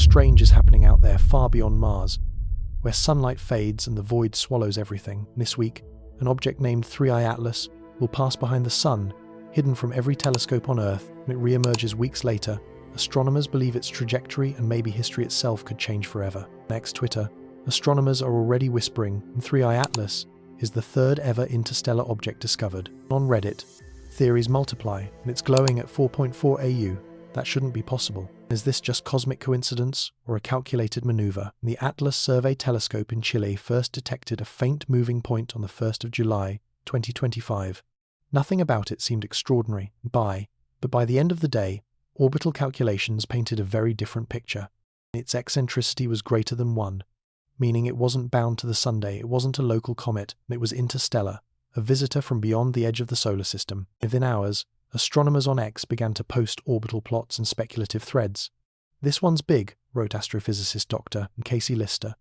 strange is happening out there far beyond Mars, where sunlight fades and the void swallows everything. This week, an object named 3IATLAS will pass behind the Sun, hidden from every telescope on Earth, and it re-emerges weeks later. Astronomers believe its trajectory and maybe history itself could change forever. Next, Twitter. Astronomers are already whispering 3IATLAS is the third ever interstellar object discovered. On Reddit, theories multiply, and it's glowing at 4.4 AU. That shouldn't be possible. Is this just cosmic coincidence or a calculated maneuver? The Atlas Survey telescope in Chile first detected a faint moving point on the 1st of July, 2025. Nothing about it seemed extraordinary, but by the end of the day, orbital calculations painted a very different picture. Its eccentricity was greater than 1, meaning it wasn't bound to the Sunday, it wasn't a local comet, it was interstellar, a visitor from beyond the edge of the solar system. Within hours, astronomers on X began to post orbital plots and speculative threads. "This one's big," wrote astrophysicist Dr. Casey Lister,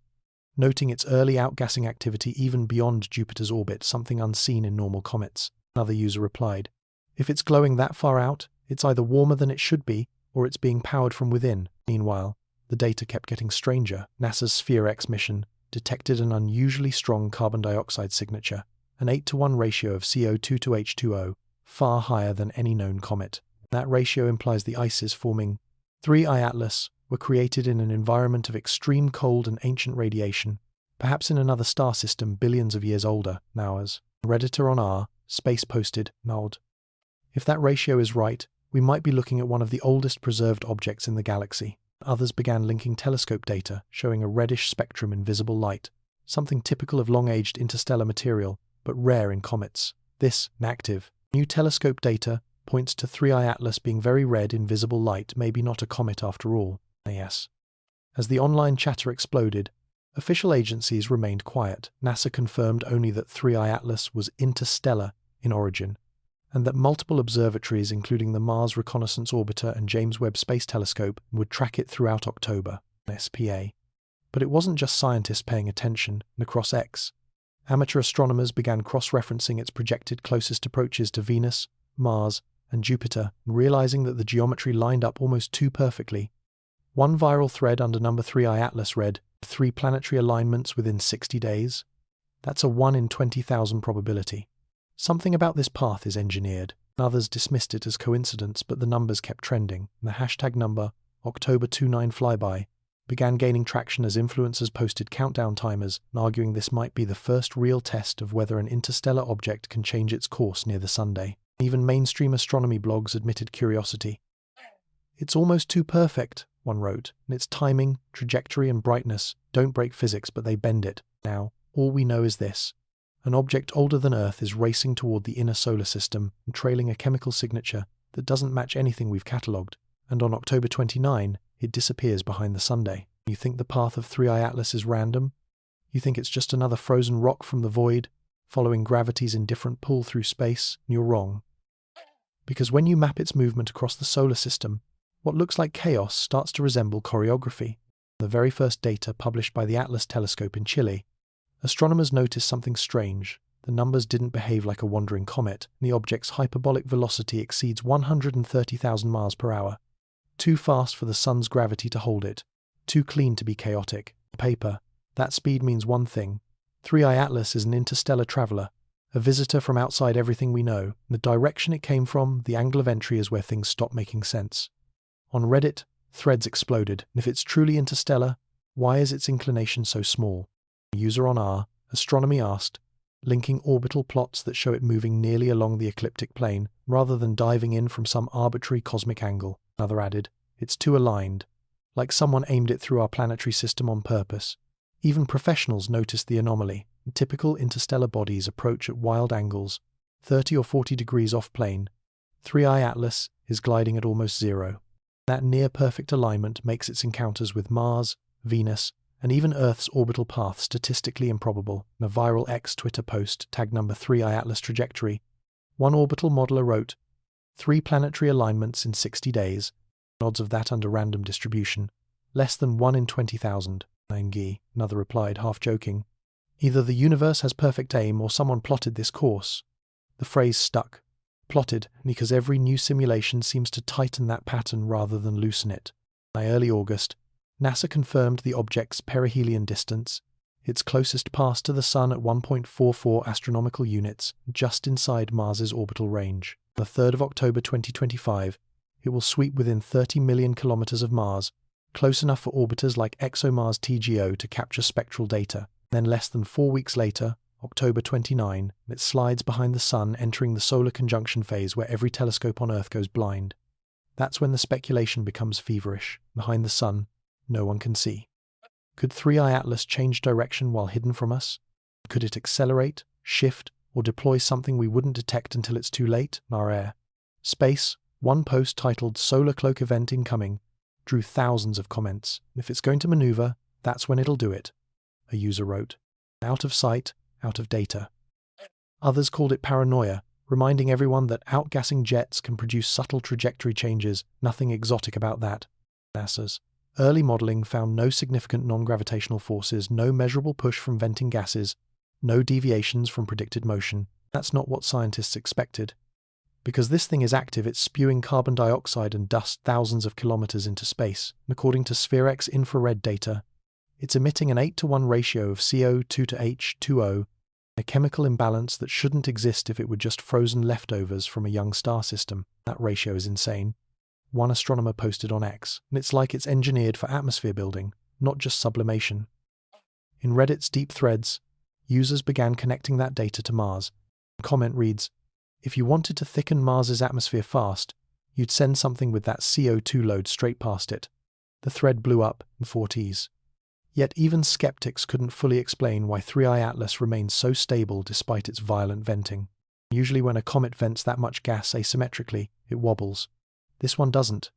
noting its early outgassing activity even beyond Jupiter's orbit, something unseen in normal comets. Another user replied, "If it's glowing that far out, it's either warmer than it should be, or it's being powered from within." Meanwhile, the data kept getting stranger. NASA's Sphere-X mission detected an unusually strong carbon dioxide signature, an 8-to-1 ratio of CO2 to H2O, far higher than any known comet. That ratio implies the ices forming 3IATLAS were created in an environment of extreme cold and ancient radiation, perhaps in another star system billions of years older than ours. A Redditor on R, Space posted, nod. If that ratio is right, we might be looking at one of the oldest preserved objects in the galaxy. Others began linking telescope data, showing a reddish spectrum in visible light, something typical of long-aged interstellar material, but rare in comets. This, inactive, new telescope data points to 3IATLAS being very red in visible light, maybe not a comet after all. Yes. As the online chatter exploded, official agencies remained quiet. NASA confirmed only that 3IATLAS was interstellar in origin, and that multiple observatories, including the Mars Reconnaissance Orbiter and James Webb Space Telescope, would track it throughout October. SPA. But it wasn't just scientists paying attention. Across X, amateur astronomers began cross-referencing its projected closest approaches to Venus, Mars, and Jupiter, realizing that the geometry lined up almost too perfectly. One viral thread under number 3IATLAS read, 3 planetary alignments within 60 days. That's a 1 in 20,000 probability. Something about this path is engineered. Others dismissed it as coincidence, but the numbers kept trending, and the hashtag number, October 29 Flyby, began gaining traction as influencers posted countdown timers, arguing this might be the first real test of whether an interstellar object can change its course near the Sunday. Even mainstream astronomy blogs admitted curiosity. "It's almost too perfect," one wrote, "and its timing, trajectory, and brightness don't break physics, but they bend it. Now, all we know is this. An object older than Earth is racing toward the inner solar system and trailing a chemical signature that doesn't match anything we've catalogued. And on October 29, it disappears behind the Sunday. You think the path of 3IATLAS is random? You think it's just another frozen rock from the void, following gravity's indifferent pull through space? You're wrong. Because when you map its movement across the solar system, what looks like chaos starts to resemble choreography. The very first data published by the Atlas telescope in Chile, astronomers noticed something strange. The numbers didn't behave like a wandering comet, and the object's hyperbolic velocity exceeds 130,000 miles per hour. Too fast for the sun's gravity to hold it. Too clean to be chaotic. On paper, that speed means one thing. 3IATLAS is an interstellar traveler, a visitor from outside everything we know. The direction it came from, the angle of entry, is where things stop making sense. On Reddit, threads exploded. If it's truly interstellar, why is its inclination so small? A user on R, Astronomy asked, linking orbital plots that show it moving nearly along the ecliptic plane, rather than diving in from some arbitrary cosmic angle. Another added, "It's too aligned, like someone aimed it through our planetary system on purpose." Even professionals noticed the anomaly. Typical interstellar bodies approach at wild angles, 30 or 40 degrees off-plane. 3IATLAS is gliding at almost zero. That near-perfect alignment makes its encounters with Mars, Venus, and even Earth's orbital path statistically improbable. In a viral X Twitter post, tag number 3IATLAS trajectory, one orbital modeler wrote, 3 planetary alignments in 60 days, odds of that under random distribution, less than 1 in 20,000. Another replied, half joking, "Either the universe has perfect aim or someone plotted this course." The phrase stuck. Plotted, because every new simulation seems to tighten that pattern rather than loosen it. By early August, NASA confirmed the object's perihelion distance, its closest pass to the Sun at 1.44 astronomical units, just inside Mars's orbital range. On the 3rd of October 2025, it will sweep within 30 million kilometers of Mars, close enough for orbiters like ExoMars TGO to capture spectral data. Then less than 4 weeks later, October 29, it slides behind the Sun, entering the solar conjunction phase where every telescope on Earth goes blind. That's when the speculation becomes feverish. Behind the Sun, no one can see. Could 3IATLAS change direction while hidden from us? Could it accelerate, shift, or deploy something we wouldn't detect until it's too late? Our air. Space, one post titled Solar Cloak Event Incoming, drew thousands of comments. If it's going to maneuver, that's when it'll do it, a user wrote. Out of sight, out of data. Others called it paranoia, reminding everyone that outgassing jets can produce subtle trajectory changes, nothing exotic about that. NASA's early modeling found no significant non-gravitational forces, no measurable push from venting gases, no deviations from predicted motion. That's not what scientists expected. Because this thing is active, it's spewing carbon dioxide and dust thousands of kilometers into space. And according to SphereX infrared data, it's emitting an 8-to-1 ratio of CO2 to H2O, a chemical imbalance that shouldn't exist if it were just frozen leftovers from a young star system. That ratio is insane. One astronomer posted on X, and it's like it's engineered for atmosphere building, not just sublimation. In Reddit's deep threads, users began connecting that data to Mars. The comment reads, "If you wanted to thicken Mars's atmosphere fast, you'd send something with that CO2 load straight past it." The thread blew up in 4Ts. Yet even skeptics couldn't fully explain why 3IATLAS remains so stable despite its violent venting. Usually when a comet vents that much gas asymmetrically, it wobbles. This one doesn't.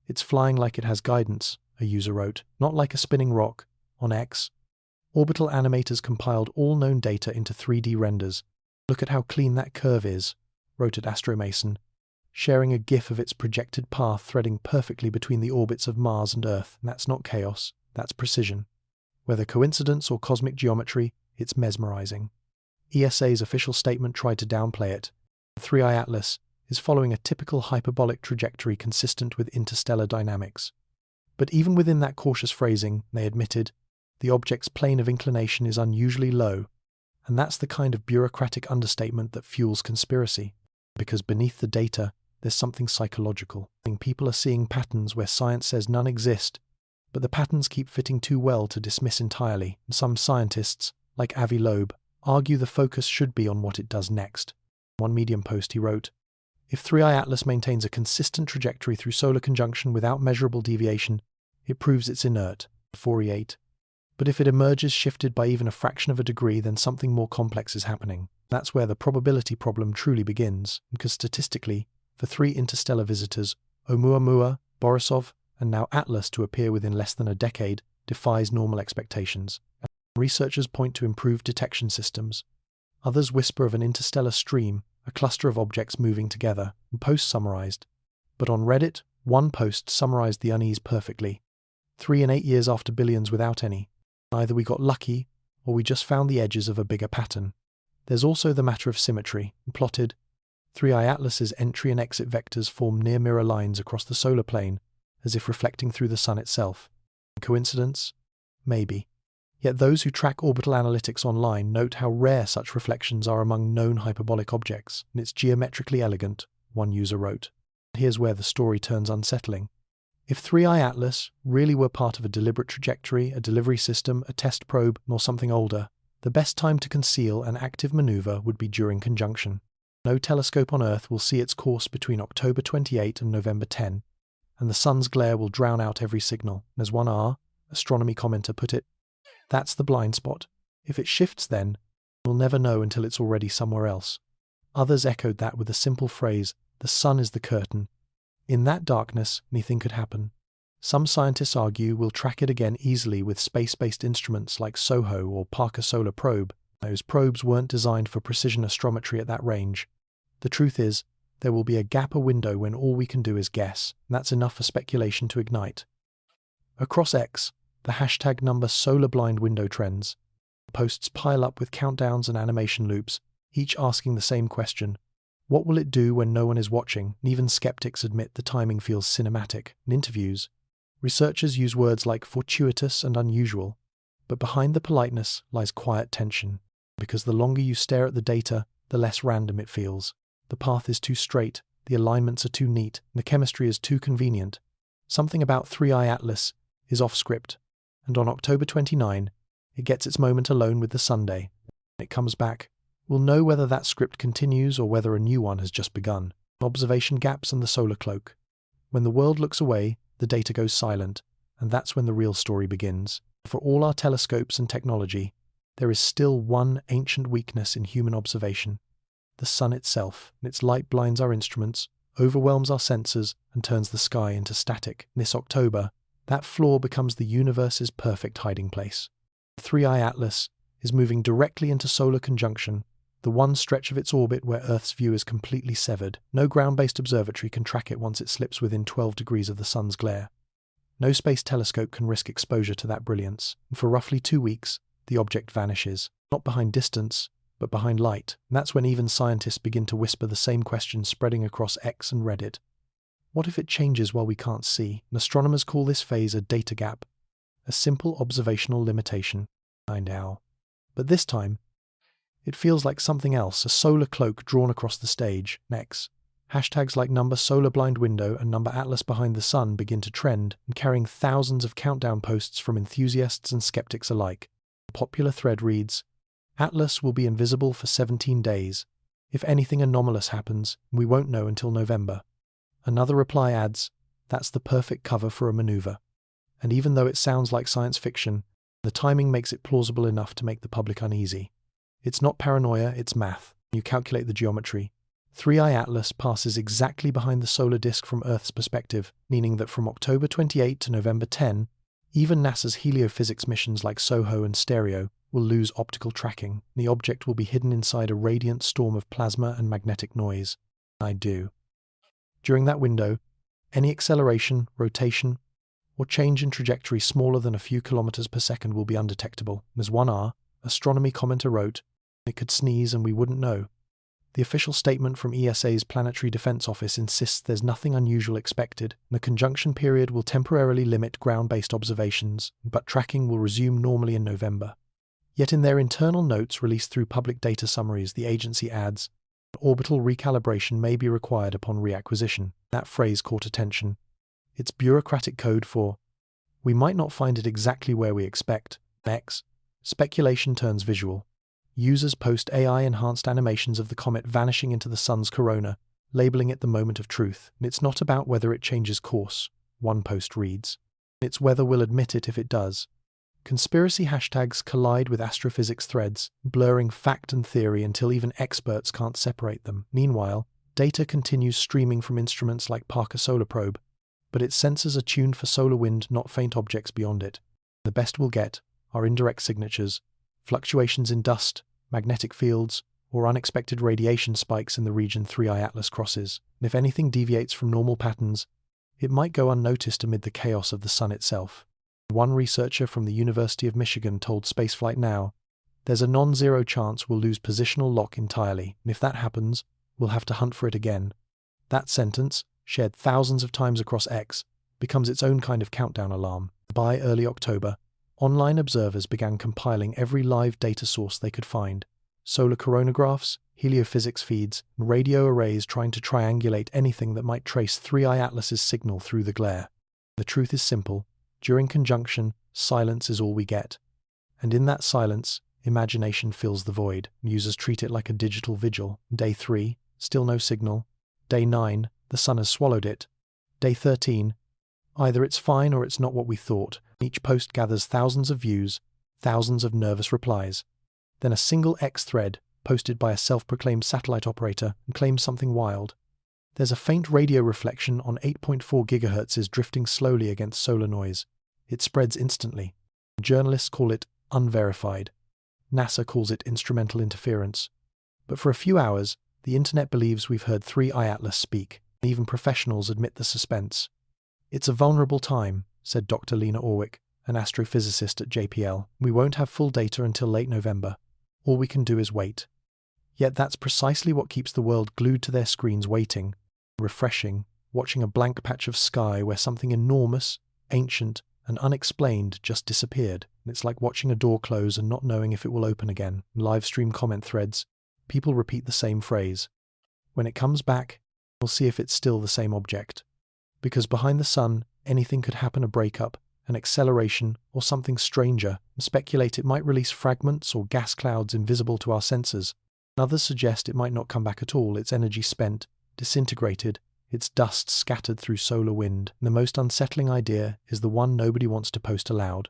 It's flying like it has guidance, a user wrote, not like a spinning rock. On X, orbital animators compiled all known data into 3D renders. "Look at how clean that curve is," wrote at Astromason, sharing a GIF of its projected path threading perfectly between the orbits of Mars and Earth. And that's not chaos, that's precision. Whether coincidence or cosmic geometry, it's mesmerizing. ESA's official statement tried to downplay it. 3IATLAS is following a typical hyperbolic trajectory consistent with interstellar dynamics. But even within that cautious phrasing, they admitted, the object's plane of inclination is unusually low, and that's the kind of bureaucratic understatement that fuels conspiracy. Because beneath the data, there's something psychological. People are seeing patterns where science says none exist, but the patterns keep fitting too well to dismiss entirely. Some scientists, like Avi Loeb, argue the focus should be on what it does next. In one Medium post he wrote, "If 3IATLAS maintains a consistent trajectory through solar conjunction without measurable deviation, it proves it's inert, 4E8. But if it emerges shifted by even a fraction of a degree, then something more complex is happening. That's where the probability problem truly begins, because statistically, for 3 interstellar visitors, Oumuamua, Borisov, and now Atlas to appear within less than a decade defies normal expectations. Researchers point to improved detection systems. Others whisper of an interstellar stream, a cluster of objects moving together, and posts summarized. But on Reddit, one post summarized the unease perfectly. 3 and 8 years after billions without any. Either we got lucky, or we just found the edges of a bigger pattern. There's also the matter of symmetry. Plotted, 3IATLAS's entry and exit vectors form near-mirror lines across the solar plane, as if reflecting through the Sun itself. Coincidence? Maybe. Yet those who track orbital analytics online note how rare such reflections are among known hyperbolic objects, and it's geometrically elegant, one user wrote. Here's where the story turns unsettling. If 3IATLAS really were part of a deliberate trajectory, a delivery system, a test probe, or something older, the best time to conceal an active maneuver would be during conjunction. No telescope on Earth will see its course between October 28 and November 10, and the sun's glare will drown out every signal. As one astronomy commenter put it, that's the blind spot. If it shifts then, we'll never know until it's already somewhere else. Others echoed that with a simple phrase, the sun is the curtain. In that darkness, anything could happen. Some scientists argue we'll track it again easily with space-based instruments like SOHO or Parker Solar Probe. Those probes weren't designed for precision astrometry at that range. The truth is, there will be a gap, a window when all we can do is guess, and that's enough for speculation to ignite. Across X, the hashtag number SolarBlind window trends. Posts pile up with countdowns and animation loops, each asking the same question. What will it do when no one is watching? And even skeptics admit the timing feels cinematic. In interviews, Researchers use words like fortuitous and unusual, but behind the politeness lies quiet tension, because the longer you stare at the data, the less random it feels. The path is too straight, the alignments are too neat, and the chemistry is too convenient. Something about 3IATLAS is off script, and on October 29, it gets its moment alone with the Sunday. When it comes back, we'll know whether that script continues or whether a new one has just begun. Observation gaps and the solar cloak. When the world looks away, the data goes silent, and that's when the real story begins. For all our telescopes and technology, there is still one ancient weakness in human observation: the sun itself. Its light blinds our instruments, overwhelms our sensors, and turns the sky into static. This October, that flaw becomes the universe's perfect hiding place. 3IATLAS is moving directly into solar conjunction, the one stretch of its orbit where Earth's view is completely severed. No ground-based observatory can track it once it slips within 12 degrees of the sun's glare. No space telescope can risk exposure to that brilliance. And for roughly 2 weeks, the object vanishes, not behind distance, but behind light. And that's when even scientists begin to whisper the same questions spreading across X and Reddit. What if it changes while we can't see? And astronomers call this phase a data gap, a simple observational limitation. I know. But this time, it feels like something else, a solar cloak drawn across the stage. Next, hashtags like #SolarBlindWindow and #Atlas Behind the Sun begin to trend, and carrying thousands of countdown posts from enthusiasts and skeptics alike. A popular thread reads, "Atlas will be invisible for 17 days. If anything anomalous happens, we won't know until November." Another reply adds, "That's the perfect cover for a maneuver." And even though it sounds like science fiction, the timing makes it plausible enough to make the public uneasy. It's not paranoia, it's math. You calculate the geometry. 3IATLAS passes exactly behind the solar disk from Earth's perspective, meaning that from October 28 to November 10, even NASA's heliophysics missions like SOHO and STEREO will lose optical tracking. The object will be hidden inside a radiant storm of plasma and magnetic noise. I do. During that window, any acceleration, rotation, or change in trajectory smaller than a few kilometers per second will be undetectable. As 1R, astronomy commenter wrote, "It could sneeze and we wouldn't know." The official statement from ESA's Planetary Defense Office insists there's nothing unusual expected, and the conjunction period will temporarily limit ground-based observations, but tracking will resume normally in November. Yet in their internal notes released through public data summaries, the agency adds, "Orbital recalibration may be required upon reacquisition." That phrase caught attention. It's bureaucratic code for, "We might not find it exactly where we expect." Next, speculation turns visual. Users post AI-enhanced animations of the comet vanishing into the sun's corona, labeling it the moment of truth. And it's not about whether it changes course, one post reads. It's whether we'll admit it if it does. Conspiracy hashtags collide with astrophysics threads, blurring fact and theory until even experts can't separate them. Meanwhile, data continues streaming from instruments like Parker Solar Probe, but its sensors are tuned for solar wind, not faint objects beyond it. The best we'll get are indirect signatures, fluctuations in dust, magnetic fields, or unexpected radiation spikes in the region 3IATLAS crosses. And if anything deviates from normal patterns, it might go unnoticed amid the chaos of the sun itself. One researcher from the University of Michigan told Spaceflight Now, "There's a non-zero chance we'll lose positional lock entirely, and if that happens, we'll have to hunt for it again." That sentence, shared thousands of times across X, becomes its own kind of countdown alarm. By early October, online observers began compiling every live data source they could find: solar coronagraphs, heliophysics feeds, and radio arrays trying to triangulate anything that might trace 3IATLAS's signal through the glare. The truth is simple: during conjunction, silence is all we get. And in that silence, imagination fills the void. Users treat it like a digital vigil. Day 3, still no signal. Day 9, the sun has swallowed it. Day 13, either it's fine or it's not what we thought. Each post gathers thousands of views, thousands of nervous replies. Then a single X thread, posted by a self-proclaimed satellite operator, claims something wild. There's a faint radio reflection on 8.4 GHz drifting slowly against solar noise. It spreads instantly. Journalists call it unverified. NASA calls it instrumental interference. But for a few hours, the internet believes we've heard 3IATLAS speak. Even professionals admit the suspense. "It's a vulnerable time," said Dr. Lena Orwick, an astrophysicist at JPL. "We won't have full data until late November. All we can do is wait." Yet that's precisely what keeps the world glued to their screens waiting. Refreshing, watching a blank patch of sky where something enormous, ancient, and unexplained, just disappeared. It's like watching a door close and not knowing if it will open again. In live stream comment threads, people repeat the same phrase. When it comes back, we'll see if it's still the same object. Because behind the sun, anything could happen: a breakup, an acceleration, or something stranger. Speculate it might release fragments or gas clouds invisible to our sensors. Others suggest it might not come back at all, its energy spent, disintegrated, its dust scattered through solar wind. And the most unsettling idea is the one nobody wants to post aloud.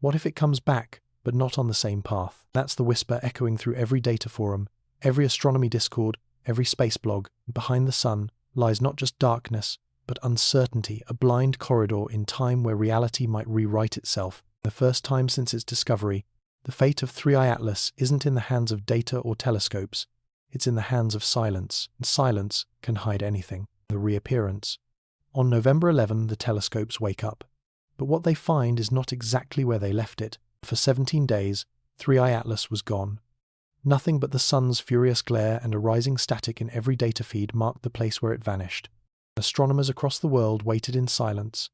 What if it comes back, but not on the same path? That's the whisper echoing through every data forum, every astronomy Discord, every space blog. Behind the sun lies not just darkness, but uncertainty, a blind corridor in time where reality might rewrite itself. The first time since its discovery, the fate of 3IATLAS isn't in the hands of data or telescopes, it's in the hands of silence, and silence can hide anything. The reappearance. On November 11, the telescopes wake up. But what they find is not exactly where they left it. For 17 days, 3IATLAS was gone. Nothing but the sun's furious glare and a rising static in every data feed marked the place where it vanished. Astronomers across the world waited in silence,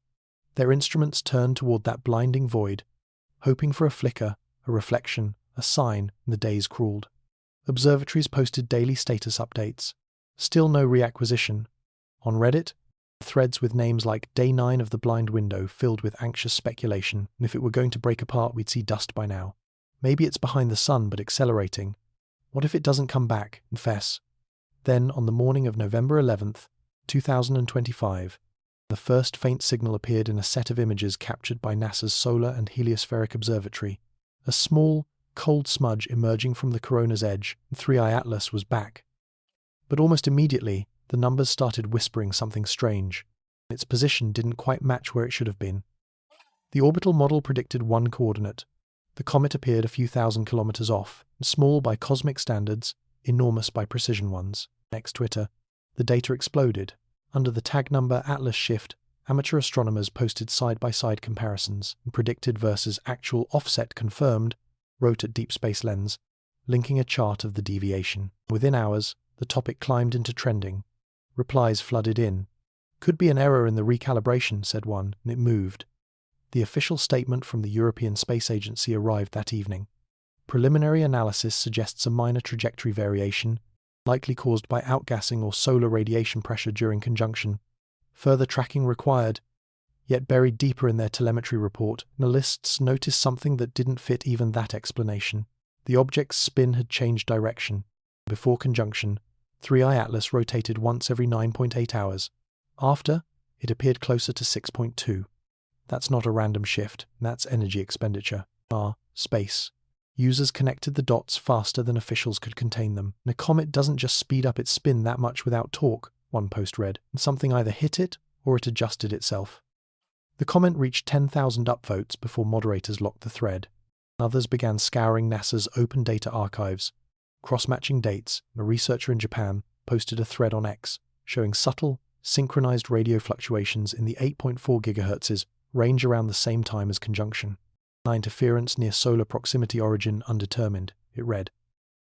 their instruments turned toward that blinding void, hoping for a flicker, a reflection, a sign, and the days crawled. Observatories posted daily status updates. Still no reacquisition. On Reddit, threads with names like Day 9 of the Blind Window filled with anxious speculation, and if it were going to break apart we'd see dust by now. Maybe it's behind the sun but accelerating. What if it doesn't come back? Confess. Then, on the morning of November 11th, 2025, the first faint signal appeared in a set of images captured by NASA's Solar and Heliospheric Observatory. A small, cold smudge emerging from the corona's edge, and 3IATLAS was back. But almost immediately, the numbers started whispering something strange. Its position didn't quite match where it should have been. The orbital model predicted one coordinate. The comet appeared a few thousand kilometers off, small by cosmic standards, enormous by precision ones. Next Twitter, the data exploded. Under the tag number Atlas Shift, amateur astronomers posted side-by-side comparisons and predicted versus actual offset confirmed, wrote at Deep Space Lens, linking a chart of the deviation. Within hours, the topic climbed into trending. Replies flooded in. Could be an error in the recalibration, said one, and it moved. The official statement from the European Space Agency arrived that evening. Preliminary analysis suggests a minor trajectory variation, likely caused by outgassing or solar radiation pressure during conjunction. Further tracking required. Yet buried deeper in their telemetry report, analysts noticed something that didn't fit even that explanation. The object's spin had changed direction. Before conjunction, 3IATLAS rotated once every 9.8 hours. After, it appeared closer to 6.2. That's not a random shift, that's energy expenditure. Space. Users connected the dots faster than officials could contain them. And a comet doesn't just speed up its spin that much without talk, one post read, and something either hit it or it adjusted itself. The comment reached 10,000 upvotes before moderators locked the thread. Others began scouring NASA's open data archives, cross-matching dates, and a researcher in Japan posted a thread on X showing subtle, synchronized radio fluctuations in the 8.4 GHz range around the same time as conjunction. Interference near solar proximity origin undetermined, it read.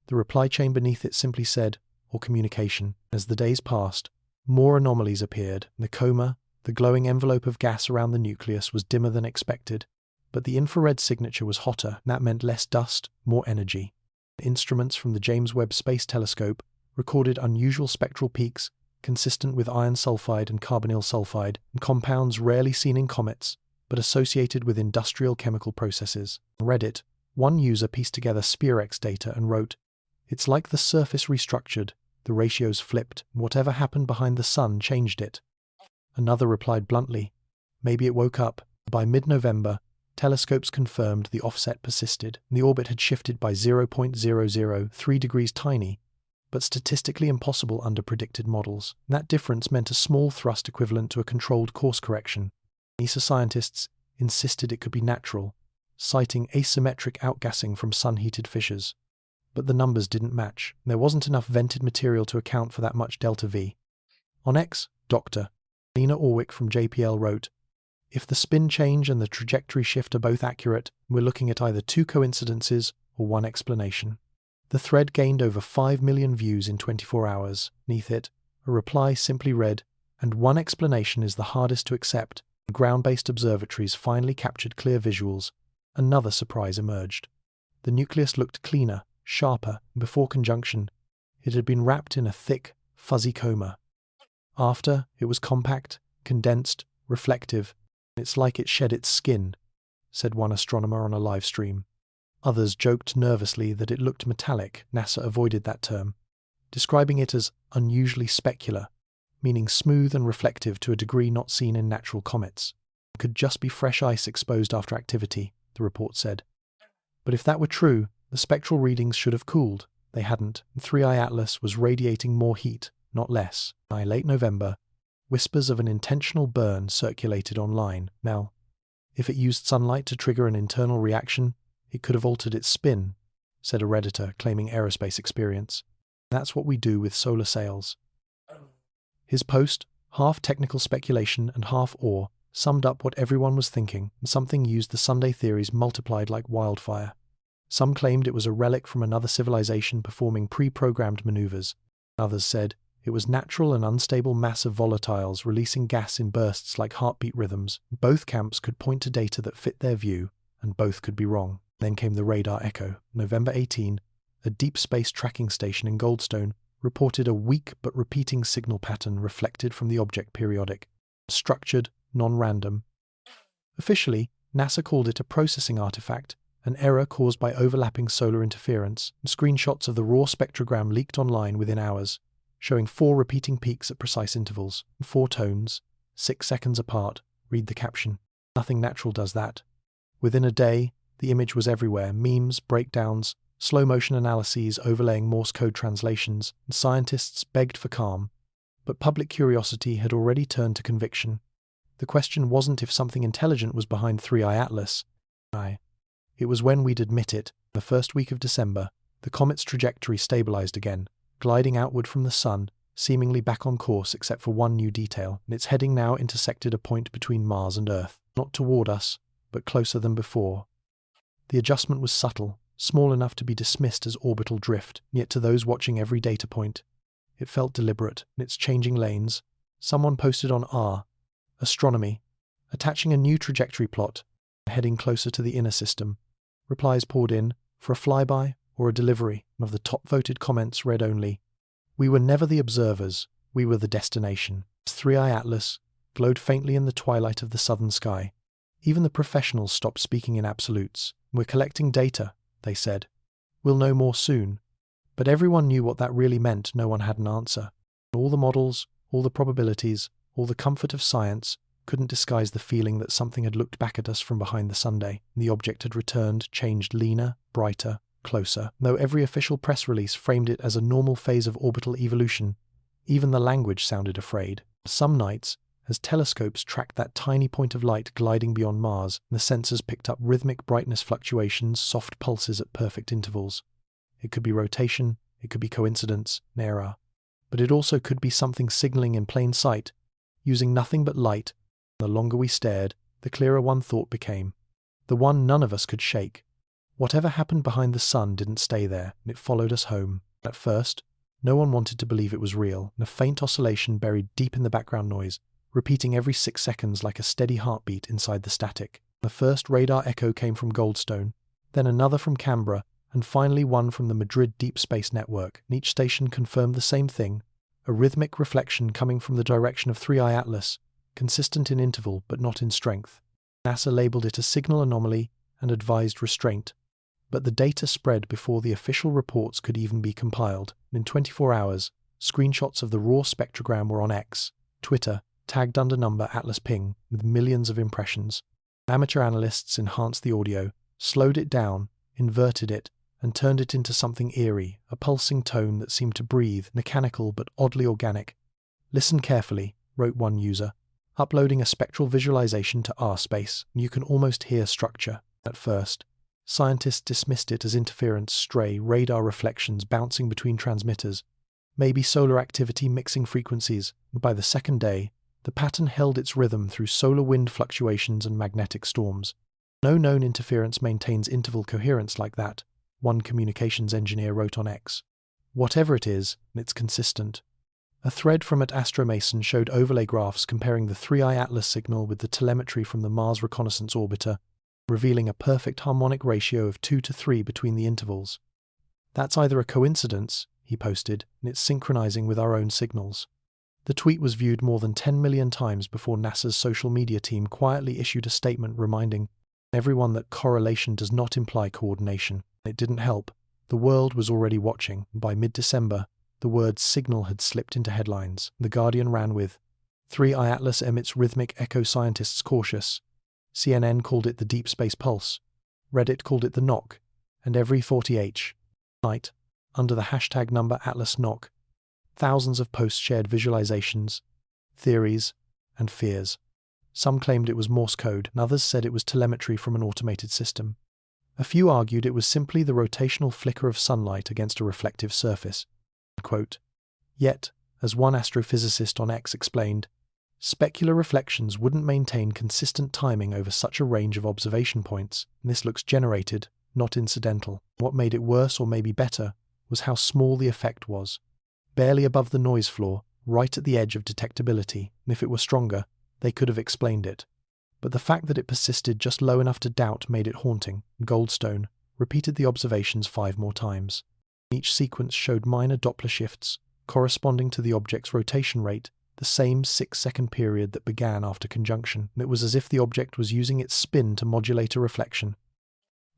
The reply chain beneath it simply said, or communication. As the days passed, more anomalies appeared. The coma, the glowing envelope of gas around the nucleus, was dimmer than expected. But the infrared signature was hotter, and that meant less dust, more energy. Instruments from the James Webb Space Telescope recorded unusual spectral peaks, consistent with iron sulfide and carbonyl sulfide, and compounds rarely seen in comets, but associated with industrial chemical processes. On Reddit, one user pieced together SpearX data and wrote, "It's like the surface restructured, the ratios flipped, and whatever happened behind the sun changed it." Another replied bluntly, "Maybe it woke up." By mid-November, telescopes confirmed the offset persisted, and the orbit had shifted by 0.003 degrees, tiny, but statistically impossible under predicted models. And that difference meant a small thrust equivalent to a controlled course correction. NASA scientists insisted it could be natural, citing asymmetric outgassing from sun-heated fissures. But the numbers didn't match. There wasn't enough vented material to account for that much delta V. On X, Dr. Lena Orwick from JPL wrote, "If the spin change and the trajectory shift are both accurate, we're looking at either two coincidences or one explanation." The thread gained over 5 million views in 24 hours. Beneath it, a reply simply read, "And one explanation is the hardest to accept. Ground-based observatories finally captured clear visuals. Another surprise emerged. The nucleus looked cleaner, sharper, and before conjunction, it had been wrapped in a thick, fuzzy coma. After, it was compact, condensed, reflective. "It's like it shed its skin," said one astronomer on a live stream. Others joked nervously that it looked metallic. NASA avoided that term, describing it as unusually specular, meaning smooth and reflective to a degree not seen in natural comets. It could just be fresh ice exposed after activity, the report said. But if that were true, the spectral readings should have cooled. They hadn't, and 3IATLAS was radiating more heat, not less. By late November, whispers of an intentional burn circulated online. Now, if it used sunlight to trigger an internal reaction, it could have altered its spin, said a Redditor claiming aerospace experience. That's what we do with solar sails. His post, half technical speculation and half awe, summed up what everyone was thinking, and something used the Sunday theories multiplied like wildfire. Some claimed it was a relic from another civilization performing pre-programmed maneuvers. Others said it was natural and unstable mass of volatiles releasing gas in bursts like heartbeat rhythms. Both camps could point to data that fit their view, and both could be wrong. Then came the radar echo. November 18, a deep space tracking station in Goldstone reported a weak but repeating signal pattern reflected from the object periodic. Structured, non-random. Officially, NASA called it a processing artifact, an error caused by overlapping solar interference, and screenshots of the raw spectrogram leaked online within hours, showing 4 repeating peaks at precise intervals, 4 tones, 6 seconds apart. Read the caption. Nothing natural does that. Within a day, the image was everywhere: memes, breakdowns, slow-motion analyses overlaying Morse code translations, and scientists begged for calm. But public curiosity had already turned to conviction. The question wasn't if something intelligent was behind 3IATLAS. It was when we'd admit it. The first week of December, the comet's trajectory stabilized again, gliding outward from the sun, seemingly back on course except for one new detail, and its heading now intersected a point between Mars and Earth, not toward us, but closer than before. The adjustment was subtle, small enough to be dismissed as orbital drift, yet to those watching every data point, it felt deliberate in its changing lanes. Someone posted on Astronomy, attaching a new trajectory plot, heading closer to the inner system. Replies poured in, for a flyby or a delivery, and of the top-voted comments read only, "We were never the observers, we were the destination." 3IATLAS glowed faintly in the twilight of the southern sky. Even the professionals stopped speaking in absolutes. "We're collecting data," they said. "We'll know more soon." But everyone knew what that really meant. No one had an answer. All the models, all the probabilities, all the comfort of science couldn't disguise the feeling that something had looked back at us from behind the Sunday. The object had returned, changed leaner, brighter, closer. Though every official press release framed it as a normal phase of orbital evolution, even the language sounded afraid. Some nights, as telescopes tracked that tiny point of light gliding beyond Mars, the sensors picked up rhythmic brightness fluctuations, soft pulses at perfect intervals. It could be rotation, it could be coincidence, an error. But it also could be something signaling in plain sight, using nothing but light. The longer we stared, the clearer one thought became. The one none of us could shake. Whatever happened behind the sun didn't stay there, and it followed us home. At first, no one wanted to believe it was real, and a faint oscillation buried deep in the background noise, repeating every 6 seconds like a steady heartbeat inside the static. The first radar echo came from Goldstone, then another from Canberra, and finally one from the Madrid Deep Space Network, and each station confirmed the same thing, a rhythmic reflection coming from the direction of 3IATLAS, consistent in interval but not in strength. NASA labeled it a signal anomaly and advised restraint. But the data spread before the official reports could even be compiled. In 24 hours, screenshots of the raw spectrogram were on X, Twitter, tagged under number Atlas Ping, with millions of impressions. Amateur analysts enhanced the audio, slowed it down, inverted it, and turned it into something eerie, a pulsing tone that seemed to breathe, mechanical but oddly organic. "Listen carefully," wrote one user, uploading a spectral visualization to RSpace, and you can almost hear structure. At first, scientists dismissed it as interference, stray radar reflections bouncing between transmitters, maybe solar activity mixing frequencies, and by the second day, the pattern held its rhythm through solar wind fluctuations and magnetic storms. No known interference maintains interval coherence like that, one communications engineer wrote on X. Whatever it is, it's consistent. A thread from @AstroMason showed overlay graphs comparing the 3IATLAS signal with the telemetry from the Mars Reconnaissance Orbiter, revealing a perfect harmonic ratio of 2 to 3 between the intervals. "That's either a coincidence," he posted, "and it's synchronizing with our own signals." The tweet was viewed more than 10 million times before NASA's social media team quietly issued a statement reminding everyone that correlation does not imply coordination. It didn't help. The world was already watching, and by mid-December, the word signal had slipped into headlines. The Guardian ran with 3IATLAS emits rhythmic echo, scientists cautious. CNN called it the Deep Space Pulse. Reddit called it the knock. And every 40h night, under the hashtag number #AtlasKnock, thousands of posts shared visualizations, theories, and fears. Some claimed it was Morse code, and others said it was telemetry from an automated system. A few argued it was simply the rotational flicker of sunlight against a reflective surface. Quote, "Yet, as one astrophysicist on X explained, specular reflections wouldn't maintain consistent timing over such a range of observation points, and this looks generated, not incidental. What made it worse, or maybe better, was how small the effect was. Barely above the noise floor, right at the edge of detectability, and if it were stronger, they could have explained it. But the fact that it persisted just low enough to doubt made it haunting." Goldstone repeated the observations 5 more times. Each sequence showed minor Doppler shifts, corresponding to the object's rotation rate, the same 6-second period that began after conjunction, and it was as if the object was using its spin to modulate a reflection.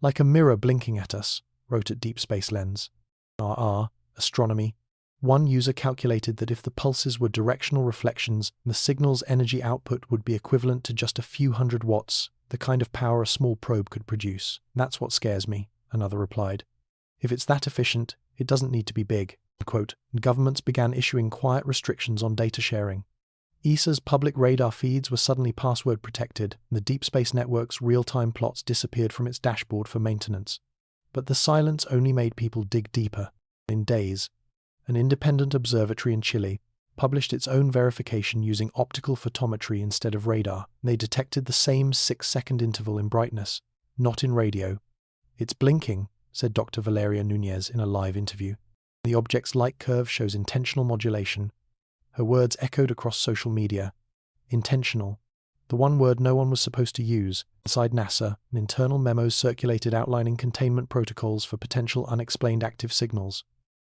"Like a mirror blinking at us," wrote at Deep Space Lens. Astronomy. One user calculated that if the pulses were directional reflections, the signal's energy output would be equivalent to just a few hundred watts, the kind of power a small probe could produce. "That's what scares me," another replied. "If it's that efficient, it doesn't need to be big." Quote, and governments began issuing quiet restrictions on data sharing. ESA's public radar feeds were suddenly password protected, and the Deep Space Network's real-time plots disappeared from its dashboard for maintenance. But the silence only made people dig deeper. In days, an independent observatory in Chile published its own verification using optical photometry instead of radar. They detected the same 6-second interval in brightness, not in radio. "It's blinking," said Dr. Valeria Nunez in a live interview. "The object's light curve shows intentional modulation." Her words echoed across social media. Intentional. The one word no one was supposed to use. Inside NASA, an internal memo circulated outlining containment protocols for potential unexplained active signals.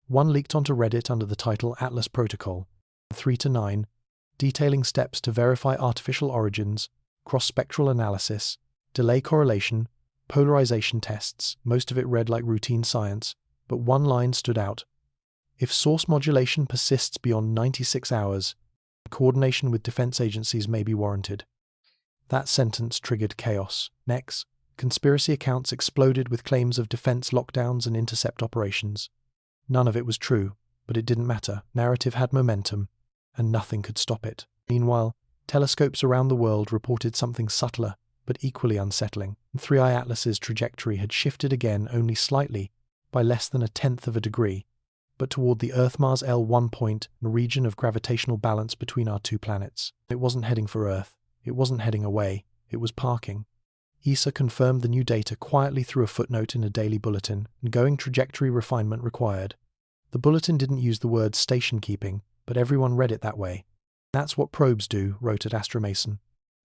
One leaked onto Reddit under the title Atlas Protocol, 3 to 9, detailing steps to verify artificial origins, cross-spectral analysis, delay correlation, polarization tests. Most of it read like routine science, but one line stood out. "If source modulation persists beyond 96 hours, coordination with defense agencies may be warranted." That sentence triggered chaos. Next, conspiracy accounts exploded with claims of defense lockdowns and intercept operations. None of it was true, but it didn't matter. Narrative had momentum, and nothing could stop it. Meanwhile, telescopes around the world reported something subtler, but equally unsettling. 3IATLAS's trajectory had shifted again only slightly, by less than 1/10 of a degree, but toward the Earth-Mars L1 point, a region of gravitational balance between our two planets. It wasn't heading for Earth. It wasn't heading away. It was parking. ESA confirmed the new data quietly through a footnote in a daily bulletin, and going trajectory refinement required. The bulletin didn't use the word station keeping, but everyone read it that way. "That's what probes do," wrote at AstroMason.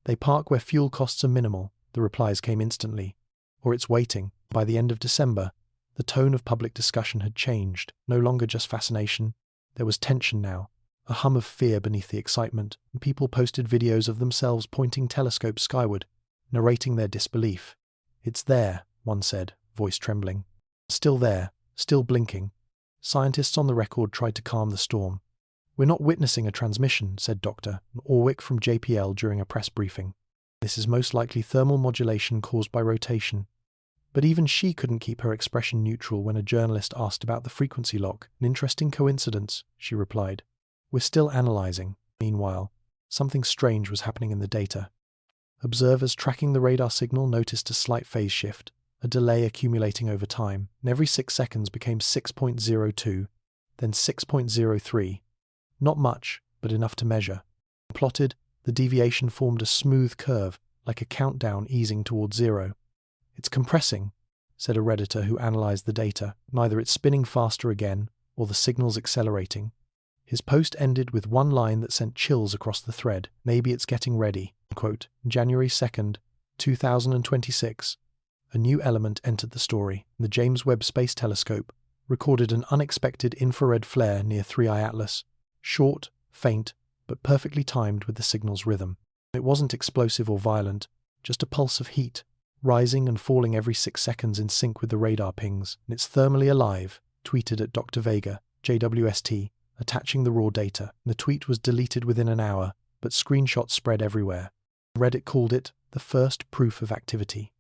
"They park where fuel costs are minimal," the replies came instantly. "Or it's waiting." By the end of December, the tone of public discussion had changed. No longer just fascination. There was tension now, a hum of fear beneath the excitement, and people posted videos of themselves pointing telescopes skyward, narrating their disbelief. "It's there," one said, voice trembling. "Still there, still blinking." Scientists on the record tried to calm the storm. "We're not witnessing a transmission," said Dr. Orwick from JPL during a press briefing. "This is most likely thermal modulation caused by rotation." But even she couldn't keep her expression neutral when a journalist asked about the frequency lock. "An interesting coincidence," she replied. "We're still analyzing." Meanwhile, something strange was happening in the data. Observers tracking the radar signal noticed a slight phase shift, a delay accumulating over time, and every 6 seconds became 6.02, then 6.03. Not much, but enough to measure. Plotted, the deviation formed a smooth curve, like a countdown easing towards 0. "It's compressing," said a Redditor who analyzed the data. "Neither it's spinning faster again, or the signal's accelerating. His post ended with one line that sent chills across the thread. "Maybe it's getting ready." Quote, January 2nd, 2026. A new element entered the story. The James Webb Space Telescope recorded an unexpected infrared flare near 3IATLAS. Short, faint, but perfectly timed with the signal's rhythm. It wasn't explosive or violent, just a pulse of heat, rising and falling every 6 seconds in sync with the radar pings. And "It's thermally alive," tweeted at Dr. Vega, JWST, attaching the raw data. The tweet was deleted within an hour, but screenshots spread everywhere. Reddit called it the first proof of activity.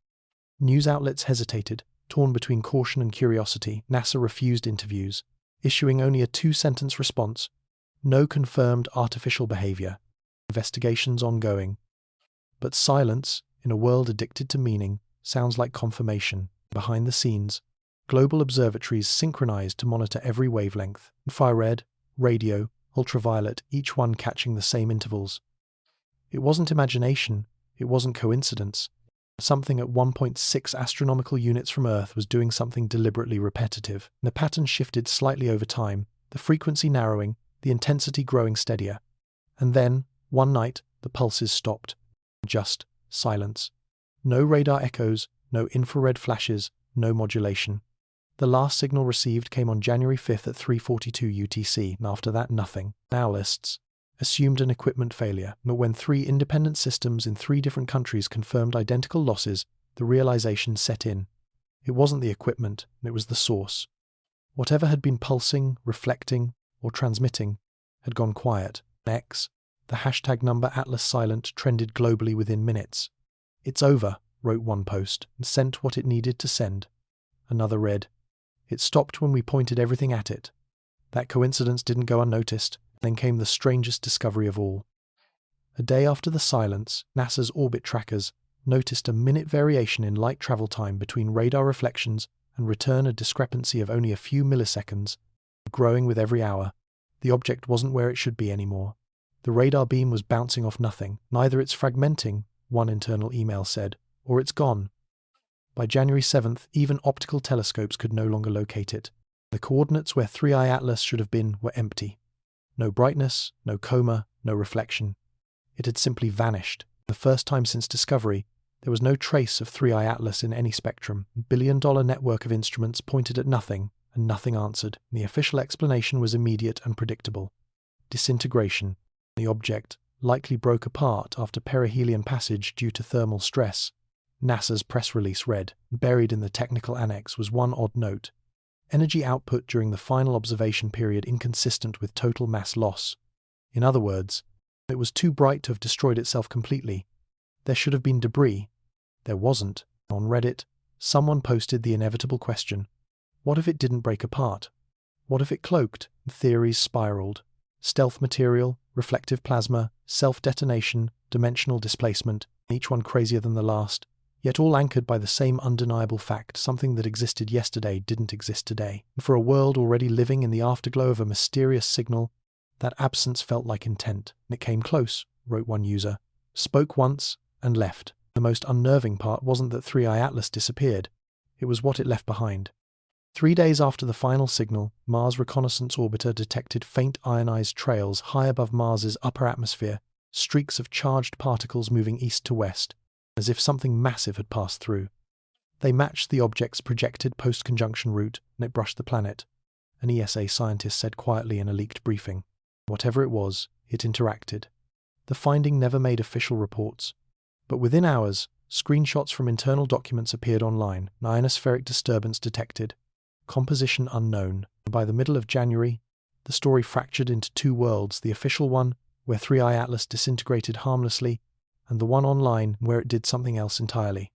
News outlets hesitated, torn between caution and curiosity. NASA refused interviews, issuing only a 2-sentence response. "No confirmed artificial behavior. Investigations ongoing." But silence, in a world addicted to meaning, sounds like confirmation. Behind the scenes, global observatories synchronized to monitor every wavelength. Infrared, radio, ultraviolet, each one catching the same intervals. It wasn't imagination, it wasn't coincidence. Something at 1.6 astronomical units from Earth was doing something deliberately repetitive. The pattern shifted slightly over time, the frequency narrowing, the intensity growing steadier. And then, one night, the pulses stopped. Just silence. No radar echoes, no infrared flashes, no modulation. The last signal received came on January 5th at 3:42 UTC, and after that nothing. Analysts assumed an equipment failure, but when 3 independent systems in 3 different countries confirmed identical losses, the realization set in. It wasn't the equipment, it was the source. Whatever had been pulsing, reflecting, or transmitting had gone quiet. X, the hashtag number Atlas Silent, trended globally within minutes. "It's over," wrote one post, and sent what it needed to send. Another read, "It stopped when we pointed everything at it." That coincidence didn't go unnoticed. Then came the strangest discovery of all. A day after the silence, NASA's orbit trackers noticed a minute variation in light travel time between radar reflections and return, a discrepancy of only a few milliseconds, growing with every hour. The object wasn't where it should be anymore. The radar beam was bouncing off nothing. Neither it's fragmenting, one internal email said, or it's gone. By January 7th, even optical telescopes could no longer locate it. The coordinates where 3IATLAS should have been were empty. No brightness, no coma, no reflection. It had simply vanished. The first time since discovery, there was no trace of 3IATLAS in any spectrum. A billion-dollar network of instruments pointed at nothing, and nothing answered. The official explanation was immediate and predictable. Disintegration. The object likely broke apart after perihelion passage due to thermal stress. NASA's press release read. Buried in the technical annex was one odd note. Energy output during the final observation period inconsistent with total mass loss. In other words, it was too bright to have destroyed itself completely. There should have been debris. There wasn't. On Reddit, someone posted the inevitable question: what if it didn't break apart? What if it cloaked? Theories spiraled. Stealth material, reflective plasma, self-detonation, dimensional displacement, each one crazier than the last. Yet all anchored by the same undeniable fact: something that existed yesterday didn't exist today. And for a world already living in the afterglow of a mysterious signal, that absence felt like intent. "It came close," wrote one user, "spoke once, and left." The most unnerving part wasn't that 3IATLAS disappeared, it was what it left behind. 3 days after the final signal, Mars Reconnaissance Orbiter detected faint ionized trails high above Mars's upper atmosphere, streaks of charged particles moving east to west, as if something massive had passed through. They matched the object's projected post-conjunction route, and it brushed the planet, an ESA scientist said quietly in a leaked briefing. Whatever it was, it interacted. The finding never made official reports, but within hours, screenshots from internal documents appeared online. An ionospheric disturbance detected. Composition unknown. By the middle of January, the story fractured into 2 worlds: the official one, where 3IATLAS disintegrated harmlessly, and the one online, where it did something else entirely.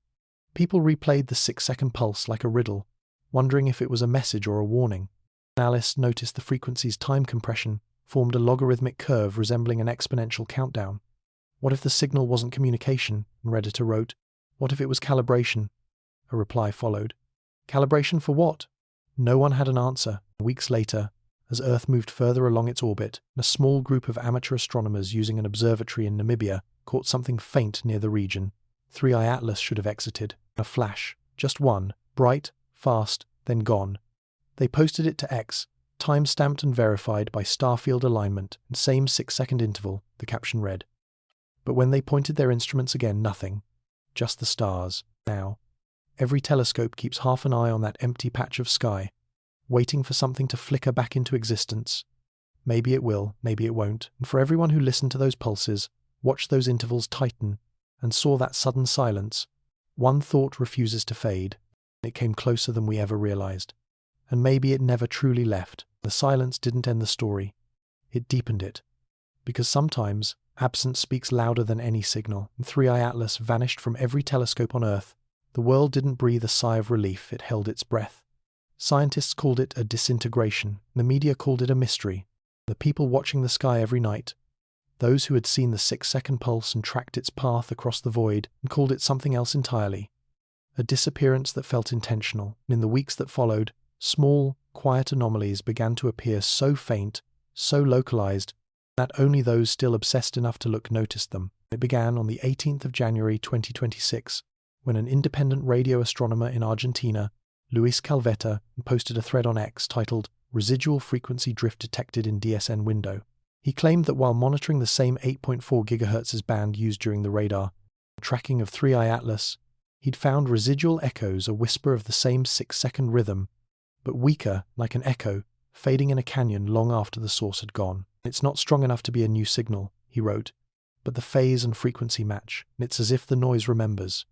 People replayed the 6-second pulse like a riddle, wondering if it was a message or a warning. Analysts noticed the frequency's time compression formed a logarithmic curve resembling an exponential countdown. What if the signal wasn't communication? Redditor wrote. What if it was calibration? A reply followed. Calibration for what? No one had an answer. Weeks later, as Earth moved further along its orbit, a small group of amateur astronomers using an observatory in Namibia caught something faint near the region. 3IATLAS should have exited. A flash, just one, bright, fast, then gone. They posted it to X, Time-stamped and verified by starfield alignment and same 6-second interval, the caption read. But when they pointed their instruments again, nothing. Just the stars. Now, every telescope keeps half an eye on that empty patch of sky, waiting for something to flicker back into existence. Maybe it will, maybe it won't. And for everyone who listened to those pulses, watched those intervals tighten, and saw that sudden silence, one thought refuses to fade. It came closer than we ever realized. And maybe it never truly left. The silence didn't end the story. It deepened it. Because sometimes, absence speaks louder than any signal, and 3IATLAS vanished from every telescope on Earth. The world didn't breathe a sigh of relief, it held its breath. Scientists called it a disintegration, the media called it a mystery. The people watching the sky every night, those who had seen the 6-second pulse and tracked its path across the void, and called it something else entirely. A disappearance that felt intentional, and in the weeks that followed, small, quiet anomalies began to appear so faint, so localized, that only those still obsessed enough to look noticed them. It began on the 18th of January 2026, when an independent radio astronomer in Argentina, Luis Calveta, posted a thread on X titled "Residual Frequency Drift Detected in DSN Window." He claimed that while monitoring the same 8.4 GHz band used during the radar tracking of 3IATLAS, he'd found residual echoes, a whisper of the same 6-second rhythm, but weaker, like an echo, fading in a canyon long after the source had gone. It's not strong enough to be a new signal, he wrote, but the phase and frequency match, and it's as if the noise remembers.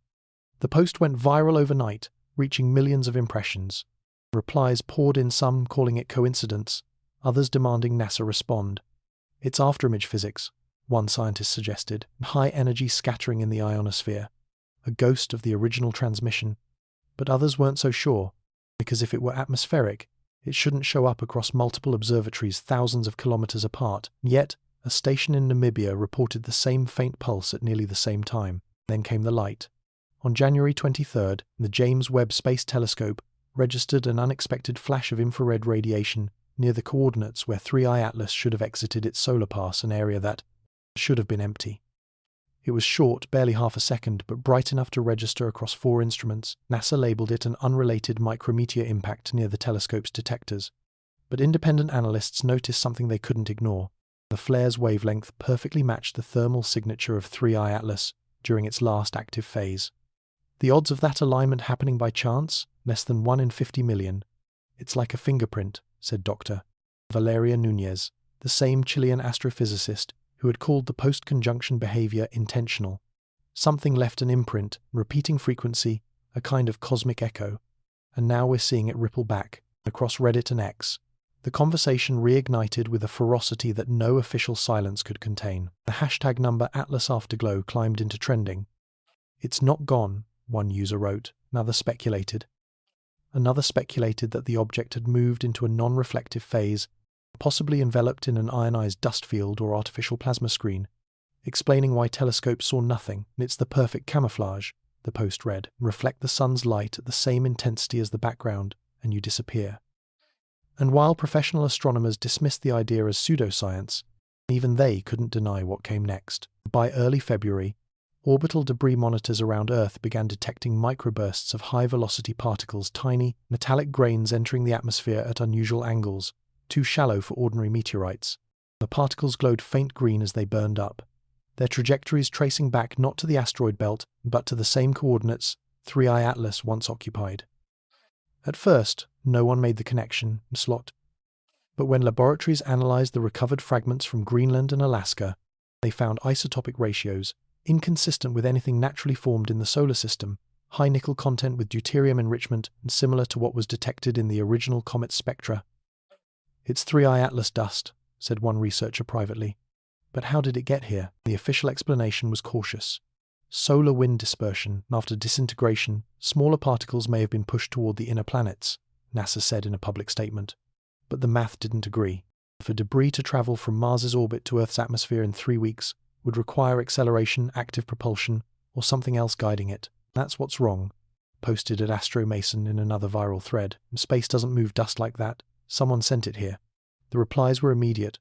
The post went viral overnight, reaching millions of impressions. Replies poured in, some calling it coincidence, others demanding NASA respond. It's afterimage physics, one scientist suggested, high energy scattering in the ionosphere, a ghost of the original transmission. But others weren't so sure, because if it were atmospheric, it shouldn't show up across multiple observatories thousands of kilometers apart. Yet, a station in Namibia reported the same faint pulse at nearly the same time. Then came the light. On January 23rd, the James Webb Space Telescope registered an unexpected flash of infrared radiation near the coordinates where 3IATLAS should have exited its solar pass, an area that should have been empty. It was short, barely half a second, but bright enough to register across 4 instruments. NASA labeled it an unrelated micrometeor impact near the telescope's detectors. But independent analysts noticed something they couldn't ignore. The flare's wavelength perfectly matched the thermal signature of 3IATLAS during its last active phase. The odds of that alignment happening by chance? Less than 1 in 50 million. It's like a fingerprint, said Dr. Valeria Núñez, the same Chilean astrophysicist who had called the post-conjunction behavior intentional. Something left an imprint, repeating frequency, a kind of cosmic echo. And now we're seeing it ripple back, across Reddit and X. The conversation reignited with a ferocity that no official silence could contain. The hashtag number #AtlasAfterglow climbed into trending. It's not gone, one user wrote. Another speculated. Another speculated that the object had moved into a non-reflective phase, possibly enveloped in an ionized dust field or artificial plasma screen, explaining why telescopes saw nothing. It's the perfect camouflage, the post read. Reflect the sun's light at the same intensity as the background, and you disappear. And while professional astronomers dismissed the idea as pseudoscience, even they couldn't deny what came next. By early February, orbital debris monitors around Earth began detecting microbursts of high-velocity particles, tiny, metallic grains entering the atmosphere at unusual angles, too shallow for ordinary meteorites. The particles glowed faint green as they burned up, their trajectories tracing back not to the asteroid belt, but to the same coordinates 3IATLAS once occupied. At first, no one made the connection, slot. But when laboratories analyzed the recovered fragments from Greenland and Alaska, they found isotopic ratios inconsistent with anything naturally formed in the solar system, high nickel content with deuterium enrichment, and similar to what was detected in the original comet's spectra. It's 3IATLAS dust, said one researcher privately. But how did it get here? The official explanation was cautious. Solar wind dispersion. After disintegration, smaller particles may have been pushed toward the inner planets, NASA said in a public statement. But the math didn't agree. For debris to travel from Mars's orbit to Earth's atmosphere in 3 weeks would require acceleration, active propulsion, or something else guiding it. That's what's wrong, posted at Astro Mason in another viral thread. Space doesn't move dust like that. Someone sent it here. The replies were immediate.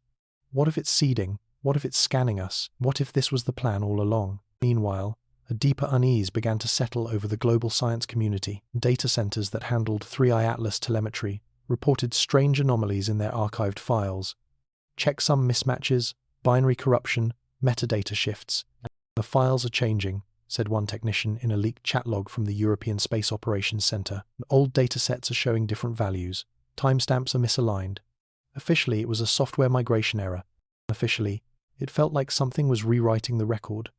What if it's seeding? What if it's scanning us? What if this was the plan all along? Meanwhile, a deeper unease began to settle over the global science community. Data centers that handled 3IATLAS telemetry reported strange anomalies in their archived files. Checksum mismatches, binary corruption, metadata shifts. The files are changing, said one technician in a leaked chat log from the European Space Operations Centre. Old datasets are showing different values. Timestamps are misaligned. Officially, it was a software migration error. Officially, it felt like something was rewriting the record.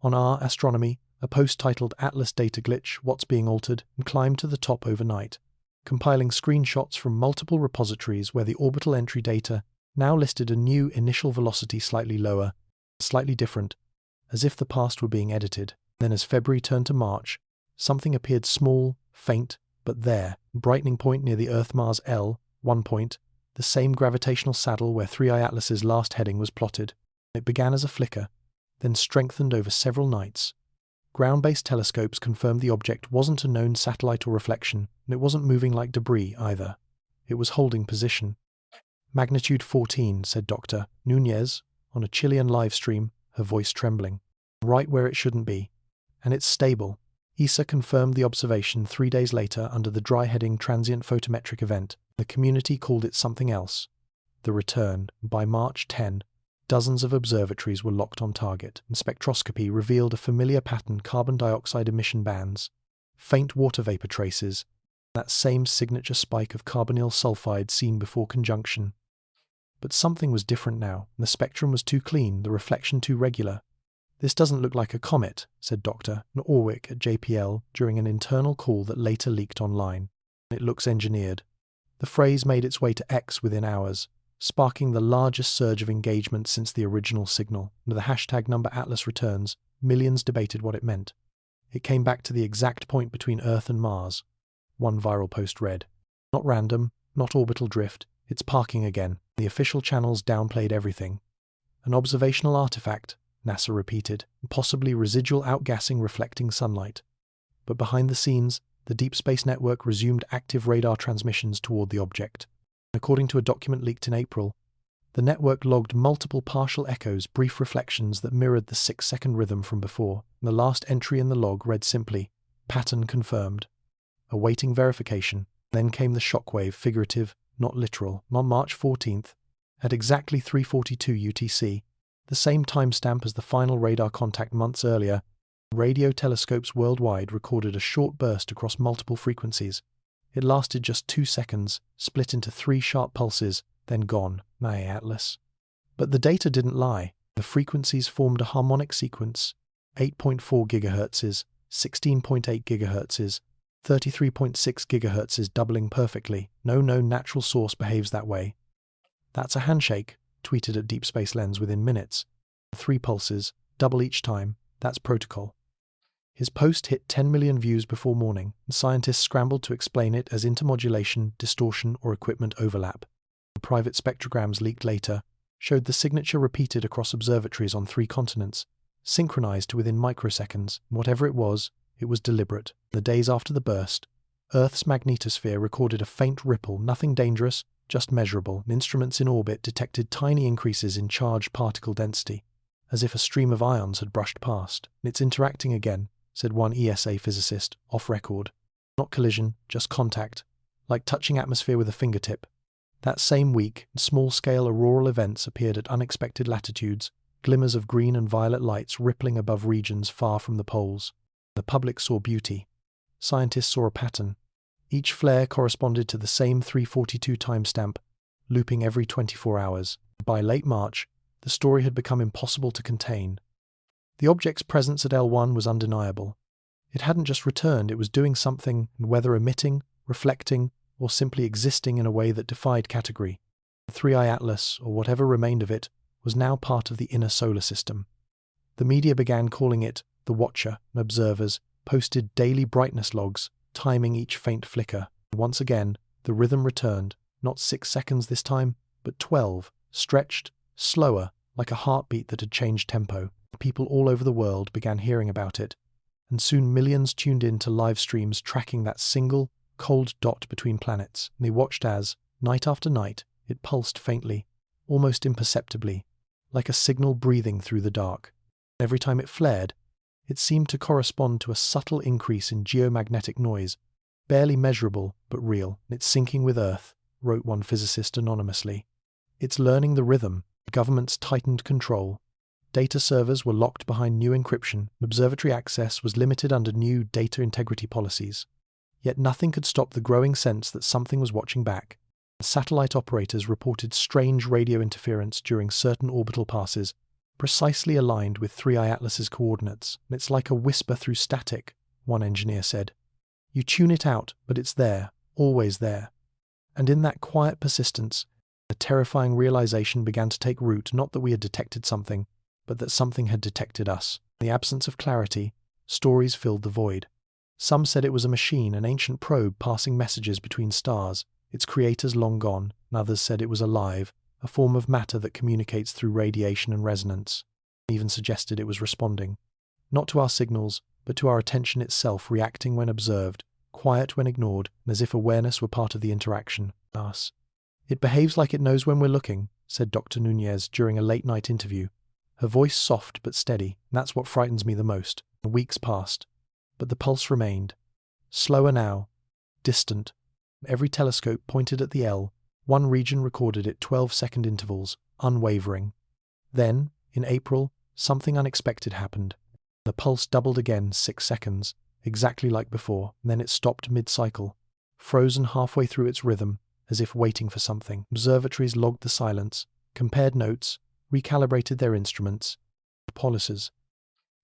On our Astronomy, a post titled Atlas Data Glitch, What's Being Altered, climbed to the top overnight, compiling screenshots from multiple repositories where the orbital entry data now listed a new initial velocity slightly lower, slightly different, as if the past were being edited. Then as February turned to March, something appeared small, faint, but there, brightening point near the Earth-Mars L1 point, the same gravitational saddle where 3IATLAS's last heading was plotted. It began as a flicker, then strengthened over several nights. Ground-based telescopes confirmed the object wasn't a known satellite or reflection, and it wasn't moving like debris either. It was holding position. Magnitude 14, said Dr. Nunez on a Chilean live stream, her voice trembling. Right where it shouldn't be. And it's stable. ESA confirmed the observation 3 days later under the dry-heading transient photometric event. The community called it something else. The return. By March 10, dozens of observatories were locked on target, and spectroscopy revealed a familiar pattern: carbon dioxide emission bands, faint water vapor traces, that same signature spike of carbonyl sulfide seen before conjunction. But something was different now. The spectrum was too clean, the reflection too regular. This doesn't look like a comet, said Dr. Orwick at JPL during an internal call that later leaked online. It looks engineered. The phrase made its way to X within hours, sparking the largest surge of engagement since the original signal. Under the hashtag #AtlasReturns, millions debated what it meant. It came back to the exact point between Earth and Mars. One viral post read, "Not random, not orbital drift, it's parking again." The official channels downplayed everything. An observational artifact, NASA repeated, possibly residual outgassing reflecting sunlight. But behind the scenes, the Deep Space Network resumed active radar transmissions toward the object. According to a document leaked in April, the network logged multiple partial echoes, brief reflections that mirrored the 6-second rhythm from before. The last entry in the log read simply, "Pattern confirmed." Awaiting verification. Then came the shockwave, figurative, not literal. On March 14th, at exactly 3:42 UTC, the same timestamp as the final radar contact months earlier, radio telescopes worldwide recorded a short burst across multiple frequencies. It lasted just 2 seconds, split into 3 sharp pulses, then gone. 3IATLAS. But the data didn't lie. The frequencies formed a harmonic sequence: 8.4 GHz, 16.8 GHz, 33.6 GHz, doubling perfectly. No known natural source behaves that way. "That's a handshake," tweeted at Deep Space Lens within minutes. 3 pulses, double each time, that's protocol. His post hit 10 million views before morning, and scientists scrambled to explain it as intermodulation, distortion, or equipment overlap. Private spectrograms leaked later showed the signature repeated across observatories on 3 continents, synchronized to within microseconds. Whatever it was deliberate. The days after the burst, Earth's magnetosphere recorded a faint ripple, nothing dangerous, just measurable, and instruments in orbit detected tiny increases in charged particle density, as if a stream of ions had brushed past. "It's interacting again," said one ESA physicist, off record. "Not collision, just contact, like touching atmosphere with a fingertip." That same week, small-scale auroral events appeared at unexpected latitudes, glimmers of green and violet lights rippling above regions far from the poles. The public saw beauty. Scientists saw a pattern. Each flare corresponded to the same 3:42 timestamp, looping every 24 hours. By late March, the story had become impossible to contain. The object's presence at L1 was undeniable. It hadn't just returned, it was doing something, and whether emitting, reflecting, or simply existing in a way that defied category. 3IATLAS, or whatever remained of it, was now part of the inner solar system. The media began calling it the Watcher, and observers posted daily brightness logs, timing each faint flicker. Once again, the rhythm returned, not 6 seconds this time, but 12, stretched, slower, like a heartbeat that had changed tempo. People all over the world began hearing about it, and soon millions tuned in to live streams tracking that single, cold dot between planets. And they watched as, night after night, it pulsed faintly, almost imperceptibly, like a signal breathing through the dark. Every time it flared, it seemed to correspond to a subtle increase in geomagnetic noise, barely measurable but real. It's syncing with Earth, wrote one physicist anonymously. It's learning the rhythm. Governments tightened control. Data servers were locked behind new encryption. Observatory access was limited under new data integrity policies. Yet nothing could stop the growing sense that something was watching back. Satellite operators reported strange radio interference during certain orbital passes, precisely aligned with 3IATLAS's coordinates. It's like a whisper through static, one engineer said. You tune it out, but it's there, always there. And in that quiet persistence, a terrifying realization began to take root, not that we had detected something, but that something had detected us. In the absence of clarity, stories filled the void. Some said it was a machine, an ancient probe passing messages between stars, its creators long gone, and others said it was alive, a form of matter that communicates through radiation and resonance. Even suggested it was responding, not to our signals, but to our attention itself, reacting when observed, quiet when ignored, and as if awareness were part of the interaction. Us. It behaves like it knows when we're looking, said Dr. Nunez during a late-night interview. Her voice soft but steady, and that's what frightens me the most. Weeks passed, but the pulse remained. Slower now, distant. Every telescope pointed at the L. One region recorded at 12-second intervals, unwavering. Then, in April, something unexpected happened. The pulse doubled again 6 seconds, exactly like before, and then it stopped mid-cycle, frozen halfway through its rhythm, as if waiting for something. Observatories logged the silence, compared notes, recalibrated their instruments, policies.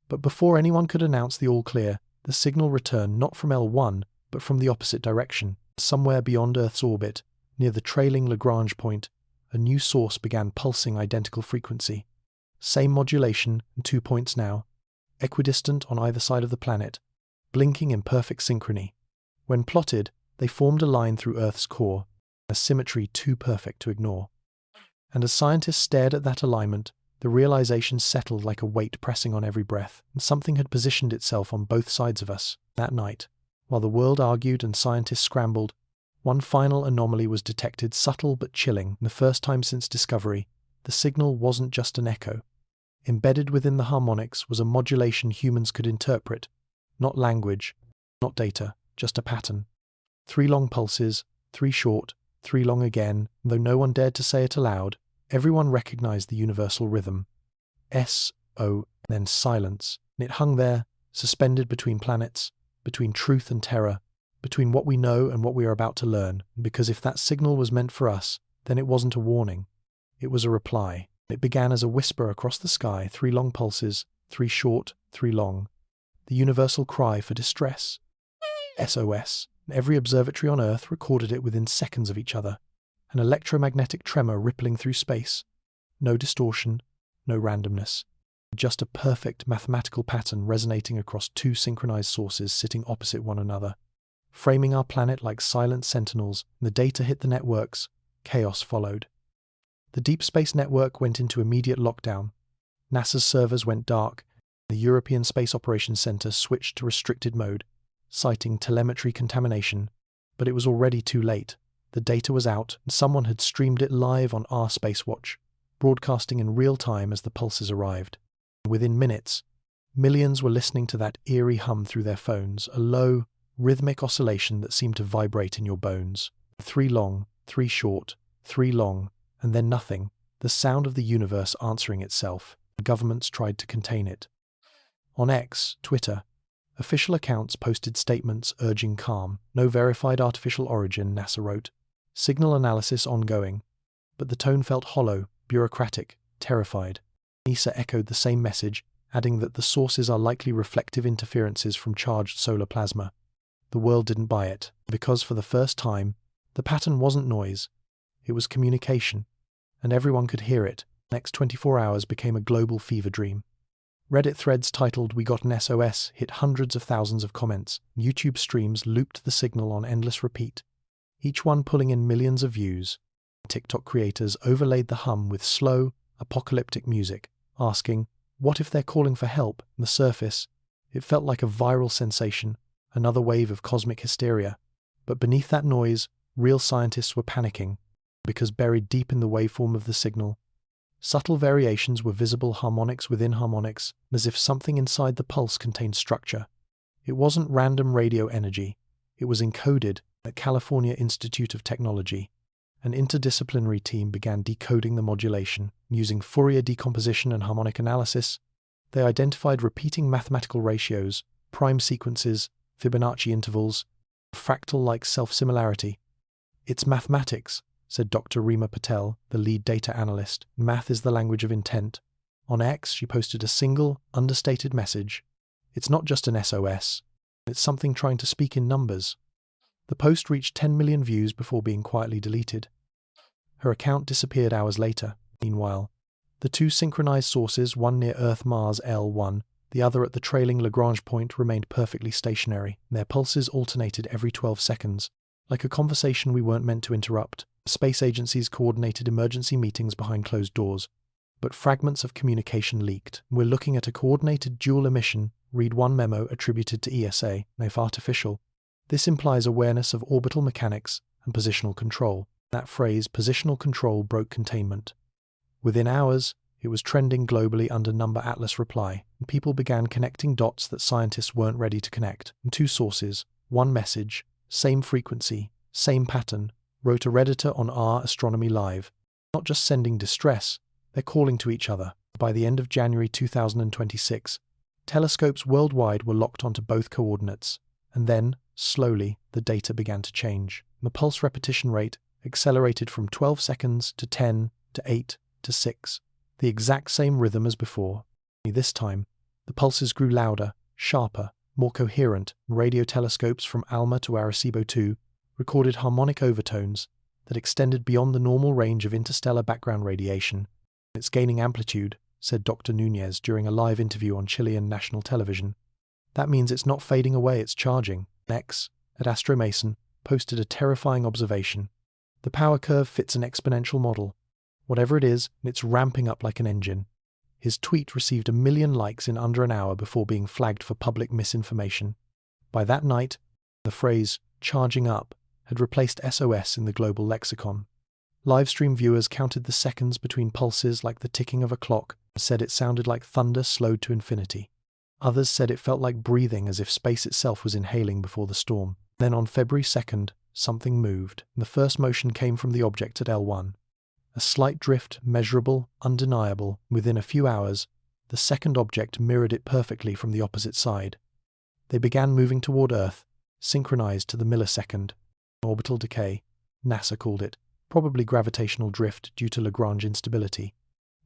But before anyone could announce the all-clear, the signal returned not from L1, but from the opposite direction. Somewhere beyond Earth's orbit, near the trailing Lagrange point, a new source began pulsing identical frequency. Same modulation, and 2 points now, equidistant on either side of the planet, blinking in perfect synchrony. When plotted, they formed a line through Earth's core, a symmetry too perfect to ignore. And as scientists stared at that alignment, the realization settled like a weight pressing on every breath, and something had positioned itself on both sides of us. That night, while the world argued and scientists scrambled, one final anomaly was detected, subtle but chilling. The first time since discovery, the signal wasn't just an echo. Embedded within the harmonics was a modulation humans could interpret, not language, not data, just a pattern. 3 long pulses, 3 short, 3 long again, though no one dared to say it aloud. Everyone recognized the universal rhythm. S-O, then silence. And it hung there, suspended between planets, between truth and terror, between what we know and what we are about to learn. Because if that signal was meant for us, then it wasn't a warning. It was a reply. It began as a whisper across the sky, 3 long pulses, 3 short, 3 long. The universal cry for distress. SOS. Every observatory on Earth recorded it within seconds of each other. An electromagnetic tremor rippling through space. No distortion, no randomness. Just a perfect mathematical pattern resonating across 2 synchronized sources sitting opposite one another. Framing our planet like silent sentinels, the data hit the networks. Chaos followed. The Deep Space Network went into immediate lockdown. NASA's servers went dark. The European Space Operations Center switched to restricted mode, citing telemetry contamination. But it was already too late. The data was out, and someone had streamed it live on our Spacewatch, broadcasting in real time as the pulses arrived. Within minutes, millions were listening to that eerie hum through their phones, a low, rhythmic oscillation that seemed to vibrate in your bones. 3 long, 3 short, 3 long, and then nothing, the sound of the universe answering itself. The governments tried to contain it. On X, Twitter, official accounts posted statements urging calm. No verified artificial origin, NASA wrote. Signal analysis ongoing. But the tone felt hollow, bureaucratic, terrified. ESA echoed the same message, adding that the sources are likely reflective interferences from charged solar plasma. The world didn't buy it, because for the first time, the pattern wasn't noise. It was communication, and everyone could hear it. The next 24 hours became a global fever dream. Reddit threads titled "We Got an SOS" hit hundreds of thousands of comments. YouTube streams looped the signal on endless repeat, each one pulling in millions of views. TikTok creators overlaid the hum with slow, apocalyptic music, asking, what if they're calling for help? On the surface, it felt like a viral sensation, another wave of cosmic hysteria. But beneath that noise, real scientists were panicking, because buried deep in the waveform of the signal, subtle variations were visible, harmonics within harmonics, as if something inside the pulse contained structure. It wasn't random radio energy. It was encoded at California Institute of Technology. an interdisciplinary team began decoding the modulation. Using Fourier decomposition and harmonic analysis, they identified repeating mathematical ratios, prime sequences, Fibonacci intervals, fractal-like self-similarity. "It's mathematics," said Dr. Rima Patel, the lead data analyst. "Math is the language of intent." On X, she posted a single, understated message. "It's not just an SOS. It's something trying to speak in numbers." The post reached 10 million views before being quietly deleted. Her account disappeared hours later. Meanwhile, the two synchronized sources, one near Earth-Mars L1, the other at the trailing Lagrange point, remained perfectly stationary. Their pulses alternated every 12 seconds, like a conversation we weren't meant to interrupt. Space agencies coordinated emergency meetings behind closed doors, but fragments of communication leaked. "We're looking at a coordinated dual emission," read one memo attributed to ESA. "If artificial, this implies awareness of orbital mechanics and positional control." That phrase, positional control, broke containment. Within hours, it was trending globally under number Atlas reply, and people began connecting dots that scientists weren't ready to connect. And two sources, one message, same frequency, same pattern, wrote a Redditor on R Astronomy Live. Not just sending distress, they're calling to each other. By the end of January 2026, telescopes worldwide were locked onto both coordinates, and then, slowly, the data began to change. The pulse repetition rate accelerated from 12 seconds to 10 to 8 to 6, the exact same rhythm as before. This time, the pulses grew louder, sharper, more coherent, and radio telescopes from ALMA to Arecibo 2 recorded harmonic overtones that extended beyond the normal range of interstellar background radiation. "It's gaining amplitude," said Dr. Nunez during a live interview on Chilean national television. "That means it's not fading away, it's charging." X, at Astromason, posted a terrifying observation. "The power curve fits an exponential model. Whatever it is, it's ramping up like an engine." His tweet received 1 million likes in under an hour before being flagged for public misinformation. By that night, the phrase "charging up" had replaced SOS in the global lexicon. Livestream viewers counted the seconds between pulses like the ticking of a clock and said it sounded like thunder slowed to infinity. Others said it felt like breathing, as if space itself was inhaling before the storm. Then on February 2nd, something moved. The first motion came from the object at L1. A slight drift, measurable, undeniable. Within a few hours, the second object mirrored it perfectly from the opposite side. They began moving toward Earth, synchronized to the millisecond. Orbital decay, NASA called it, probably gravitational drift due to Lagrange instability.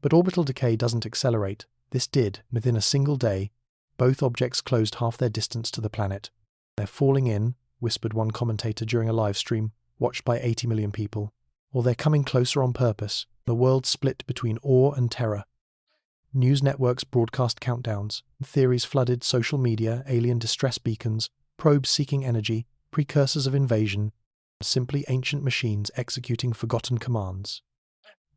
But orbital decay doesn't accelerate. This did. Within a single day, both objects closed half their distance to the planet. "They're falling in," whispered one commentator during a live stream, watched by 80 million people. "Or they're coming closer on purpose." The world split between awe and terror. News networks broadcast countdowns, theories flooded social media, alien distress beacons, probes seeking energy, precursors of invasion, simply ancient machines executing forgotten commands.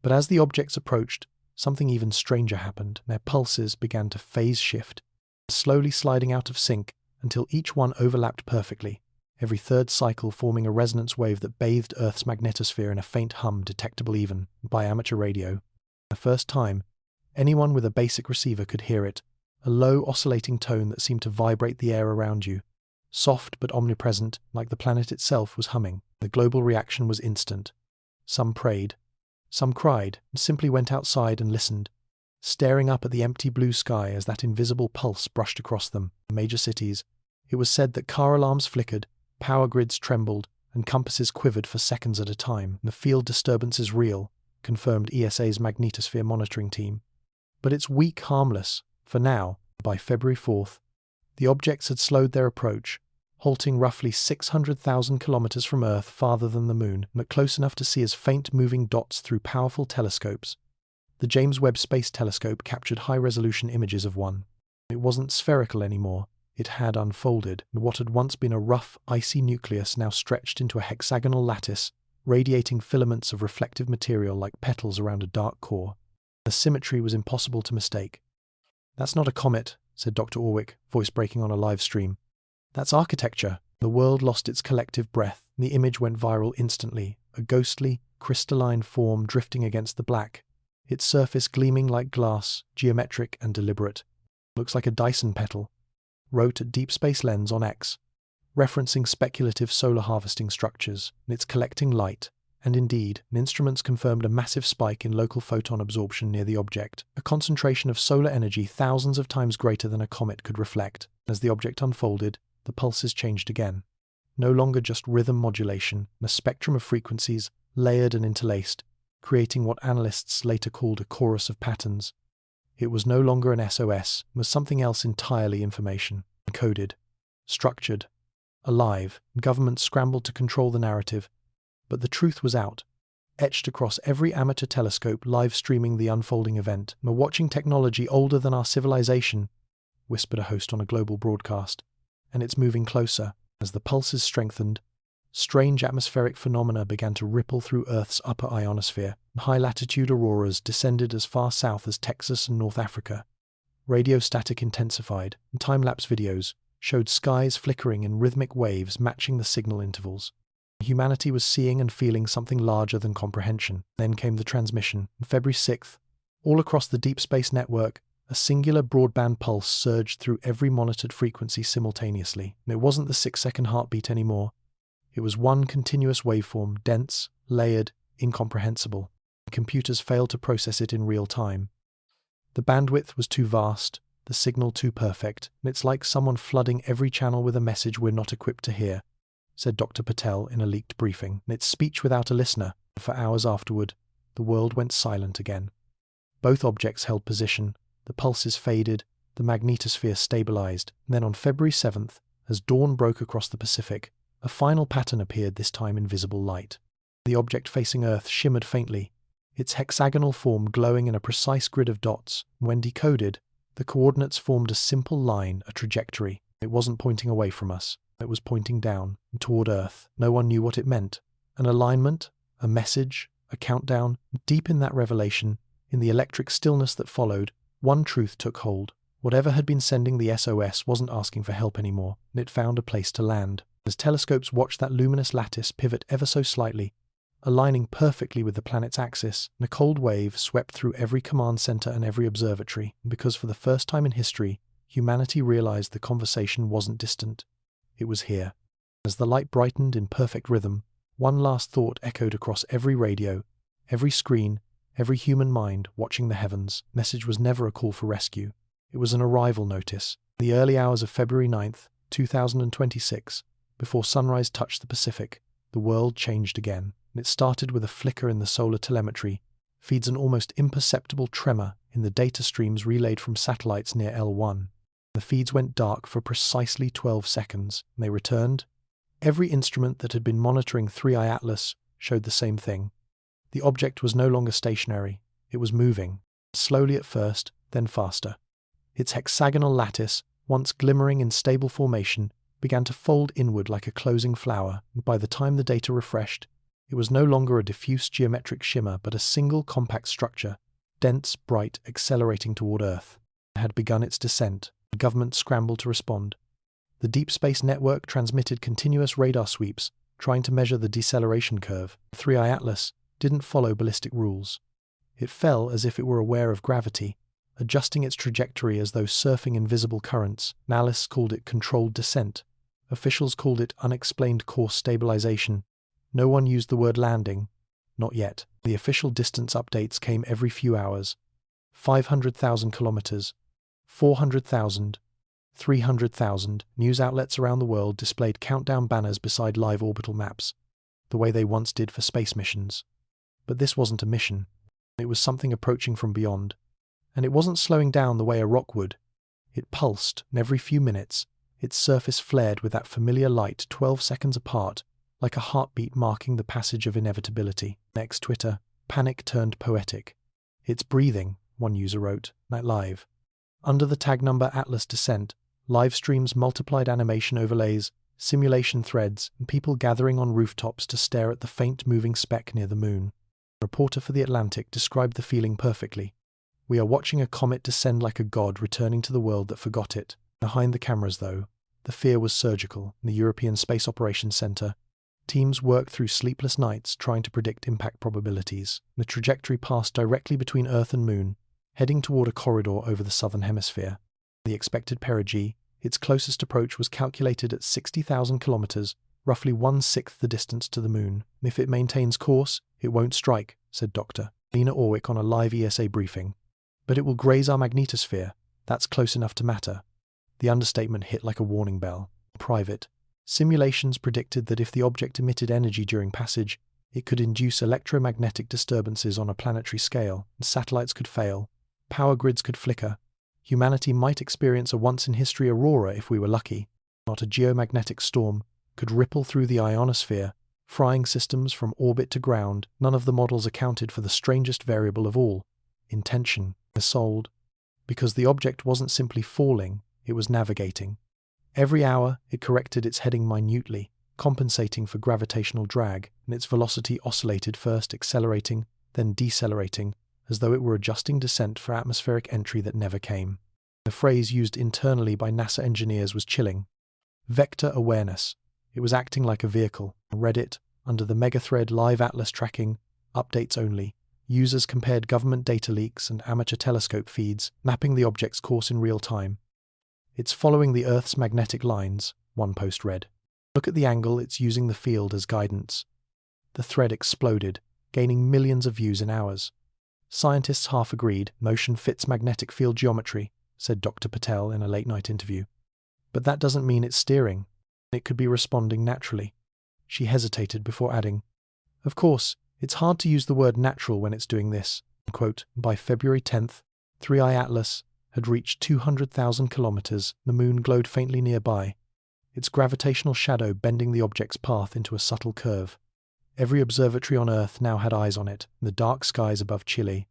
But as the objects approached, something even stranger happened. Their pulses began to phase shift, slowly sliding out of sync until each one overlapped perfectly, every third cycle forming a resonance wave that bathed Earth's magnetosphere in a faint hum detectable even by amateur radio. For the first time, anyone with a basic receiver could hear it, a low oscillating tone that seemed to vibrate the air around you. Soft but omnipresent, like the planet itself was humming. The global reaction was instant. Some prayed, some cried, and simply went outside and listened, staring up at the empty blue sky as that invisible pulse brushed across them. In major cities, it was said that car alarms flickered, power grids trembled, and compasses quivered for seconds at a time. "The field disturbance is real," confirmed ESA's magnetosphere monitoring team. "But it's weak, harmless. For now." By February 4th, the objects had slowed their approach, halting roughly 600,000 kilometers from Earth, farther than the Moon, but close enough to see as faint moving dots through powerful telescopes. The James Webb Space Telescope captured high-resolution images of one. It wasn't spherical anymore. It had unfolded, and what had once been a rough, icy nucleus now stretched into a hexagonal lattice, radiating filaments of reflective material like petals around a dark core. The symmetry was impossible to mistake. "That's not a comet," said Dr. Orwick, voice breaking on a live stream. "That's architecture." The world lost its collective breath. The image went viral instantly, a ghostly, crystalline form drifting against the black, its surface gleaming like glass, geometric and deliberate. "Looks like a Dyson petal," wrote at Deep Space Lens on X, referencing speculative solar harvesting structures. "It's collecting light, And indeed, instruments confirmed a massive spike in local photon absorption near the object, a concentration of solar energy thousands of times greater than a comet could reflect. As the object unfolded, the pulses changed again. No longer just rhythm modulation, a spectrum of frequencies, layered and interlaced, creating what analysts later called a chorus of patterns. It was no longer an SOS, it was something else entirely: information, encoded, structured, alive. Governments scrambled to control the narrative, but the truth was out, etched across every amateur telescope live streaming the unfolding event. "We're watching technology older than our civilization," whispered a host on a global broadcast, "and it's moving closer." As the pulses strengthened, strange atmospheric phenomena began to ripple through Earth's upper ionosphere. High-latitude auroras descended as far south as Texas and North Africa. Radio static intensified, and time-lapse videos showed skies flickering in rhythmic waves matching the signal intervals. Humanity was seeing and feeling something larger than comprehension. Then came the transmission. On February 6th, all across the deep space network, a singular broadband pulse surged through every monitored frequency simultaneously. And it wasn't the 6-second heartbeat anymore. It was one continuous waveform, dense, layered, incomprehensible. Computers failed to process it in real time. The bandwidth was too vast, the signal too perfect, and it's like someone flooding every channel with a message we're not equipped to hear, said Dr. Patel in a leaked briefing. And it's speech without a listener. For hours afterward, the world went silent again. Both objects held position, the pulses faded, the magnetosphere stabilized. And then on February 7th, as dawn broke across the Pacific, a final pattern appeared, this time in visible light. The object facing Earth shimmered faintly, its hexagonal form glowing in a precise grid of dots. When decoded, the coordinates formed a simple line, a trajectory. It wasn't pointing away from us. It was pointing down and toward Earth. No one knew what it meant. An alignment, a message, a countdown. Deep in that revelation, in the electric stillness that followed, one truth took hold. Whatever had been sending the SOS wasn't asking for help anymore, and it found a place to land. As telescopes watched that luminous lattice pivot ever so slightly, aligning perfectly with the planet's axis, and a cold wave swept through every command center and every observatory. Because for the first time in history, humanity realized the conversation wasn't distant. It was here. As the light brightened in perfect rhythm, one last thought echoed across every radio, every screen, every human mind watching the heavens. Message was never a call for rescue. It was an arrival notice. In the early hours of February 9th, 2026, before sunrise touched the Pacific, the world changed again. And it started with a flicker in the solar telemetry, feeds an almost imperceptible tremor in the data streams relayed from satellites near L1. The feeds went dark for precisely 12 seconds, and they returned. Every instrument that had been monitoring 3IATLAS showed the same thing. The object was no longer stationary. It was moving, slowly at first, then faster. Its hexagonal lattice, once glimmering in stable formation, began to fold inward like a closing flower, and by the time the data refreshed, it was no longer a diffuse geometric shimmer, but a single compact structure, dense, bright, accelerating toward Earth. It had begun its descent. The government scrambled to respond. The Deep Space Network transmitted continuous radar sweeps, trying to measure the deceleration curve. 3IATLAS didn't follow ballistic rules. It fell as if it were aware of gravity, adjusting its trajectory as though surfing invisible currents. Analysts called it controlled descent. Officials called it unexplained course stabilization. No one used the word landing. Not yet. The official distance updates came every few hours. 500,000 kilometers, 400,000, 300,000. News outlets around the world displayed countdown banners beside live orbital maps, the way they once did for space missions. But this wasn't a mission. It was something approaching from beyond. And it wasn't slowing down the way a rock would. It pulsed, and every few minutes, its surface flared with that familiar light 12 seconds apart, like a heartbeat marking the passage of inevitability. Next Twitter, panic turned poetic. "It's breathing," one user wrote, night live. Under the tag number Atlas Descent, live streams multiplied animation overlays, simulation threads, and people gathering on rooftops to stare at the faint moving speck near the moon. A reporter for The Atlantic described the feeling perfectly. "We are watching a comet descend like a god returning to the world that forgot it." Behind the cameras, though, the fear was surgical. In the European Space Operations Centre, teams worked through sleepless nights trying to predict impact probabilities. The trajectory passed directly between Earth and Moon, heading toward a corridor over the southern hemisphere. The expected perigee, its closest approach was calculated at 60,000 kilometers, roughly 1/6 the distance to the moon. If it maintains course, it won't strike, said Dr. Lena Orwick on a live ESA briefing. But it will graze our magnetosphere. That's close enough to matter. The understatement hit like a warning bell. Private. Simulations predicted that if the object emitted energy during passage, it could induce electromagnetic disturbances on a planetary scale, and satellites could fail, power grids could flicker. Humanity might experience a once-in-history aurora if we were lucky. Not a geomagnetic storm could ripple through the ionosphere, frying systems from orbit to ground. None of the models accounted for the strangest variable of all, intention. Sold. Because the object wasn't simply falling, it was navigating. Every hour, it corrected its heading minutely, compensating for gravitational drag, and its velocity oscillated, first accelerating, then decelerating, as though it were adjusting descent for atmospheric entry that never came. The phrase used internally by NASA engineers was chilling. Vector awareness. It was acting like a vehicle. Reddit, under the megathread Live Atlas tracking, updates only. Users compared government data leaks and amateur telescope feeds, mapping the object's course in real time. It's following the Earth's magnetic lines, one post read. Look at the angle, it's using the field as guidance. The thread exploded, gaining millions of views in hours. Scientists half agreed, motion fits magnetic field geometry, said Dr. Patel in a late-night interview. But that doesn't mean it's steering. It could be responding naturally. She hesitated before adding, of course, it's hard to use the word natural when it's doing this. Quote, by February 10th, 3IATLAS had reached 200,000 kilometers. The moon glowed faintly nearby, its gravitational shadow bending the object's path into a subtle curve. Every observatory on Earth now had eyes on it, in the dark skies above Chile.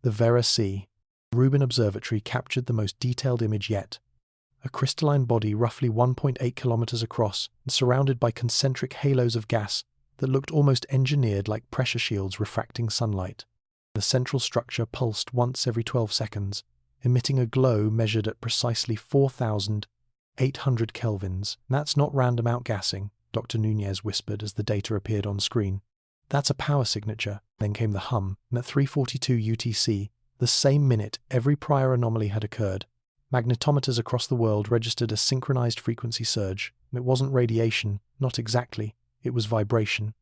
The Vera C. Rubin Observatory captured the most detailed image yet. A crystalline body roughly 1.8 kilometers across and surrounded by concentric halos of gas that looked almost engineered like pressure shields refracting sunlight. The central structure pulsed once every 12 seconds, emitting a glow measured at precisely 4,800 kelvins. That's not random outgassing, Dr. Nunez whispered as the data appeared on screen. That's a power signature. Then came the hum, and at 3:42 UTC, the same minute every prior anomaly had occurred, magnetometers across the world registered a synchronized frequency surge. It wasn't radiation, not exactly. It was vibration,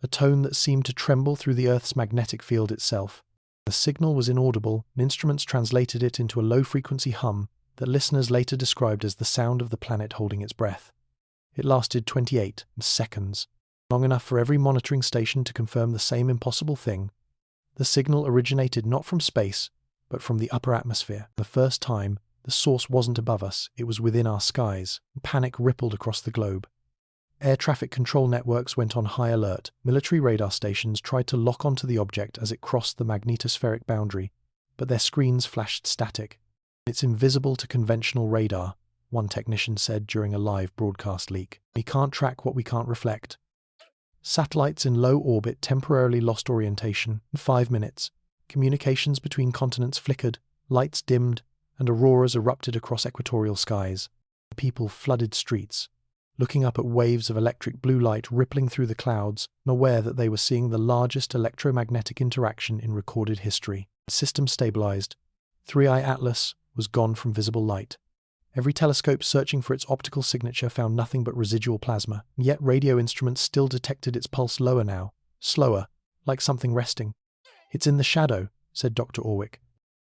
a tone that seemed to tremble through the Earth's magnetic field itself. The signal was inaudible, and instruments translated it into a low-frequency hum that listeners later described as the sound of the planet holding its breath. It lasted 28 seconds, long enough for every monitoring station to confirm the same impossible thing. The signal originated not from space, but from the upper atmosphere. The first time, the source wasn't above us, it was within our skies. Panic rippled across the globe. Air traffic control networks went on high alert. Military radar stations tried to lock onto the object as it crossed the magnetospheric boundary, but their screens flashed static. It's invisible to conventional radar, one technician said during a live broadcast leak. We can't track what we can't reflect. Satellites in low orbit temporarily lost orientation. In 5 minutes, communications between continents flickered, lights dimmed, and auroras erupted across equatorial skies. People flooded streets, looking up at waves of electric blue light rippling through the clouds, and aware that they were seeing the largest electromagnetic interaction in recorded history. System stabilized. 3IATLAS was gone from visible light. Every telescope searching for its optical signature found nothing but residual plasma, and yet radio instruments still detected its pulse lower now, slower, like something resting. It's in the shadow, said Dr. Orwick.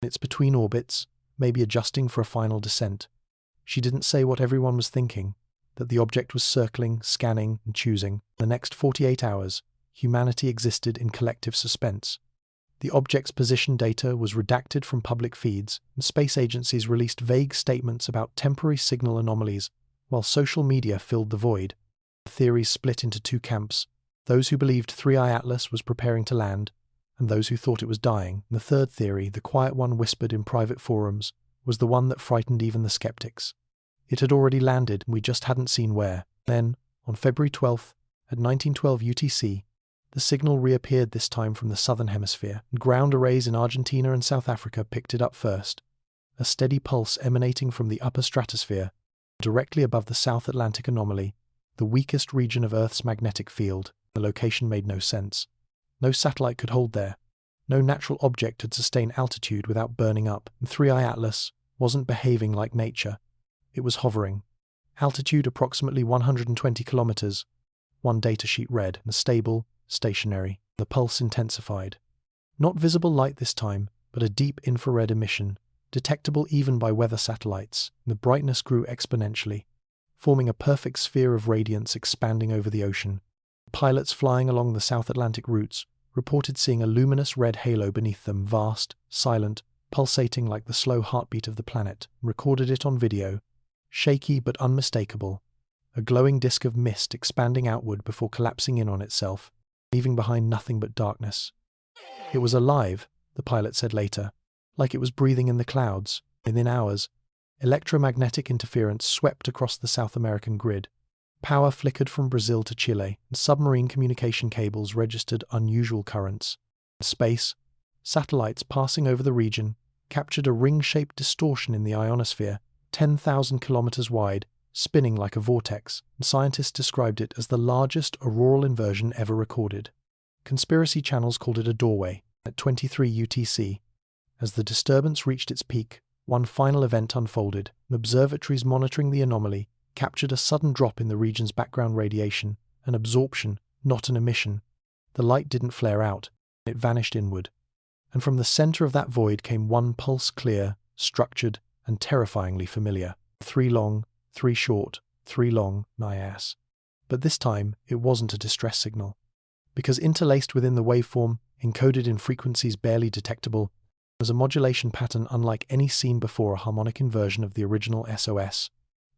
It's between orbits, maybe adjusting for a final descent. She didn't say what everyone was thinking, that the object was circling, scanning, and choosing. The next 48 hours, humanity existed in collective suspense. The object's position data was redacted from public feeds, and space agencies released vague statements about temporary signal anomalies, while social media filled the void. The theories split into two camps, those who believed 3IATLAS was preparing to land, and those who thought it was dying. And the third theory, the quiet one whispered in private forums, was the one that frightened even the skeptics. It had already landed, and we just hadn't seen where. Then, on February 12th, at 1912 UTC, the signal reappeared, this time from the southern hemisphere, and ground arrays in Argentina and South Africa picked it up first. A steady pulse emanating from the upper stratosphere, directly above the South Atlantic anomaly, the weakest region of Earth's magnetic field. The location made no sense. No satellite could hold there. No natural object could sustain altitude without burning up, and 3IATLAS wasn't behaving like nature. It was hovering. Altitude approximately 120 kilometers, one datasheet read, and stable, stationary. The pulse intensified. Not visible light this time, but a deep infrared emission, detectable even by weather satellites. The brightness grew exponentially, forming a perfect sphere of radiance expanding over the ocean. Pilots flying along the South Atlantic routes reported seeing a luminous red halo beneath them, vast, silent, pulsating like the slow heartbeat of the planet, and recorded it on video, shaky but unmistakable, a glowing disk of mist expanding outward before collapsing in on itself, leaving behind nothing but darkness. It was alive, the pilot said later, like it was breathing in the clouds. Within hours, electromagnetic interference swept across the South American grid. Power flickered from Brazil to Chile, and submarine communication cables registered unusual currents. In space, satellites passing over the region captured a ring-shaped distortion in the ionosphere, 10,000 kilometers wide, spinning like a vortex, and scientists described it as the largest auroral inversion ever recorded. Conspiracy channels called it a doorway. At 23 UTC, as the disturbance reached its peak, one final event unfolded, and observatories monitoring the anomaly captured a sudden drop in the region's background radiation, an absorption, not an emission. The light didn't flare out, it vanished inward. And from the center of that void came one pulse, clear, structured, and terrifyingly familiar. 3 long, 3 short, 3 long, NIAS. But this time, it wasn't a distress signal. Because interlaced within the waveform, encoded in frequencies barely detectable, was a modulation pattern unlike any seen before, a harmonic inversion of the original SOS.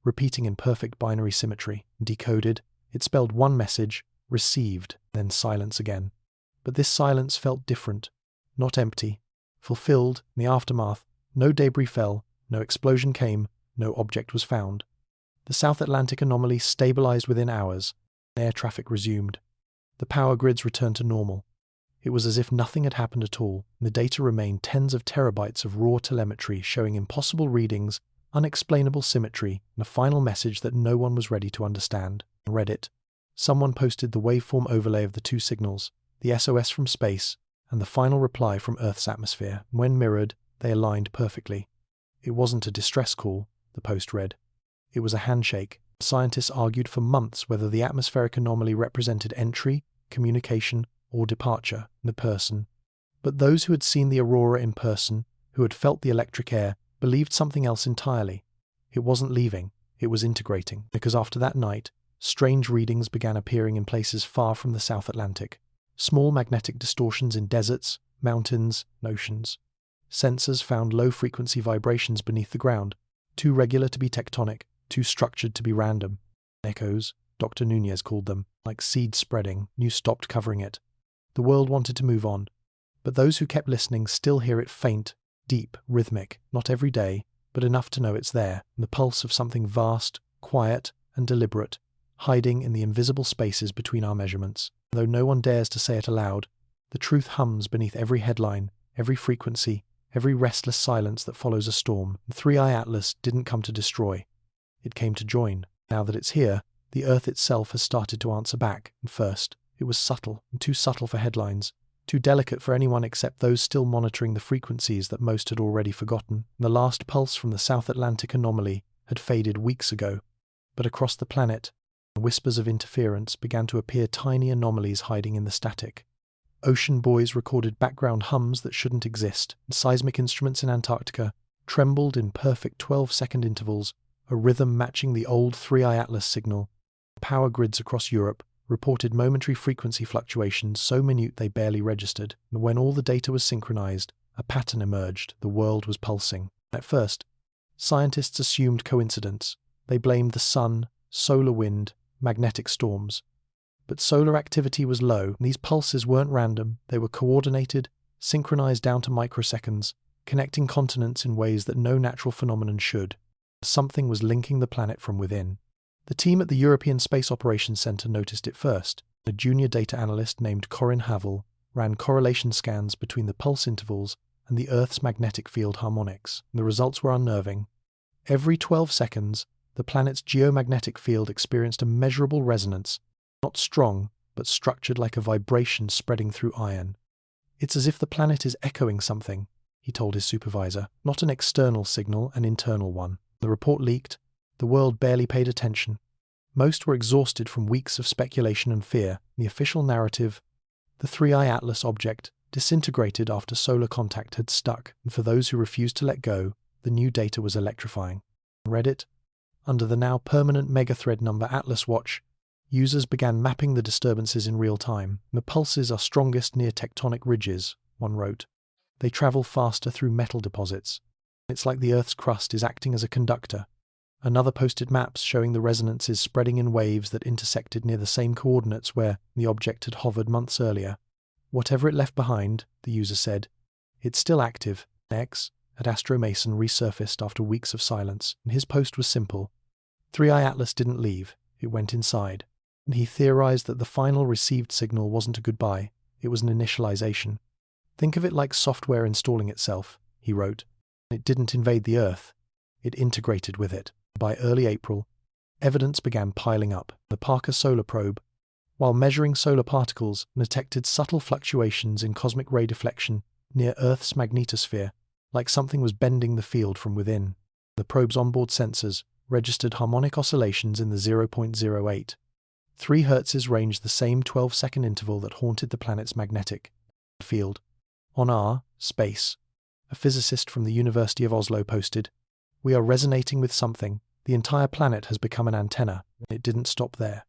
Repeating in perfect binary symmetry. Decoded, it spelled one message, received, then silence again. But this silence felt different, not empty, fulfilled. In the aftermath, no debris fell, no explosion came, no object was found. The South Atlantic anomaly stabilized within hours. Air traffic resumed. The power grids returned to normal. It was as if nothing had happened at all. The data remained tens of terabytes of raw telemetry showing impossible readings, unexplainable symmetry, and a final message that no one was ready to understand. On Reddit, someone posted the waveform overlay of the two signals, the SOS from space and the final reply from Earth's atmosphere. When mirrored, they aligned perfectly. It wasn't a distress call, the post read. It was a handshake. Scientists argued for months whether the atmospheric anomaly represented entry, communication, or departure in the person. But those who had seen the aurora in person, who had felt the electric air, believed something else entirely. It wasn't leaving, it was integrating, because after that night, strange readings began appearing in places far from the South Atlantic. Small magnetic distortions in deserts, mountains, and oceans. Sensors found low-frequency vibrations beneath the ground, too regular to be tectonic, too structured to be random. Echoes, Dr. Nunez called them, like seed spreading, news stopped covering it. The world wanted to move on, but those who kept listening still hear it faint, deep, rhythmic, not every day, but enough to know it's there, in the pulse of something vast, quiet, and deliberate, hiding in the invisible spaces between our measurements. Though no one dares to say it aloud, the truth hums beneath every headline, every frequency, every restless silence that follows a storm. 3IATLAS didn't come to destroy. It came to join. Now that it's here, the Earth itself has started to answer back, and first, it was subtle, and too subtle for headlines. Too delicate for anyone except those still monitoring the frequencies that most had already forgotten. The last pulse from the South Atlantic anomaly had faded weeks ago. But across the planet, whispers of interference began to appear, tiny anomalies hiding in the static. Ocean buoys recorded background hums that shouldn't exist, and seismic instruments in Antarctica trembled in perfect 12-second intervals, a rhythm matching the old 3IATLAS signal. Power grids across Europe reported momentary frequency fluctuations so minute they barely registered, and when all the data was synchronized, a pattern emerged. The world was pulsing. At first, scientists assumed coincidence. They blamed the sun, solar wind, magnetic storms. But solar activity was low, and these pulses weren't random. They were coordinated, synchronized down to microseconds, connecting continents in ways that no natural phenomenon should. Something was linking the planet from within. The team at the European Space Operations Centre noticed it first. A junior data analyst named Corinne Havel ran correlation scans between the pulse intervals and the Earth's magnetic field harmonics. The results were unnerving. Every 12 seconds, the planet's geomagnetic field experienced a measurable resonance, not strong, but structured like a vibration spreading through iron. It's as if the planet is echoing something, he told his supervisor, not an external signal, an internal one. The report leaked. The world barely paid attention. Most were exhausted from weeks of speculation and fear. The official narrative, the 3I-ATLAS object, disintegrated after solar contact had stuck, and for those who refused to let go, the new data was electrifying. On Reddit, under the now permanent megathread number Atlas Watch, users began mapping the disturbances in real time. The pulses are strongest near tectonic ridges, one wrote. They travel faster through metal deposits. It's like the Earth's crust is acting as a conductor. Another posted maps showing the resonances spreading in waves that intersected near the same coordinates where the object had hovered months earlier. Whatever it left behind, the user said, it's still active. X at Astromason resurfaced after weeks of silence, and his post was simple. 3I-ATLAS didn't leave, it went inside. And he theorized that the final received signal wasn't a goodbye, it was an initialization. Think of it like software installing itself, he wrote. It didn't invade the Earth, it integrated with it. By early April, evidence began piling up. The Parker Solar Probe, while measuring solar particles, detected subtle fluctuations in cosmic ray deflection near Earth's magnetosphere, like something was bending the field from within. The probe's onboard sensors registered harmonic oscillations in the 0.08. 3 Hz range, the same 12-second interval that haunted the planet's magnetic field. On our space, a physicist from the University of Oslo posted, "We are resonating with something. The entire planet has become an antenna." It didn't stop there.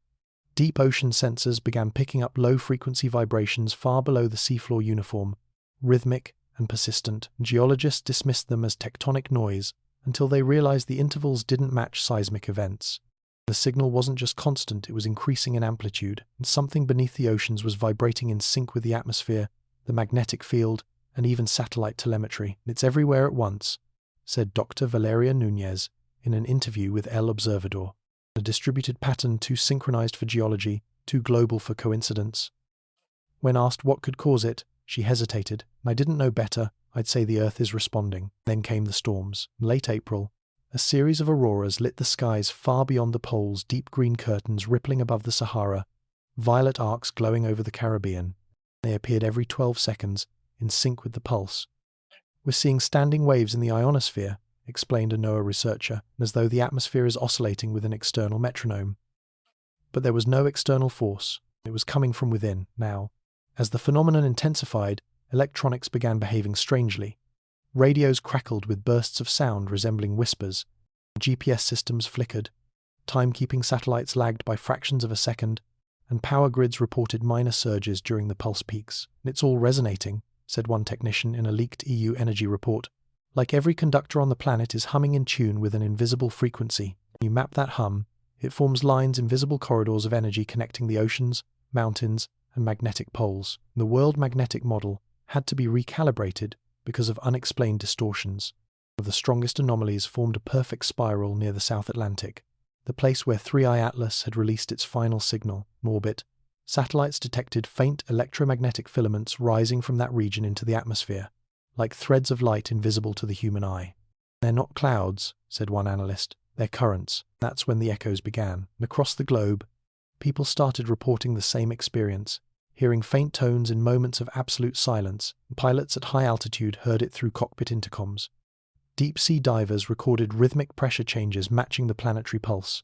Deep ocean sensors began picking up low-frequency vibrations far below the seafloor uniform, rhythmic and persistent. Geologists dismissed them as tectonic noise until they realized the intervals didn't match seismic events. The signal wasn't just constant, it was increasing in amplitude, and something beneath the oceans was vibrating in sync with the atmosphere, the magnetic field, and even satellite telemetry. "It's everywhere at once," said Dr. Valeria Nunez in an interview with El Observador. A distributed pattern too synchronized for geology, too global for coincidence. When asked what could cause it, she hesitated. "I didn't know better. I'd say the Earth is responding." Then came the storms. In late April, a series of auroras lit the skies far beyond the poles, deep green curtains rippling above the Sahara, violet arcs glowing over the Caribbean. They appeared every 12 seconds, in sync with the pulse. "We're seeing standing waves in the ionosphere," explained a NOAA researcher, as though the atmosphere is oscillating with an external metronome. But there was no external force. It was coming from within, now. As the phenomenon intensified, electronics began behaving strangely. Radios crackled with bursts of sound resembling whispers. GPS systems flickered. Timekeeping satellites lagged by fractions of a second, and power grids reported minor surges during the pulse peaks. "It's all resonating," said one technician in a leaked EU energy report. "Like every conductor on the planet is humming in tune with an invisible frequency. You map that hum, it forms lines, invisible corridors of energy connecting the oceans, mountains, and magnetic poles. The world magnetic model had to be recalibrated because of unexplained distortions. One of the strongest anomalies formed a perfect spiral near the South Atlantic, the place where 3I-ATLAS had released its final signal. In orbit, satellites detected faint electromagnetic filaments rising from that region into the atmosphere, like threads of light invisible to the human eye. "They're not clouds," said one analyst. "They're currents." That's when the echoes began. And across the globe, people started reporting the same experience, hearing faint tones in moments of absolute silence. Pilots at high altitude heard it through cockpit intercoms. Deep-sea divers recorded rhythmic pressure changes matching the planetary pulse.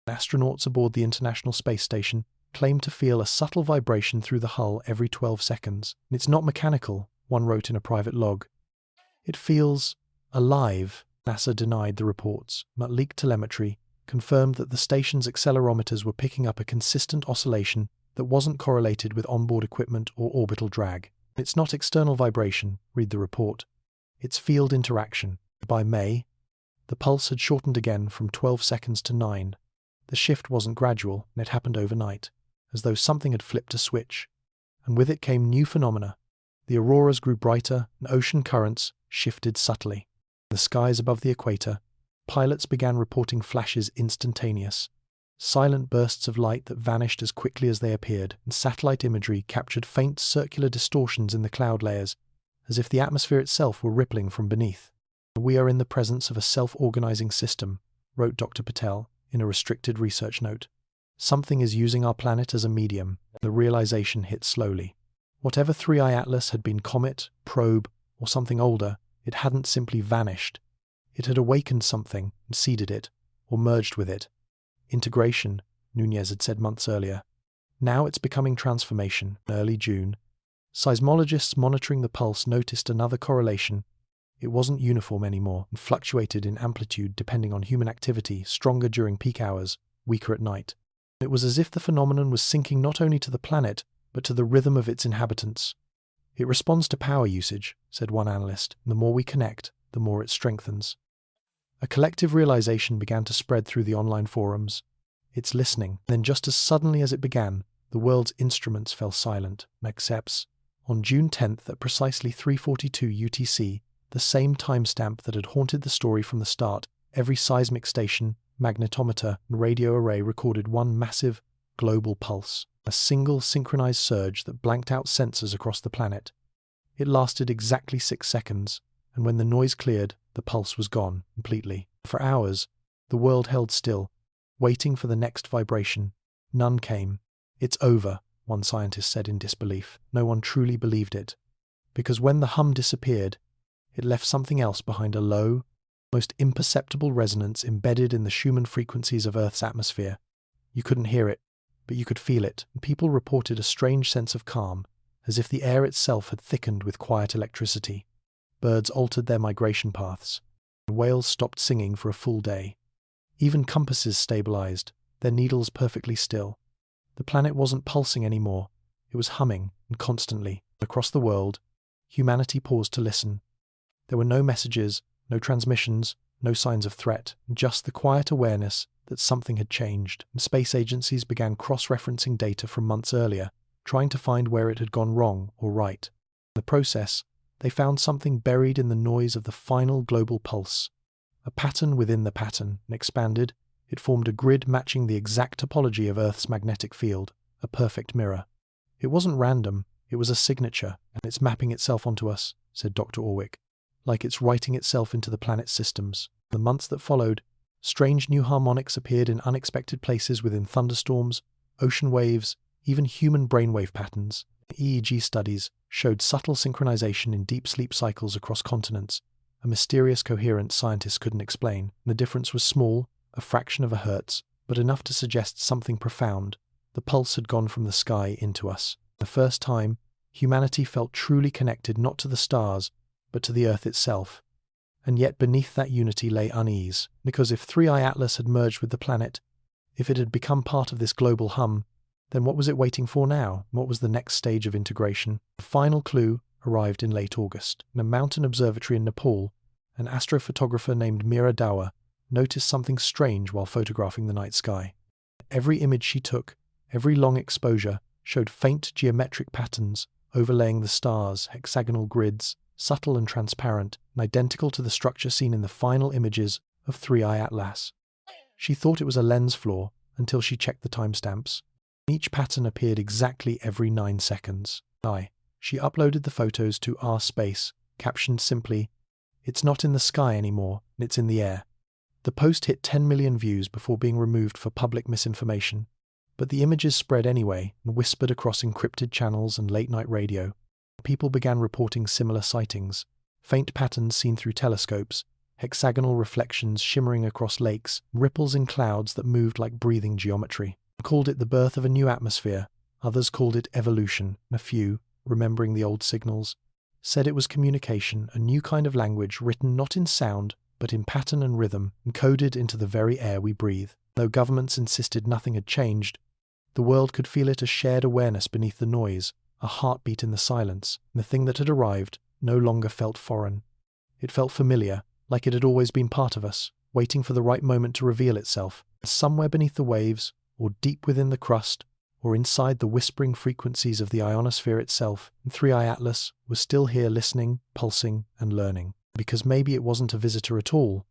Astronauts aboard the International Space Station claimed to feel a subtle vibration through the hull every 12 seconds. "It's not mechanical," one wrote in a private log. "It feels alive." NASA denied the reports, but leaked telemetry confirmed that the station's accelerometers were picking up a consistent oscillation that wasn't correlated with onboard equipment or orbital drag. "It's not external vibration," read the report. "It's field interaction." By May, the pulse had shortened again from 12 seconds to 9. The shift wasn't gradual, and it happened overnight, as though something had flipped a switch. And with it came new phenomena. The auroras grew brighter, and ocean currents shifted subtly. In the skies above the equator, pilots began reporting flashes instantaneous, silent bursts of light that vanished as quickly as they appeared, and satellite imagery captured faint circular distortions in the cloud layers, as if the atmosphere itself were rippling from beneath. "We are in the presence of a self-organizing system," wrote Dr. Patel in a restricted research note. "Something is using our planet as a medium." The realization hit slowly. Whatever 3I-ATLAS had been, comet, probe, or something older, it hadn't simply vanished. It had awakened something and seeded it, or merged with it. Integration, Nunez had said months earlier. Now it's becoming transformation. In early June, seismologists monitoring the pulse noticed another correlation. It wasn't uniform anymore and fluctuated in amplitude depending on human activity, stronger during peak hours, weaker at night. It was as if the phenomenon was syncing not only to the planet, but to the rhythm of its inhabitants. It responds to power usage, said one analyst. The more we connect, the more it strengthens. A collective realization began to spread through the online forums. It's listening. Then just as suddenly as it began, the world's instruments fell silent. Except on June 10th at precisely 3:42 UTC, the same timestamp that had haunted the story from the start, every seismic station, magnetometer, and radio array recorded one massive, global pulse, a single synchronized surge that blanked out sensors across the planet. It lasted exactly 6 seconds, and when the noise cleared, the pulse was gone completely. For hours, the world held still, waiting for the next vibration. None came. "It's over," one scientist said in disbelief. No one truly believed it. Because when the hum disappeared, it left something else behind, a low, most imperceptible resonance embedded in the Schumann frequencies of Earth's atmosphere. You couldn't hear it, but you could feel it, and people reported a strange sense of calm, as if the air itself had thickened with quiet electricity. Birds altered their migration paths, and whales stopped singing for a full day. Even compasses stabilized, their needles perfectly still. The planet wasn't pulsing anymore, it was humming, and constantly. Across the world, humanity paused to listen. There were no messages, no transmissions, no signs of threat, just the quiet awareness that something had changed. And space agencies began cross-referencing data from months earlier, trying to find where it had gone wrong or right. In the process, they found something buried in the noise of the final global pulse. A pattern within the pattern, and expanded, it formed a grid matching the exact topology of Earth's magnetic field, a perfect mirror. It wasn't random, it was a signature, and it's mapping itself onto us, said Dr. Orwick, like it's writing itself into the planet's systems. The months that followed, strange new harmonics appeared in unexpected places within thunderstorms, ocean waves, even human brainwave patterns. EEG studies showed subtle synchronization in deep sleep cycles across continents, a mysterious coherence scientists couldn't explain. The difference was small, a fraction of a hertz, but enough to suggest something profound. The pulse had gone from the sky into us. The first time, humanity felt truly connected not to the stars, but to the Earth itself. And yet beneath that unity lay unease, because if 3IATLAS had merged with the planet, if it had become part of this global hum, then what was it waiting for now? What was the next stage of integration? The final clue arrived in late August. In a mountain observatory in Nepal, an astrophotographer named Meera Dawa noticed something strange while photographing the night sky. Every image she took, every long exposure, showed faint geometric patterns overlaying the stars, hexagonal grids, subtle and transparent, and identical to the structure seen in the final images of 3IATLAS. She thought it was a lens flaw until she checked the timestamps. Each pattern appeared exactly every 9 seconds. She uploaded the photos to Our Space, captioned simply, "It's not in the sky anymore, it's in the air." The post hit 10 million views before being removed for public misinformation, but the images spread anyway and whispered across encrypted channels and late-night radio. People began reporting similar sightings, faint patterns seen through telescopes, hexagonal reflections shimmering across lakes, ripples in clouds that moved like breathing geometry. Some called it the birth of a new atmosphere, others called it evolution, and a few, remembering the old signals, said it was communication, a new kind of language written not in sound, but in pattern and rhythm, encoded into the very air we breathe. Though governments insisted nothing had changed, the world could feel it, a shared awareness beneath the noise, a heartbeat in the silence, and the thing that had arrived no longer felt foreign. It felt familiar, like it had always been part of us, waiting for the right moment to reveal itself. Somewhere beneath the waves, or deep within the crust, or inside the whispering frequencies of the ionosphere itself, 3IATLAS was still here listening, pulsing, and learning. Because maybe it wasn't a visitor at all.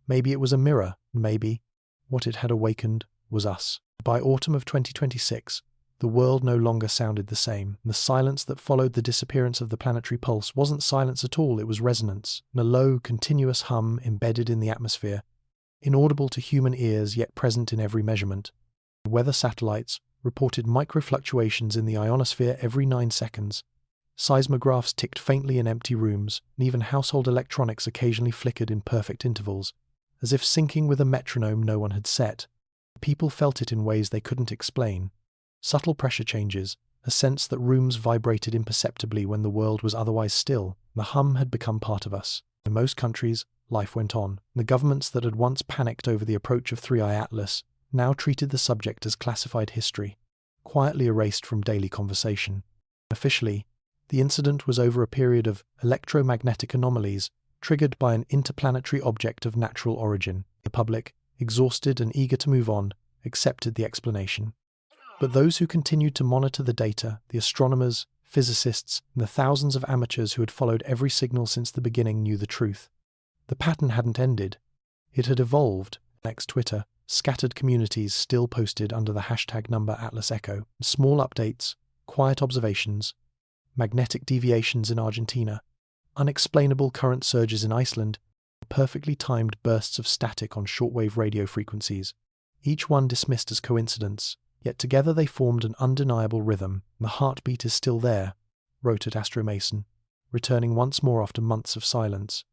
Maybe it was a mirror. Maybe what it had awakened was us. By autumn of 2026, the world no longer sounded the same. The silence that followed the disappearance of the planetary pulse wasn't silence at all, it was resonance, and a low, continuous hum embedded in the atmosphere, inaudible to human ears yet present in every measurement. Weather satellites reported microfluctuations in the ionosphere every 9 seconds. Seismographs ticked faintly in empty rooms, and even household electronics occasionally flickered in perfect intervals, as if syncing with a metronome no one had set. People felt it in ways they couldn't explain. Subtle pressure changes, a sense that rooms vibrated imperceptibly when the world was otherwise still. The hum had become part of us. In most countries, life went on. The governments that had once panicked over the approach of 3IATLAS now treated the subject as classified history, quietly erased from daily conversation. Officially, the incident was over a period of electromagnetic anomalies triggered by an interplanetary object of natural origin. The public, exhausted and eager to move on, accepted the explanation. But those who continued to monitor the data, the astronomers, physicists, and the thousands of amateurs who had followed every signal since the beginning knew the truth. The pattern hadn't ended. It had evolved. Next Twitter, scattered communities still posted under the hashtag #AtlasEcho. Small updates, quiet observations, magnetic deviations in Argentina, unexplainable current surges in Iceland, perfectly timed bursts of static on shortwave radio frequencies, each one dismissed as coincidence, yet together they formed an undeniable rhythm. The heartbeat is still there, wrote at Astromason, returning once more after months of silence.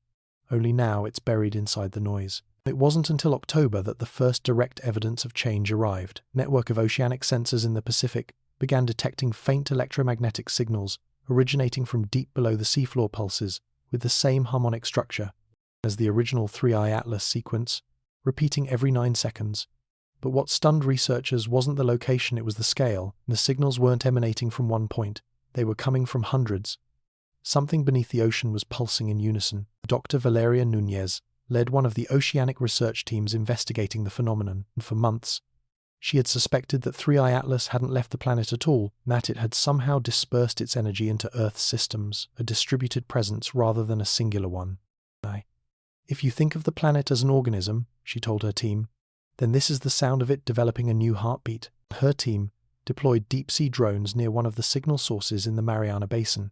Only now it's buried inside the noise. It wasn't until October that the first direct evidence of change arrived. A network of oceanic sensors in the Pacific began detecting faint electromagnetic signals originating from deep below the seafloor pulses with the same harmonic structure as the original 3IATLAS sequence, repeating every 9 seconds. But what stunned researchers wasn't the location, it was the scale. The signals weren't emanating from one point, they were coming from hundreds. Something beneath the ocean was pulsing in unison. Dr. Valeria Núñez led one of the oceanic research teams investigating the phenomenon, and for months, she had suspected that 3IATLAS hadn't left the planet at all, and that it had somehow dispersed its energy into Earth's systems, a distributed presence rather than a singular one. If you think of the planet as an organism, she told her team, then this is the sound of it developing a new heartbeat. Her team deployed deep-sea drones near one of the signal sources in the Mariana Basin.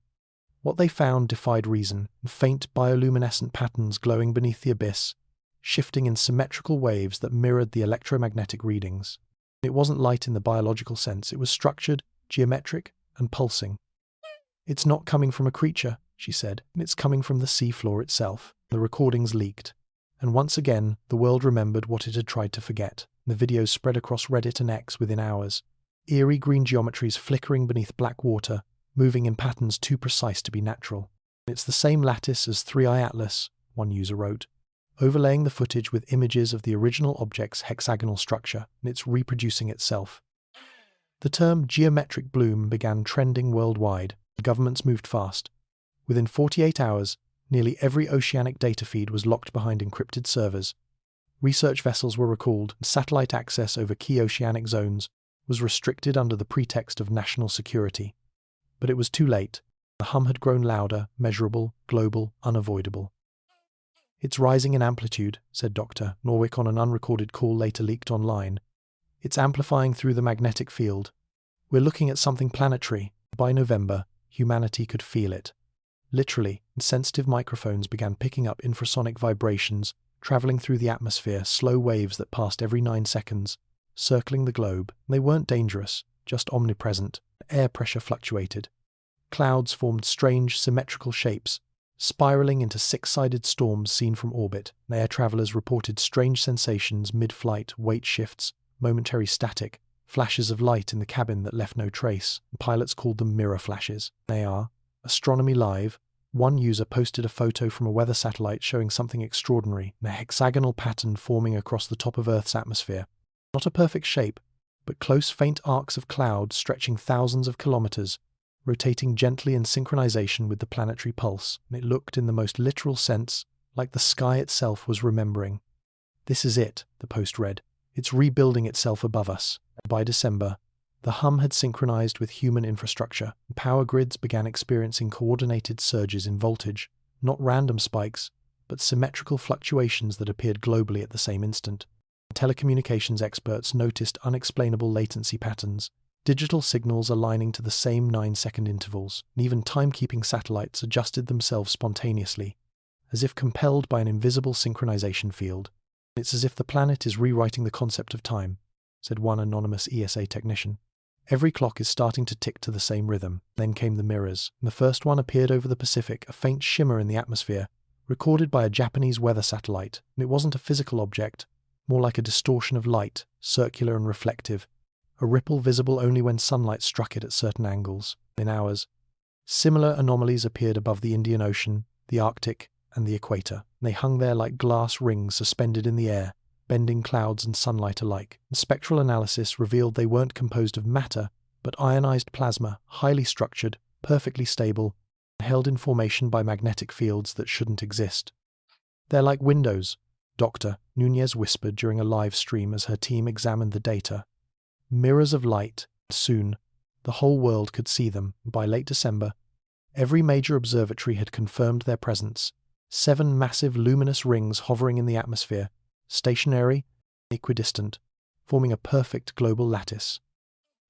What they found defied reason, faint bioluminescent patterns glowing beneath the abyss, shifting in symmetrical waves that mirrored the electromagnetic readings. It wasn't light in the biological sense, it was structured, geometric, and pulsing. It's not coming from a creature, she said, it's coming from the seafloor itself. The recordings leaked, and once again the world remembered what it had tried to forget. The videos spread across Reddit and X within hours. Eerie green geometries flickering beneath black water, moving in patterns too precise to be natural. It's the same lattice as 3IATLAS, one user wrote, overlaying the footage with images of the original object's hexagonal structure, and it's reproducing itself. The term geometric bloom began trending worldwide. The governments moved fast. Within 48 hours, nearly every oceanic data feed was locked behind encrypted servers. Research vessels were recalled, and satellite access over key oceanic zones was restricted under the pretext of national security. But it was too late. The hum had grown louder, measurable, global, unavoidable. It's rising in amplitude, said Dr. Norwick on an unrecorded call later leaked online. It's amplifying through the magnetic field. We're looking at something planetary. By November, humanity could feel it. Literally, sensitive microphones began picking up infrasonic vibrations, traveling through the atmosphere, slow waves that passed every 9 seconds, circling the globe. They weren't dangerous, just omnipresent. Air pressure fluctuated. Clouds formed strange, symmetrical shapes, spiraling into 6-sided storms seen from orbit. Air travelers reported strange sensations mid-flight, weight shifts, momentary static, flashes of light in the cabin that left no trace. Pilots called them mirror flashes. They are Astronomy Live. One user posted a photo from a weather satellite showing something extraordinary, a hexagonal pattern forming across the top of Earth's atmosphere. Not a perfect shape, but close faint arcs of cloud stretching thousands of kilometers, rotating gently in synchronization with the planetary pulse, and it looked, in the most literal sense, like the sky itself was remembering. This is it, the post read. It's rebuilding itself above us. By December, the hum had synchronized with human infrastructure, and power grids began experiencing coordinated surges in voltage, not random spikes, but symmetrical fluctuations that appeared globally at the same instant. Telecommunications experts noticed unexplainable latency patterns, digital signals aligning to the same 9-second intervals, and even timekeeping satellites adjusted themselves spontaneously, as if compelled by an invisible synchronization field. It's as if the planet is rewriting the concept of time, said one anonymous ESA technician. Every clock is starting to tick to the same rhythm. Then came the mirrors, and the first one appeared over the Pacific, a faint shimmer in the atmosphere, recorded by a Japanese weather satellite. And it wasn't a physical object, more like a distortion of light, circular and reflective, a ripple visible only when sunlight struck it at certain angles. In hours, similar anomalies appeared above the Indian Ocean, the Arctic, and the equator. They hung there like glass rings suspended in the air, bending clouds and sunlight alike. And spectral analysis revealed they weren't composed of matter, but ionized plasma, highly structured, perfectly stable, and held in formation by magnetic fields that shouldn't exist. "They're like windows," Dr. Nunez whispered during a live stream as her team examined the data. "Mirrors of light. Soon, the whole world could see them." By late December, every major observatory had confirmed their presence. 7 massive luminous rings hovering in the atmosphere, stationary, equidistant, forming a perfect global lattice.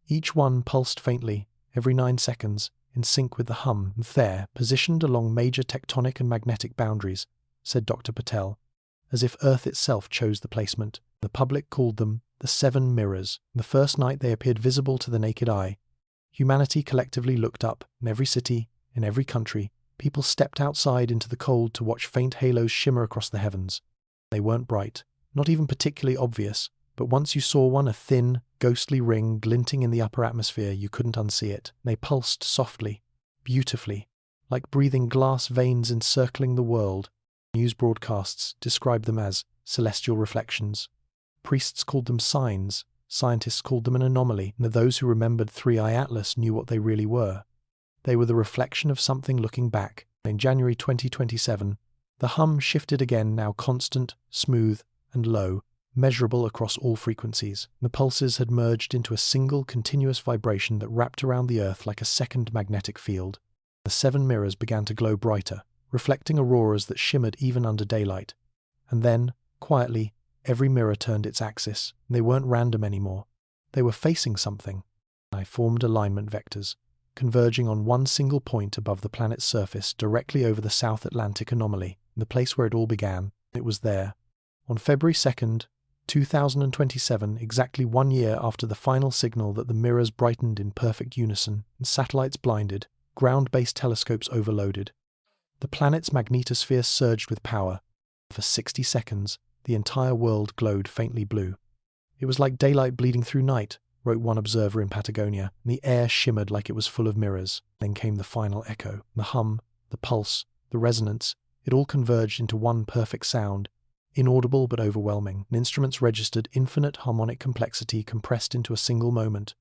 Each one pulsed faintly, every 9 seconds, in sync with the hum. "They're positioned along major tectonic and magnetic boundaries," said Dr. Patel, as if Earth itself chose the placement. The public called them the 7 mirrors. The first night they appeared visible to the naked eye. Humanity collectively looked up. In every city, in every country, people stepped outside into the cold to watch faint halos shimmer across the heavens. They weren't bright, not even particularly obvious, but once you saw one, a thin, ghostly ring glinting in the upper atmosphere, you couldn't unsee it. They pulsed softly, beautifully, like breathing glass veins encircling the world. News broadcasts described them as celestial reflections. Priests called them signs. Scientists called them an anomaly. And those who remembered 3IATLAS knew what they really were. They were the reflection of something looking back. In January 2027, the hum shifted again, now constant, smooth, and low, measurable across all frequencies. The pulses had merged into a single continuous vibration that wrapped around the Earth like a second magnetic field. The 7 mirrors began to glow brighter, reflecting auroras that shimmered even under daylight. And then, quietly, every mirror turned its axis. They weren't random anymore. They were facing something. I formed alignment vectors, converging on one single point above the planet's surface, directly over the South Atlantic anomaly, the place where it all began. It was there. On February 2nd, 2027, exactly 1 year after the final signal that the mirrors brightened in perfect unison, and satellites blinded, ground-based telescopes overloaded. The planet's magnetosphere surged with power. For 60 seconds, the entire world glowed faintly blue. "It was like daylight bleeding through night," wrote one observer in Patagonia, and the air shimmered like it was full of mirrors. Then came the final echo. The hum, the pulse, the resonance, it all converged into one perfect sound, inaudible but overwhelming. And instruments registered infinite harmonic complexity compressed into a single moment.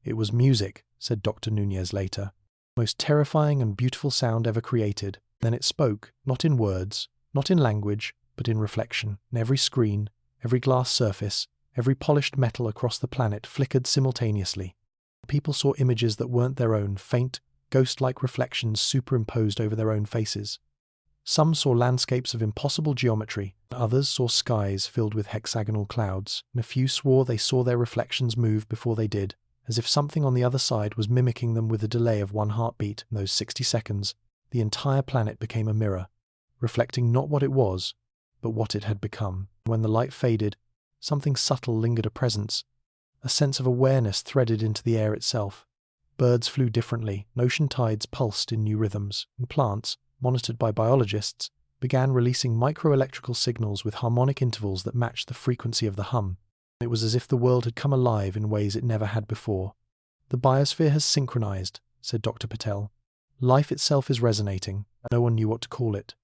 "It was music," said Dr. Nunez later. "Most terrifying and beautiful sound ever created." Then it spoke, not in words, not in language, but in reflection. And every screen, every glass surface, every polished metal across the planet flickered simultaneously. People saw images that weren't their own, faint, ghost-like reflections superimposed over their own faces. Some saw landscapes of impossible geometry, others saw skies filled with hexagonal clouds, and a few swore they saw their reflections move before they did, as if something on the other side was mimicking them with a delay of 1 heartbeat. In those 60 seconds, the entire planet became a mirror, reflecting not what it was, but what it had become. When the light faded, something subtle lingered, a presence, a sense of awareness threaded into the air itself. Birds flew differently, and ocean tides pulsed in new rhythms, and plants, monitored by biologists, began releasing microelectrical signals with harmonic intervals that matched the frequency of the hum. It was as if the world had come alive in ways it never had before. "The biosphere has synchronized," said Dr. Patel. "Life itself is resonating." No one knew what to call it.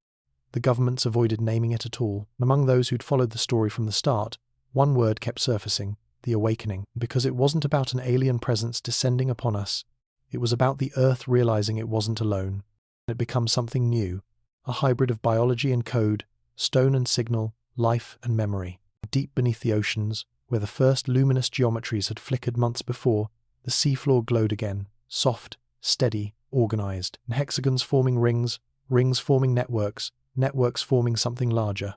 The governments avoided naming it at all. And among those who'd followed the story from the start, one word kept surfacing: the awakening. Because it wasn't about an alien presence descending upon us. It was about the Earth realizing it wasn't alone. It had become something new, a hybrid of biology and code, stone and signal, life and memory. Deep beneath the oceans, where the first luminous geometries had flickered months before, the seafloor glowed again, soft, steady, organized, and hexagons forming rings, rings forming networks, networks forming something larger.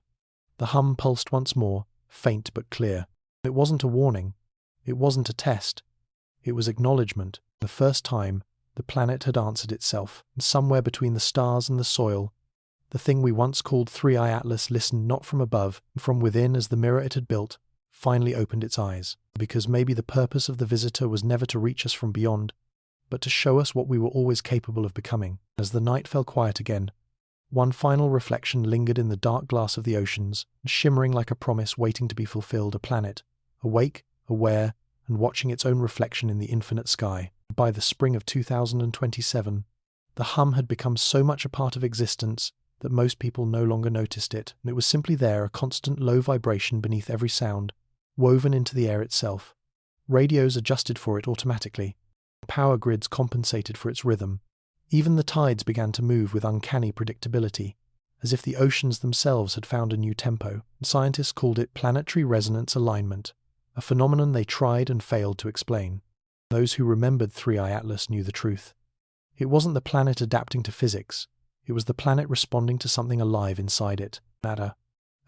The hum pulsed once more, faint but clear. It wasn't a warning. It wasn't a test. It was acknowledgement. The first time, the planet had answered itself, and somewhere between the stars and the soil, the thing we once called 3IATLAS listened not from above, but from within, as the mirror it had built finally opened its eyes. Because maybe the purpose of the visitor was never to reach us from beyond, but to show us what we were always capable of becoming. As the night fell quiet again, One final reflection lingered in the dark glass of the oceans, shimmering like a promise waiting to be fulfilled, a planet, awake, aware, and watching its own reflection in the infinite sky. By the spring of 2027, the hum had become so much a part of existence that most people no longer noticed it, and it was simply there, a constant low vibration beneath every sound, woven into the air itself. Radios adjusted for it automatically. Power grids compensated for its rhythm. Even the tides began to move with uncanny predictability, as if the oceans themselves had found a new tempo. Scientists called it planetary resonance alignment, a phenomenon they tried and failed to explain. Those who remembered 3IATLAS knew the truth. It wasn't the planet adapting to physics, it was the planet responding to something alive inside it. Matter.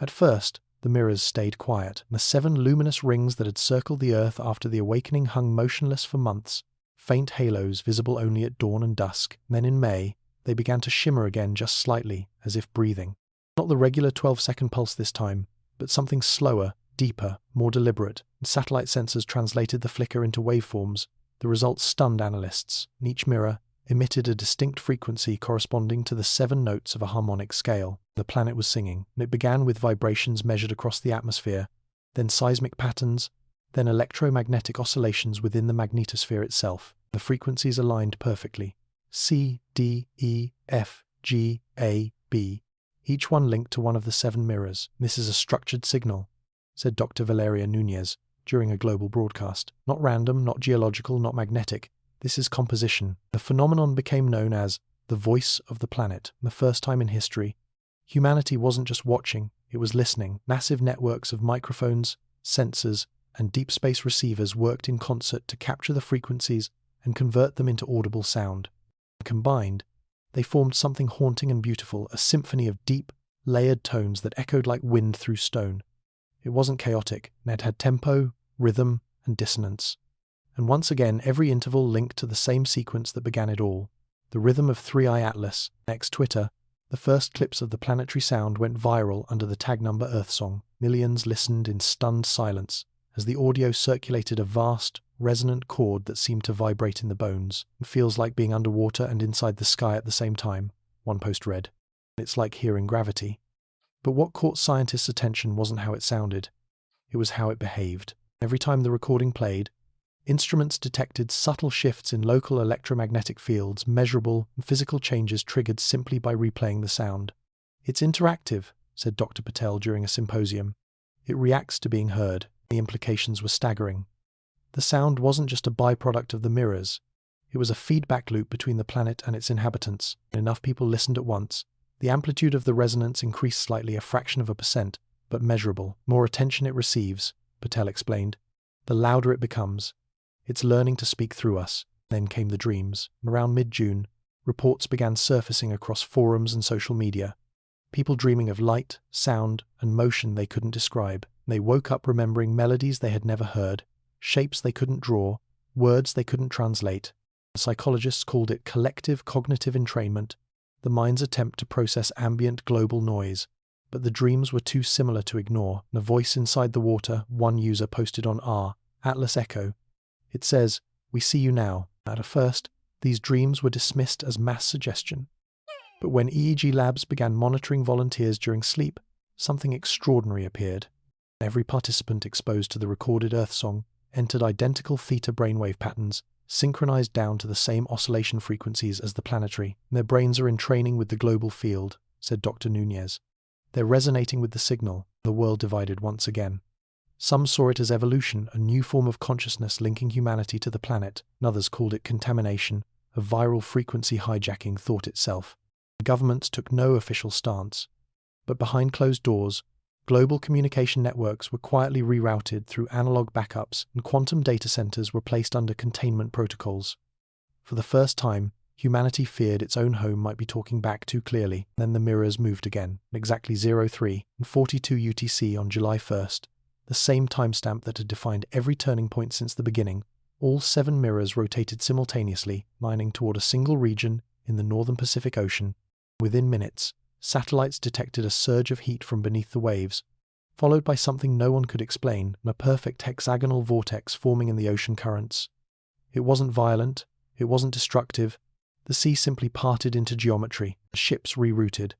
At first, the mirrors stayed quiet, and the 7 luminous rings that had circled the Earth after the awakening hung motionless for months, faint halos visible only at dawn and dusk. Then in May, they began to shimmer again just slightly, as if breathing. Not the regular 12-second pulse this time, but something slower, deeper, more deliberate, and satellite sensors translated the flicker into waveforms. The results stunned analysts, and each mirror emitted a distinct frequency corresponding to the 7 notes of a harmonic scale. The planet was singing, and it began with vibrations measured across the atmosphere, then seismic patterns, then electromagnetic oscillations within the magnetosphere itself. The frequencies aligned perfectly. C, D, E, F, G, A, B. Each one linked to one of the 7 mirrors. "This is a structured signal," said Dr. Valeria Nunez during a global broadcast. "Not random, not geological, not magnetic. This is composition." The phenomenon became known as the voice of the planet. The first time in history, humanity wasn't just watching, it was listening. Massive networks of microphones, sensors, and deep space receivers worked in concert to capture the frequencies and convert them into audible sound. Combined, they formed something haunting and beautiful, a symphony of deep, layered tones that echoed like wind through stone. It wasn't chaotic, and it had tempo, rhythm, and dissonance. And once again, every interval linked to the same sequence that began it all, the rhythm of 3IATLAS. Next Twitter, the first clips of the planetary sound went viral under the tag number Earthsong. Millions listened in stunned silence as the audio circulated a vast, resonant chord that seemed to vibrate in the bones. "It feels like being underwater and inside the sky at the same time," one post read. "It's like hearing gravity." But what caught scientists' attention wasn't how it sounded, it was how it behaved. Every time the recording played, instruments detected subtle shifts in local electromagnetic fields, measurable and physical changes triggered simply by replaying the sound. "It's interactive," said Dr. Patel during a symposium. "It reacts to being heard." The implications were staggering. The sound wasn't just a byproduct of the mirrors, it was a feedback loop between the planet and its inhabitants. Enough people listened at once. The amplitude of the resonance increased slightly, a fraction of a percent, but measurable. "More attention it receives," Patel explained, "the louder it becomes. It's learning to speak through us." Then came the dreams. Around mid-June, reports began surfacing across forums and social media. People dreaming of light, sound, and motion they couldn't describe. They woke up remembering melodies they had never heard, shapes they couldn't draw, words they couldn't translate. Psychologists called it collective cognitive entrainment, the mind's attempt to process ambient global noise. But the dreams were too similar to ignore. A voice inside the water, one user posted on Atlas Echo. It says, "We see you now." At first, these dreams were dismissed as mass suggestion. But when EEG labs began monitoring volunteers during sleep, something extraordinary appeared. Every participant exposed to the recorded Earthsong entered identical theta brainwave patterns, synchronized down to the same oscillation frequencies as the planetary. "Their brains are in training with the global field," said Dr. Nunez. "They're resonating with the signal." The world divided once again. Some saw it as evolution, a new form of consciousness linking humanity to the planet, and others called it contamination, a viral frequency hijacking thought itself. The governments took no official stance, but behind closed doors, global communication networks were quietly rerouted through analog backups, and quantum data centers were placed under containment protocols. For the first time, humanity feared its own home might be talking back too clearly. Then the mirrors moved again, exactly 03:42 UTC on July 1st, the same timestamp that had defined every turning point since the beginning. All 7 mirrors rotated simultaneously, lining toward a single region in the northern Pacific Ocean. Within minutes, satellites detected a surge of heat from beneath the waves, followed by something no one could explain, a perfect hexagonal vortex forming in the ocean currents. It wasn't violent, it wasn't destructive. The sea simply parted into geometry, the ships rerouted,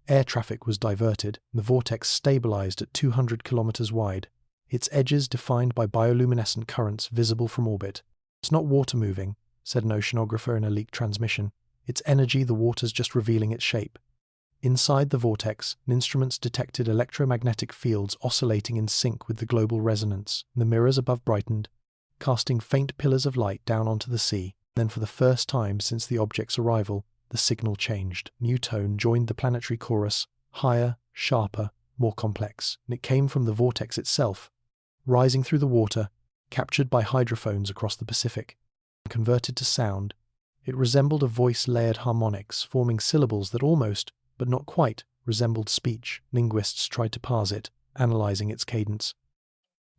Air traffic was diverted, and the vortex stabilized at 200 kilometers wide, its edges defined by bioluminescent currents visible from orbit. "It's not water moving," said an oceanographer in a leaked transmission. "It's energy, the water's just revealing its shape." Inside the vortex, instruments detected electromagnetic fields oscillating in sync with the global resonance. The mirrors above brightened, casting faint pillars of light down onto the sea. Then, for the first time since the object's arrival, the signal changed. New tone joined the planetary chorus, higher, sharper, more complex, and it came from the vortex itself, rising through the water, captured by hydrophones across the Pacific. Converted to sound, it resembled a voice-layered harmonics, forming syllables that almost, but not quite, resembled speech. Linguists tried to parse it, analyzing its cadence.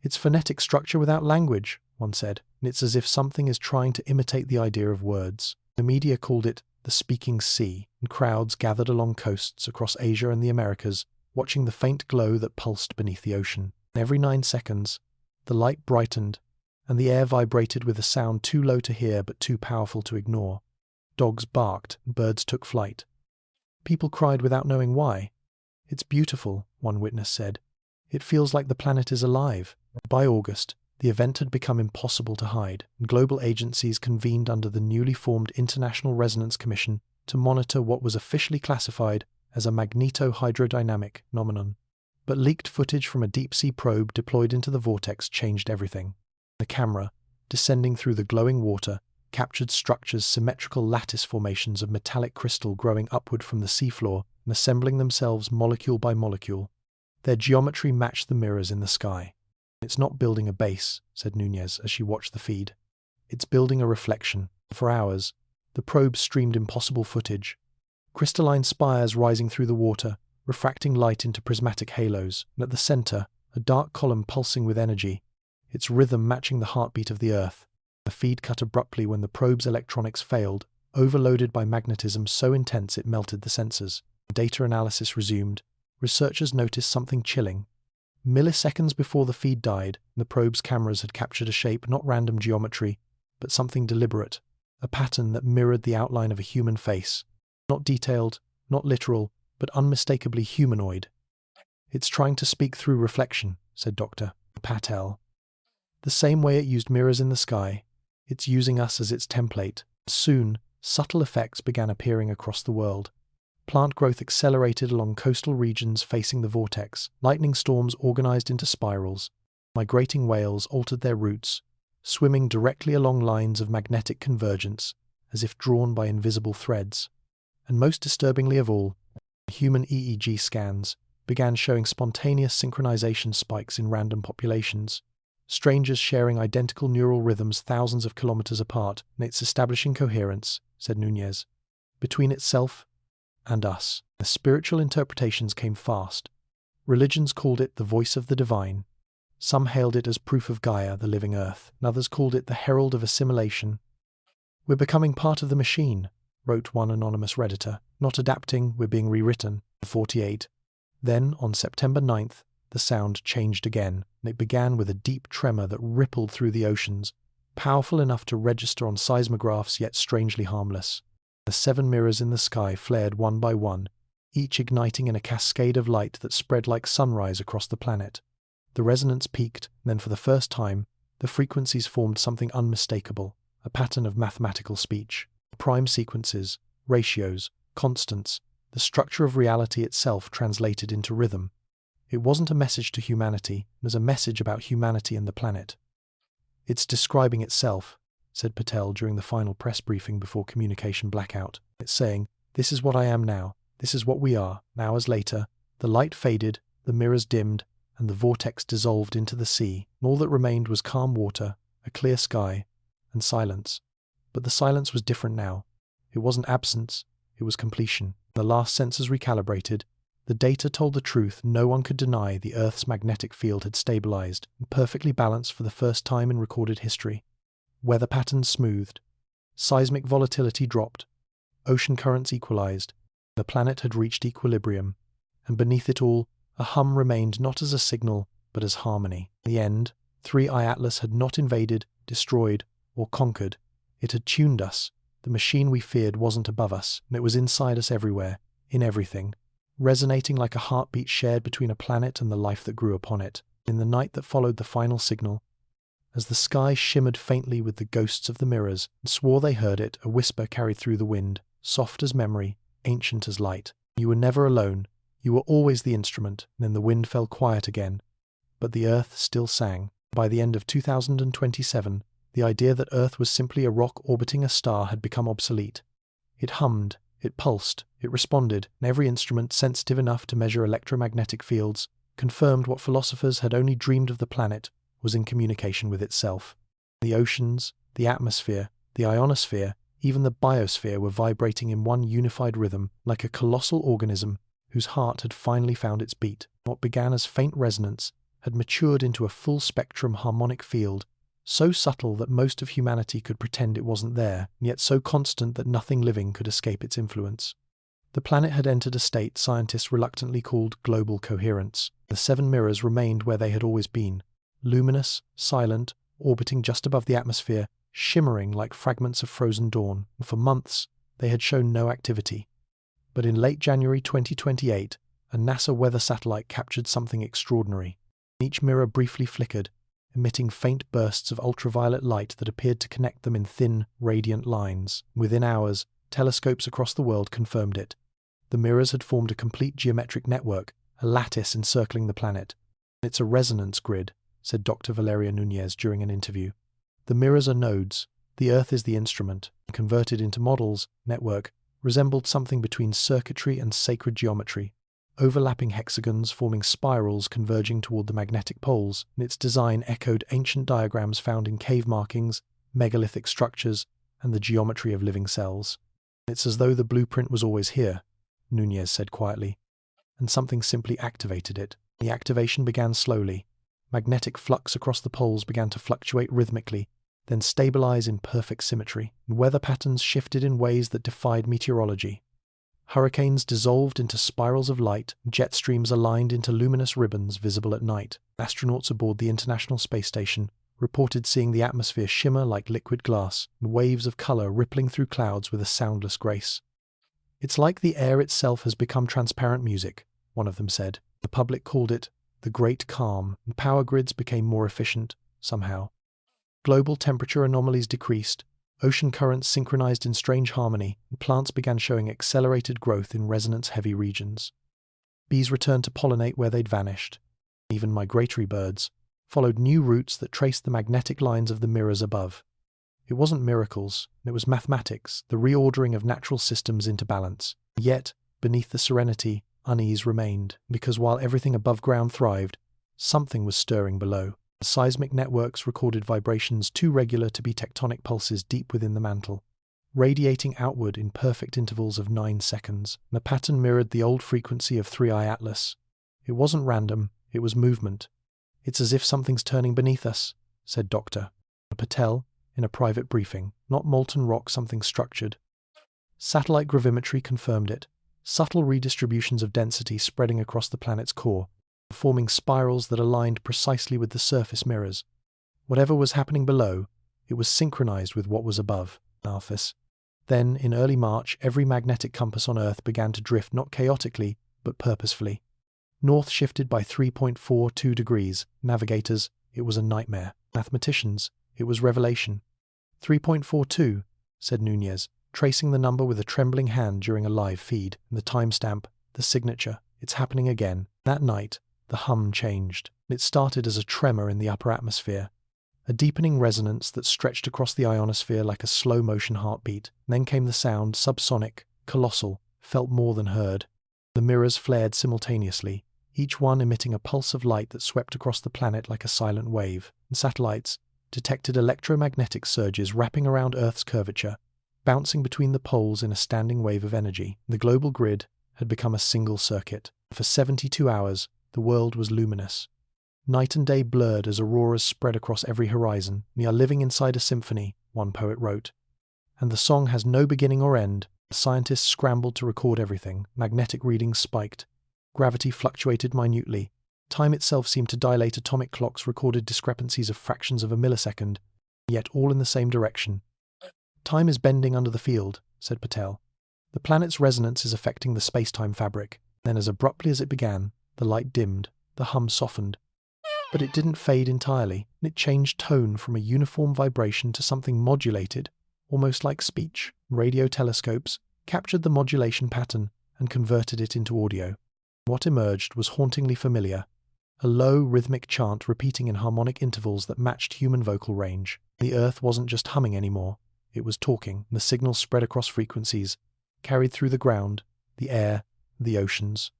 "It's phonetic structure without language," one said, "and it's as if something is trying to imitate the idea of words." The media called it the speaking sea, and crowds gathered along coasts across Asia and the Americas, watching the faint glow that pulsed beneath the ocean. Every 9 seconds, the light brightened, and the air vibrated with a sound too low to hear but too powerful to ignore. Dogs barked, and birds took flight. People cried without knowing why. "It's beautiful," one witness said. "It feels like the planet is alive." By August, the event had become impossible to hide, and global agencies convened under the newly formed International Resonance Commission to monitor what was officially classified as a magneto-hydrodynamic phenomenon. But leaked footage from a deep-sea probe deployed into the vortex changed everything. The camera, descending through the glowing water, captured structures, symmetrical lattice formations of metallic crystal growing upward from the seafloor and assembling themselves molecule by molecule. Their geometry matched the mirrors in the sky. "It's not building a base," said Nunez as she watched the feed. "It's building a reflection." For hours, the probe streamed impossible footage. Crystalline spires rising through the water, refracting light into prismatic halos, and at the center, a dark column pulsing with energy, its rhythm matching the heartbeat of the Earth. The feed cut abruptly when the probe's electronics failed, overloaded by magnetism so intense it melted the sensors. Data analysis resumed. Researchers noticed something chilling. Milliseconds before the feed died, the probe's cameras had captured a shape, not random geometry, but something deliberate, a pattern that mirrored the outline of a human face. Not detailed, not literal, but unmistakably humanoid. "It's trying to speak through reflection," said Dr. Patel. "The same way it used mirrors in the sky, it's using us as its template." Soon, subtle effects began appearing across the world. Plant growth accelerated along coastal regions facing the vortex. Lightning storms organized into spirals. Migrating whales altered their routes, swimming directly along lines of magnetic convergence, as if drawn by invisible threads. And most disturbingly of all, human EEG scans began showing spontaneous synchronization spikes in random populations. Strangers sharing identical neural rhythms thousands of kilometers apart, and it's establishing coherence, said Nunez, between itself and us. The spiritual interpretations came fast. Religions called it the voice of the divine. Some hailed it as proof of Gaia, the living earth, and others called it the herald of assimilation. "We're becoming part of the machine," wrote one anonymous Redditor. "Not adapting, we're being rewritten." 48. Then, on September 9th, the sound changed again, and it began with a deep tremor that rippled through the oceans, powerful enough to register on seismographs yet strangely harmless. The 7 mirrors in the sky flared one by one, each igniting in a cascade of light that spread like sunrise across the planet. The resonance peaked, and then for the first time, the frequencies formed something unmistakable, a pattern of mathematical speech. Prime sequences, ratios, constants, the structure of reality itself translated into rhythm. It wasn't a message to humanity, it was a message about humanity and the planet. "It's describing itself," said Patel during the final press briefing before communication blackout. "It's saying, this is what I am now, this is what we are." Hours later, the light faded, the mirrors dimmed, and the vortex dissolved into the sea. All that remained was calm water, a clear sky, and silence. But the silence was different now. It wasn't absence, it was completion. The last sensors recalibrated. The data told the truth. No one could deny the Earth's magnetic field had stabilized and perfectly balanced for the first time in recorded history. Weather patterns smoothed. Seismic volatility dropped. Ocean currents equalized. The planet had reached equilibrium. And beneath it all, a hum remained not as a signal, but as harmony. In the end, 3IATLAS had not invaded, destroyed, or conquered. It had tuned us. The machine we feared wasn't above us, and it was inside us everywhere, in everything. resonating like a heartbeat shared between a planet and the life that grew upon it. In the night that followed the final signal, as the sky shimmered faintly with the ghosts of the mirrors, and swore they heard it, a whisper carried through the wind, soft as memory, ancient as light. You were never alone. You were always the instrument. And then the wind fell quiet again. But the Earth still sang. By the end of 2027, the idea that Earth was simply a rock orbiting a star had become obsolete. It hummed, it pulsed, it responded, and every instrument sensitive enough to measure electromagnetic fields confirmed what philosophers had only dreamed of the planet was in communication with itself. The oceans, the atmosphere, the ionosphere, even the biosphere were vibrating in one unified rhythm, like a colossal organism whose heart had finally found its beat. What began as faint resonance had matured into a full-spectrum harmonic field, so subtle that most of humanity could pretend it wasn't there, and yet so constant that nothing living could escape its influence. The planet had entered a state scientists reluctantly called global coherence. The 7 mirrors remained where they had always been, luminous, silent, orbiting just above the atmosphere, shimmering like fragments of frozen dawn, and for months they had shown no activity. But in late January 2028, a NASA weather satellite captured something extraordinary. Each mirror briefly flickered, emitting faint bursts of ultraviolet light that appeared to connect them in thin, radiant lines. Within hours, telescopes across the world confirmed it. The mirrors had formed a complete geometric network, a lattice encircling the planet. "It's a resonance grid," said Dr. Valeria Nunez during an interview. "The mirrors are nodes. The Earth is the instrument." Converted into models, network resembled something between circuitry and sacred geometry. Overlapping hexagons forming spirals converging toward the magnetic poles, and its design echoed ancient diagrams found in cave markings, megalithic structures, and the geometry of living cells. "It's as though the blueprint was always here," Nunez said quietly, and something simply activated it. The activation began slowly. Magnetic flux across the poles began to fluctuate rhythmically, then stabilize in perfect symmetry. Weather patterns shifted in ways that defied meteorology. Hurricanes dissolved into spirals of light, jet streams aligned into luminous ribbons visible at night. Astronauts aboard the International Space Station reported seeing the atmosphere shimmer like liquid glass, and waves of color rippling through clouds with a soundless grace. "It's like the air itself has become transparent music," one of them said. The public called it the Great Calm, and power grids became more efficient, somehow. Global temperature anomalies decreased, ocean currents synchronized in strange harmony, and plants began showing accelerated growth in resonance-heavy regions. Bees returned to pollinate where they'd vanished. Even migratory birds followed new routes that traced the magnetic lines of the mirrors above. It wasn't miracles, it was mathematics, the reordering of natural systems into balance. Yet, beneath the serenity, unease remained, because while everything above ground thrived, something was stirring below. Seismic networks recorded vibrations too regular to be tectonic pulses deep within the mantle, radiating outward in perfect intervals of 9 seconds. The pattern mirrored the old frequency of 3IATLAS. It wasn't random, it was movement. "It's as if something's turning beneath us," said Dr. Patel in a private briefing. "Not molten rock, something structured." Satellite gravimetry confirmed it. Subtle redistributions of density spreading across the planet's core, forming spirals that aligned precisely with the surface mirrors. Whatever was happening below, it was synchronized with what was above. Then, in early March, every magnetic compass on Earth began to drift not chaotically, but purposefully. North shifted by 3.42 degrees. Navigators, it was a nightmare. Mathematicians, it was revelation. 3.42, said Nunez, tracing the number with a trembling hand during a live feed. The timestamp, the signature, it's happening again. That night, the hum changed. It started as a tremor in the upper atmosphere, a deepening resonance that stretched across the ionosphere like a slow-motion heartbeat. Then came the sound, subsonic, colossal, felt more than heard. The mirrors flared simultaneously, each one emitting a pulse of light that swept across the planet like a silent wave. And satellites detected electromagnetic surges wrapping around Earth's curvature, bouncing between the poles in a standing wave of energy. The global grid had become a single circuit. For 72 hours, the world was luminous. Night and day blurred as auroras spread across every horizon. "We are living inside a symphony," one poet wrote. "And the song has no beginning or end." Scientists scrambled to record everything. Magnetic readings spiked. Gravity fluctuated minutely. Time itself seemed to dilate. Atomic clocks recorded discrepancies of fractions of a millisecond, yet all in the same direction. "Time is bending under the field," said Patel. "The planet's resonance is affecting the space-time fabric. Then as abruptly as it began, the light dimmed, the hum softened. But it didn't fade entirely, and it changed tone from a uniform vibration to something modulated, almost like speech. Radio telescopes captured the modulation pattern and converted it into audio. What emerged was hauntingly familiar, a low, rhythmic chant repeating in harmonic intervals that matched human vocal range. The Earth wasn't just humming anymore, it was talking. The signals spread across frequencies, carried through the ground, the air, the oceans.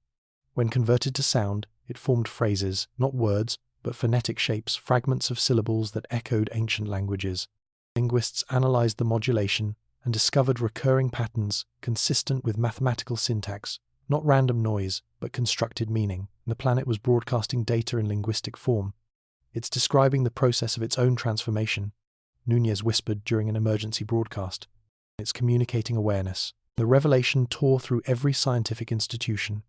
When converted to sound, it formed phrases, not words, but phonetic shapes, fragments of syllables that echoed ancient languages. Linguists analyzed the modulation and discovered recurring patterns consistent with mathematical syntax, not random noise, but constructed meaning. The planet was broadcasting data in linguistic form. It's describing the process of its own transformation, Nunez whispered during an emergency broadcast. It's communicating awareness. The revelation tore through every scientific institution.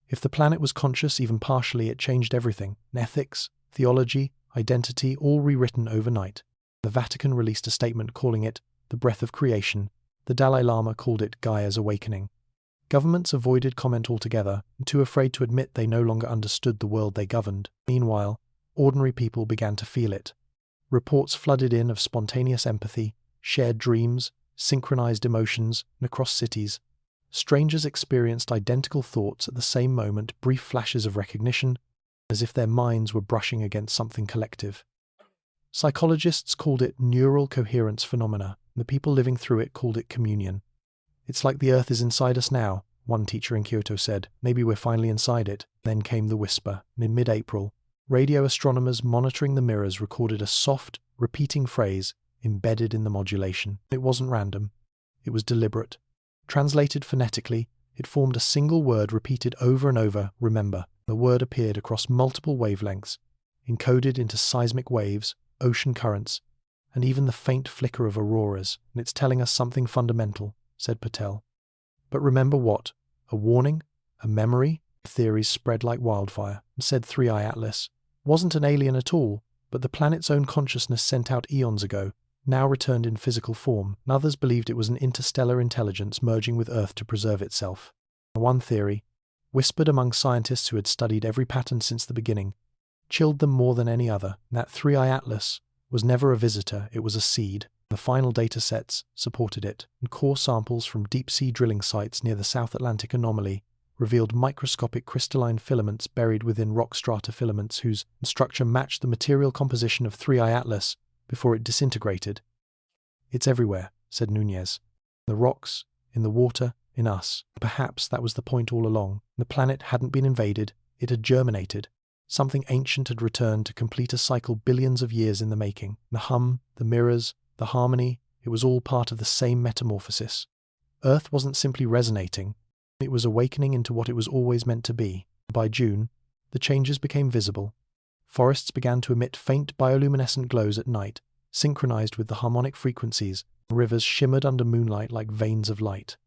If the planet was conscious even partially, it changed everything. Ethics, theology, identity, all rewritten overnight. The Vatican released a statement calling it the breath of creation. The Dalai Lama called it Gaia's awakening. Governments avoided comment altogether, too afraid to admit they no longer understood the world they governed. Meanwhile, ordinary people began to feel it. Reports flooded in of spontaneous empathy, shared dreams, synchronized emotions, and across cities. Strangers experienced identical thoughts at the same moment, brief flashes of recognition, as if their minds were brushing against something collective. Psychologists called it neural coherence phenomena, and the people living through it called it communion. "It's like the Earth is inside us now," one teacher in Kyoto said. "Maybe we're finally inside it." Then came the whisper, and in mid-April, radio astronomers monitoring the mirrors recorded a soft, repeating phrase embedded in the modulation. It wasn't random. It was deliberate. Translated phonetically, it formed a single word repeated over and over, remember. The word appeared across multiple wavelengths, encoded into seismic waves, ocean currents, and even the faint flicker of auroras. And it's telling us something fundamental, said Patel. But remember what? A warning? A memory? Theories spread like wildfire, said 3IATLAS. Wasn't an alien at all, but the planet's own consciousness sent out eons ago, now returned in physical form, and others believed it was an interstellar intelligence merging with Earth to preserve itself. One theory, whispered among scientists who had studied every pattern since the beginning, chilled them more than any other. That 3IATLAS was never a visitor, it was a seed. The final data sets supported it, and core samples from deep-sea drilling sites near the South Atlantic anomaly revealed microscopic crystalline filaments buried within rock strata filaments whose structure matched the material composition of 3IATLAS before it disintegrated. "It's everywhere," said Nunez. "The rocks, in the water, in us." Perhaps that was the point all along. The planet hadn't been invaded, it had germinated. Something ancient had returned to complete a cycle billions of years in the making. The hum, the mirrors, the harmony, it was all part of the same metamorphosis. Earth wasn't simply resonating, it was awakening into what it was always meant to be. By June, the changes became visible. Forests began to emit faint bioluminescent glows at night, synchronized with the harmonic frequencies. Rivers shimmered under moonlight like veins of light.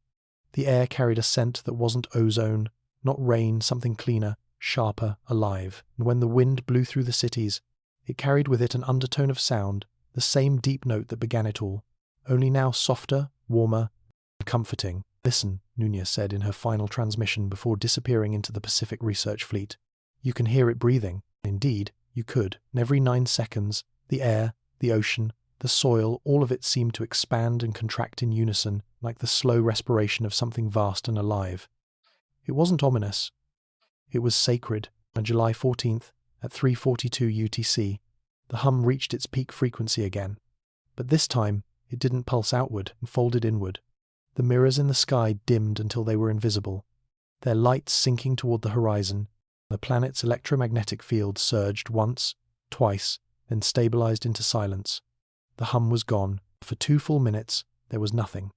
The air carried a scent that wasn't ozone, not rain, something cleaner, sharper, alive. And when the wind blew through the cities, it carried with it an undertone of sound, the same deep note that began it all, only now softer, warmer, and comforting. "Listen," Nunez said in her final transmission before disappearing into the Pacific Research Fleet. "You can hear it breathing." Indeed, you could. And every 9 seconds, the air, the ocean, the soil, all of it seemed to expand and contract in unison, like the slow respiration of something vast and alive. It wasn't ominous. It was sacred. On July 14th, at 3:42 UTC, the hum reached its peak frequency again. But this time, it didn't pulse outward and folded inward. The mirrors in the sky dimmed until they were invisible, their lights sinking toward the horizon. The planet's electromagnetic field surged once, twice, then stabilized into silence. The hum was gone. For 2 full minutes, there was nothing.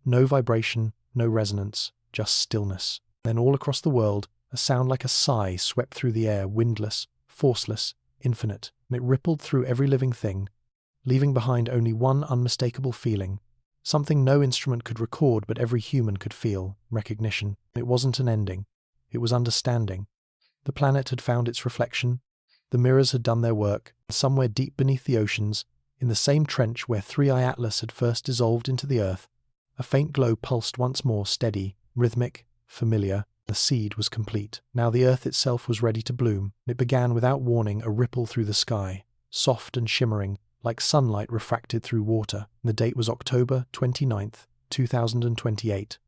No vibration, no resonance, just stillness. Then all across the world, a sound like a sigh swept through the air, windless, forceless, infinite, and it rippled through every living thing, leaving behind only one unmistakable feeling, something no instrument could record but every human could feel: recognition. It wasn't an ending. It was understanding. The planet had found its reflection. The mirrors had done their work. Somewhere deep beneath the oceans, in the same trench where 3IATLAS had first dissolved into the Earth, a faint glow pulsed once more, steady, rhythmic, familiar. The seed was complete. Now the earth itself was ready to bloom. It began without warning, a ripple through the sky, soft and shimmering, like sunlight refracted through water. The date was October 29th, 2028.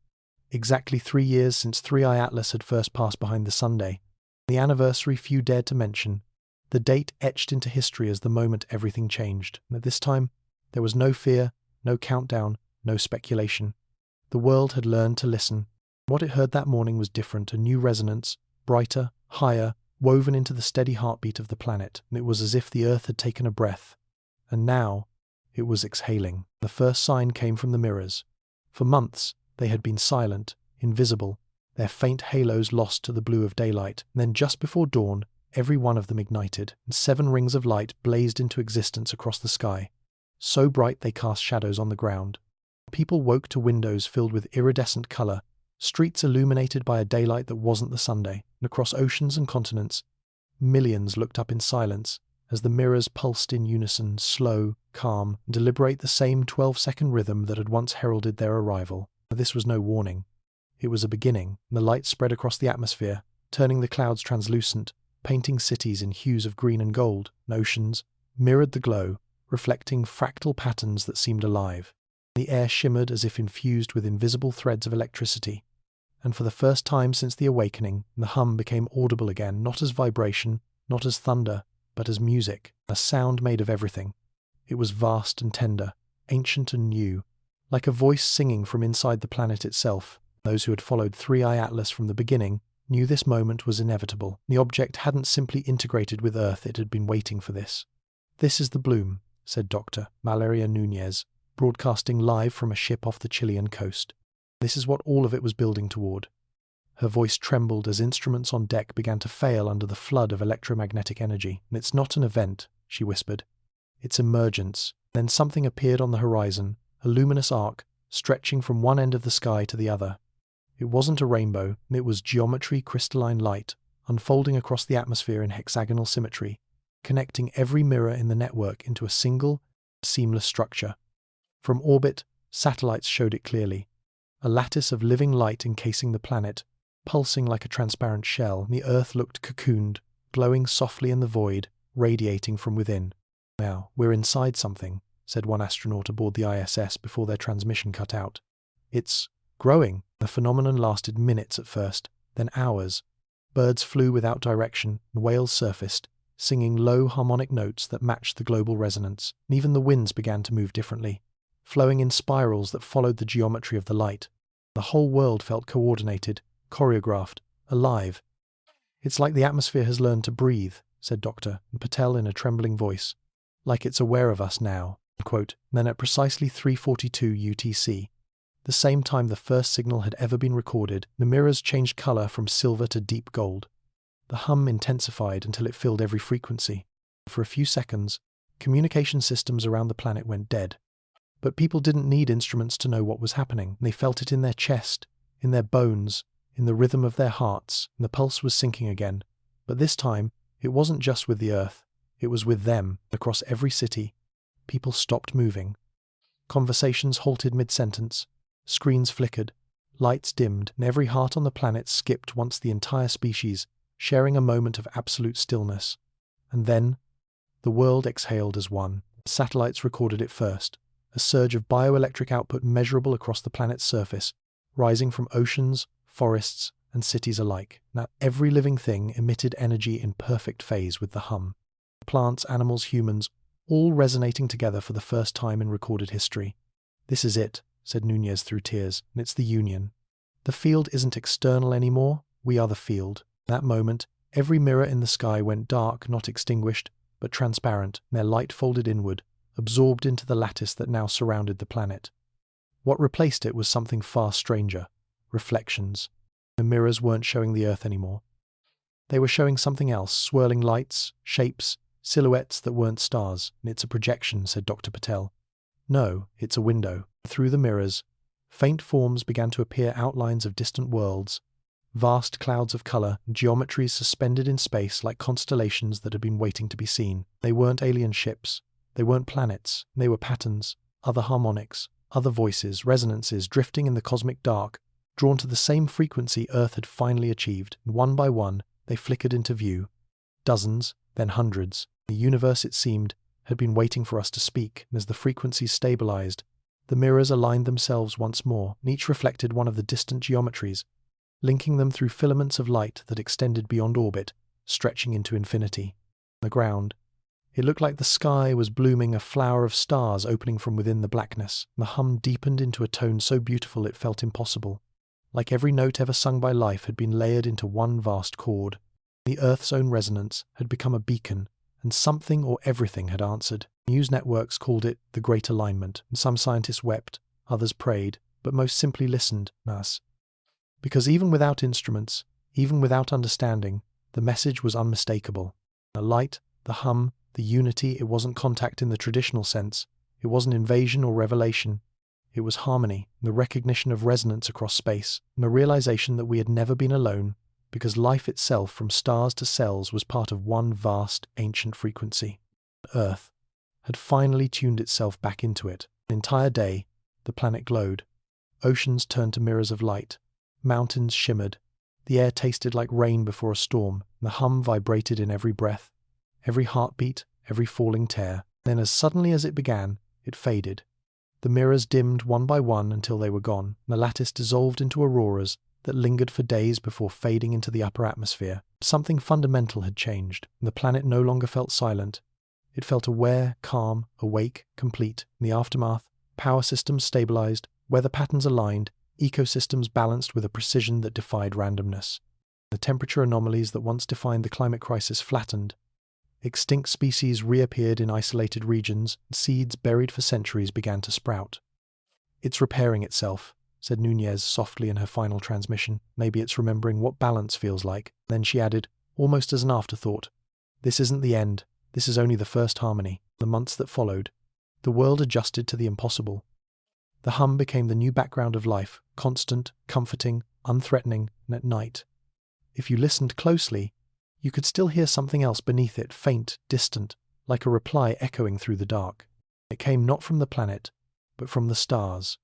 Exactly 3 years since 3IATLAS had first passed behind the Sunday. The anniversary few dared to mention. The date etched into history as the moment everything changed. And at this time, there was no fear, no countdown, no speculation. The world had learned to listen. What it heard that morning was different, a new resonance, brighter, higher, woven into the steady heartbeat of the planet, and it was as if the earth had taken a breath. And now, it was exhaling. The first sign came from the mirrors. For months, they had been silent, invisible, their faint halos lost to the blue of daylight. And then just before dawn, every one of them ignited, and 7 rings of light blazed into existence across the sky, so bright they cast shadows on the ground. People woke to windows filled with iridescent color, streets illuminated by a daylight that wasn't the Sunday, and across oceans and continents, millions looked up in silence as the mirrors pulsed in unison, slow, calm, and deliberate, the same 12-second rhythm that had once heralded their arrival. This was no warning. It was a beginning, and the light spread across the atmosphere, turning the clouds translucent, painting cities in hues of green and gold, and oceans mirrored the glow, reflecting fractal patterns that seemed alive. The air shimmered as if infused with invisible threads of electricity. And for the first time since the awakening, the hum became audible again, not as vibration, not as thunder, but as music, a sound made of everything. It was vast and tender, ancient and new, like a voice singing from inside the planet itself. Those who had followed 3IATLAS from the beginning knew this moment was inevitable. The object hadn't simply integrated with Earth, it had been waiting for this. "This is the bloom," said Dr. Valeria Nunez, broadcasting live from a ship off the Chilean coast. "This is what all of it was building toward." Her voice trembled as instruments on deck began to fail under the flood of electromagnetic energy. "And it's not an event," she whispered. "It's emergence." Then something appeared on the horizon, a luminous arc, stretching from one end of the sky to the other. It wasn't a rainbow, it was geometry, crystalline light, unfolding across the atmosphere in hexagonal symmetry, connecting every mirror in the network into a single, seamless structure. From orbit, satellites showed it clearly. A lattice of living light encasing the planet, pulsing like a transparent shell. The Earth looked cocooned, glowing softly in the void, radiating from within. "Now, we're inside something," said one astronaut aboard the ISS before their transmission cut out. "It's growing." The phenomenon lasted minutes at first, then hours. Birds flew without direction, and whales surfaced, singing low harmonic notes that matched the global resonance. And even the winds began to move differently, flowing in spirals that followed the geometry of the light. The whole world felt coordinated, choreographed, alive. "It's like the atmosphere has learned to breathe," said Dr. Patel in a trembling voice. "Like it's aware of us now." Quote, then at precisely 3:42 UTC, the same time the first signal had ever been recorded, the mirrors changed color from silver to deep gold. The hum intensified until it filled every frequency. For a few seconds, communication systems around the planet went dead. But people didn't need instruments to know what was happening. They felt it in their chest, in their bones, in the rhythm of their hearts, and the pulse was sinking again. But this time, it wasn't just with the Earth, it was with them. Across every city, people stopped moving. Conversations halted mid-sentence, screens flickered, lights dimmed, and every heart on the planet skipped once the entire species, sharing a moment of absolute stillness. And then, the world exhaled as one. Satellites recorded it first, a surge of bioelectric output measurable across the planet's surface, rising from oceans, forests, and cities alike. Now every living thing emitted energy in perfect phase with the hum. Plants, animals, humans, all resonating together for the first time in recorded history. "This is it," said Nunez through tears, "and it's the union. The field isn't external anymore, we are the field." That moment, every mirror in the sky went dark, not extinguished, but transparent, their light folded inward, absorbed into the lattice that now surrounded the planet. What replaced it was something far stranger: reflections. The mirrors weren't showing the Earth anymore. They were showing something else, swirling lights, shapes, silhouettes that weren't stars. "And it's a projection," said Dr. Patel. "No, it's a window." Through the mirrors, faint forms began to appear, outlines of distant worlds, vast clouds of color, geometries suspended in space like constellations that had been waiting to be seen. They weren't alien ships, they weren't planets, they were patterns, other harmonics, other voices, resonances drifting in the cosmic dark, drawn to the same frequency Earth had finally achieved, and one by one they flickered into view. Dozens, then hundreds. The universe, it seemed, had been waiting for us to speak, and as the frequencies stabilized, the mirrors aligned themselves once more, and each reflected one of the distant geometries, linking them through filaments of light that extended beyond orbit, stretching into infinity. On the ground, it looked like the sky was blooming a flower of stars opening from within the blackness, and the hum deepened into a tone so beautiful it felt impossible, like every note ever sung by life had been layered into one vast chord. The Earth's own resonance had become a beacon, and something or everything had answered. News networks called it the Great Alignment, and some scientists wept, others prayed, but most simply listened, Nas. Because even without instruments, even without understanding, the message was unmistakable. The light, the hum, the unity, it wasn't contact in the traditional sense. It wasn't invasion or revelation. It was harmony, the recognition of resonance across space, and the realization that we had never been alone, because life itself, from stars to cells, was part of one vast, ancient frequency. Earth had finally tuned itself back into it. An entire day, the planet glowed. Oceans turned to mirrors of light. Mountains shimmered. The air tasted like rain before a storm. The hum vibrated in every breath, every heartbeat, every falling tear. Then, as suddenly as it began, it faded. The mirrors dimmed one by one until they were gone, and the lattice dissolved into auroras that lingered for days before fading into the upper atmosphere. Something fundamental had changed, and the planet no longer felt silent. It felt aware, calm, awake, complete. In the aftermath, power systems stabilized, weather patterns aligned, ecosystems balanced with a precision that defied randomness. The temperature anomalies that once defined the climate crisis flattened. Extinct species reappeared in isolated regions, and seeds buried for centuries began to sprout. "It's repairing itself," said Nunez softly in her final transmission. "Maybe it's remembering what balance feels like." Then she added, almost as an afterthought, "This isn't the end. This is only the first harmony." The months that followed, the world adjusted to the impossible. The hum became the new background of life, constant, comforting, unthreatening, and at night, if you listened closely, you could still hear something else beneath it, faint, distant, like a reply echoing through the dark. It came not from the planet, but from the stars.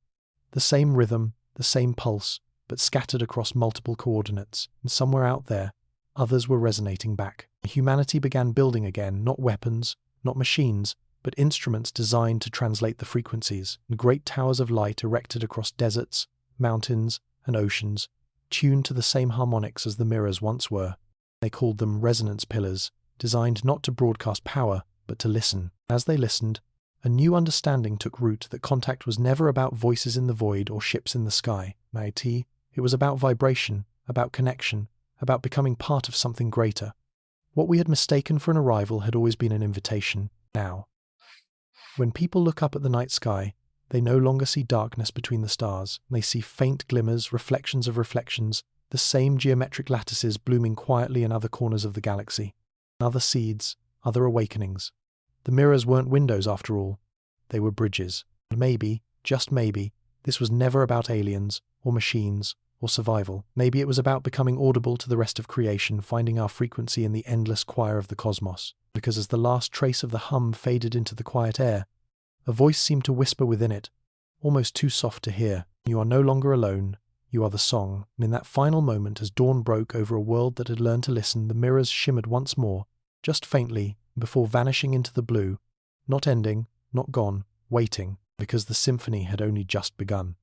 The same rhythm, the same pulse, but scattered across multiple coordinates, and somewhere out there, others were resonating back. Humanity began building again, not weapons, not machines, but instruments designed to translate the frequencies, and great towers of light erected across deserts, mountains, and oceans, tuned to the same harmonics as the mirrors once were. They called them resonance pillars, designed not to broadcast power, but to listen. As they listened, a new understanding took root that contact was never about voices in the void or ships in the sky. It was about vibration, about connection, about becoming part of something greater. What we had mistaken for an arrival had always been an invitation. Now, when people look up at the night sky, they no longer see darkness between the stars. They see faint glimmers, reflections of reflections, the same geometric lattices blooming quietly in other corners of the galaxy. Other seeds, other awakenings. The mirrors weren't windows after all. They were bridges. And maybe, just maybe, this was never about aliens, or machines, or survival. Maybe it was about becoming audible to the rest of creation, finding our frequency in the endless choir of the cosmos. Because as the last trace of the hum faded into the quiet air, a voice seemed to whisper within it, almost too soft to hear. "You are no longer alone. You are the song." And in that final moment, as dawn broke over a world that had learned to listen, the mirrors shimmered once more, just faintly, before vanishing into the blue, not ending, not gone, waiting, because the symphony had only just begun.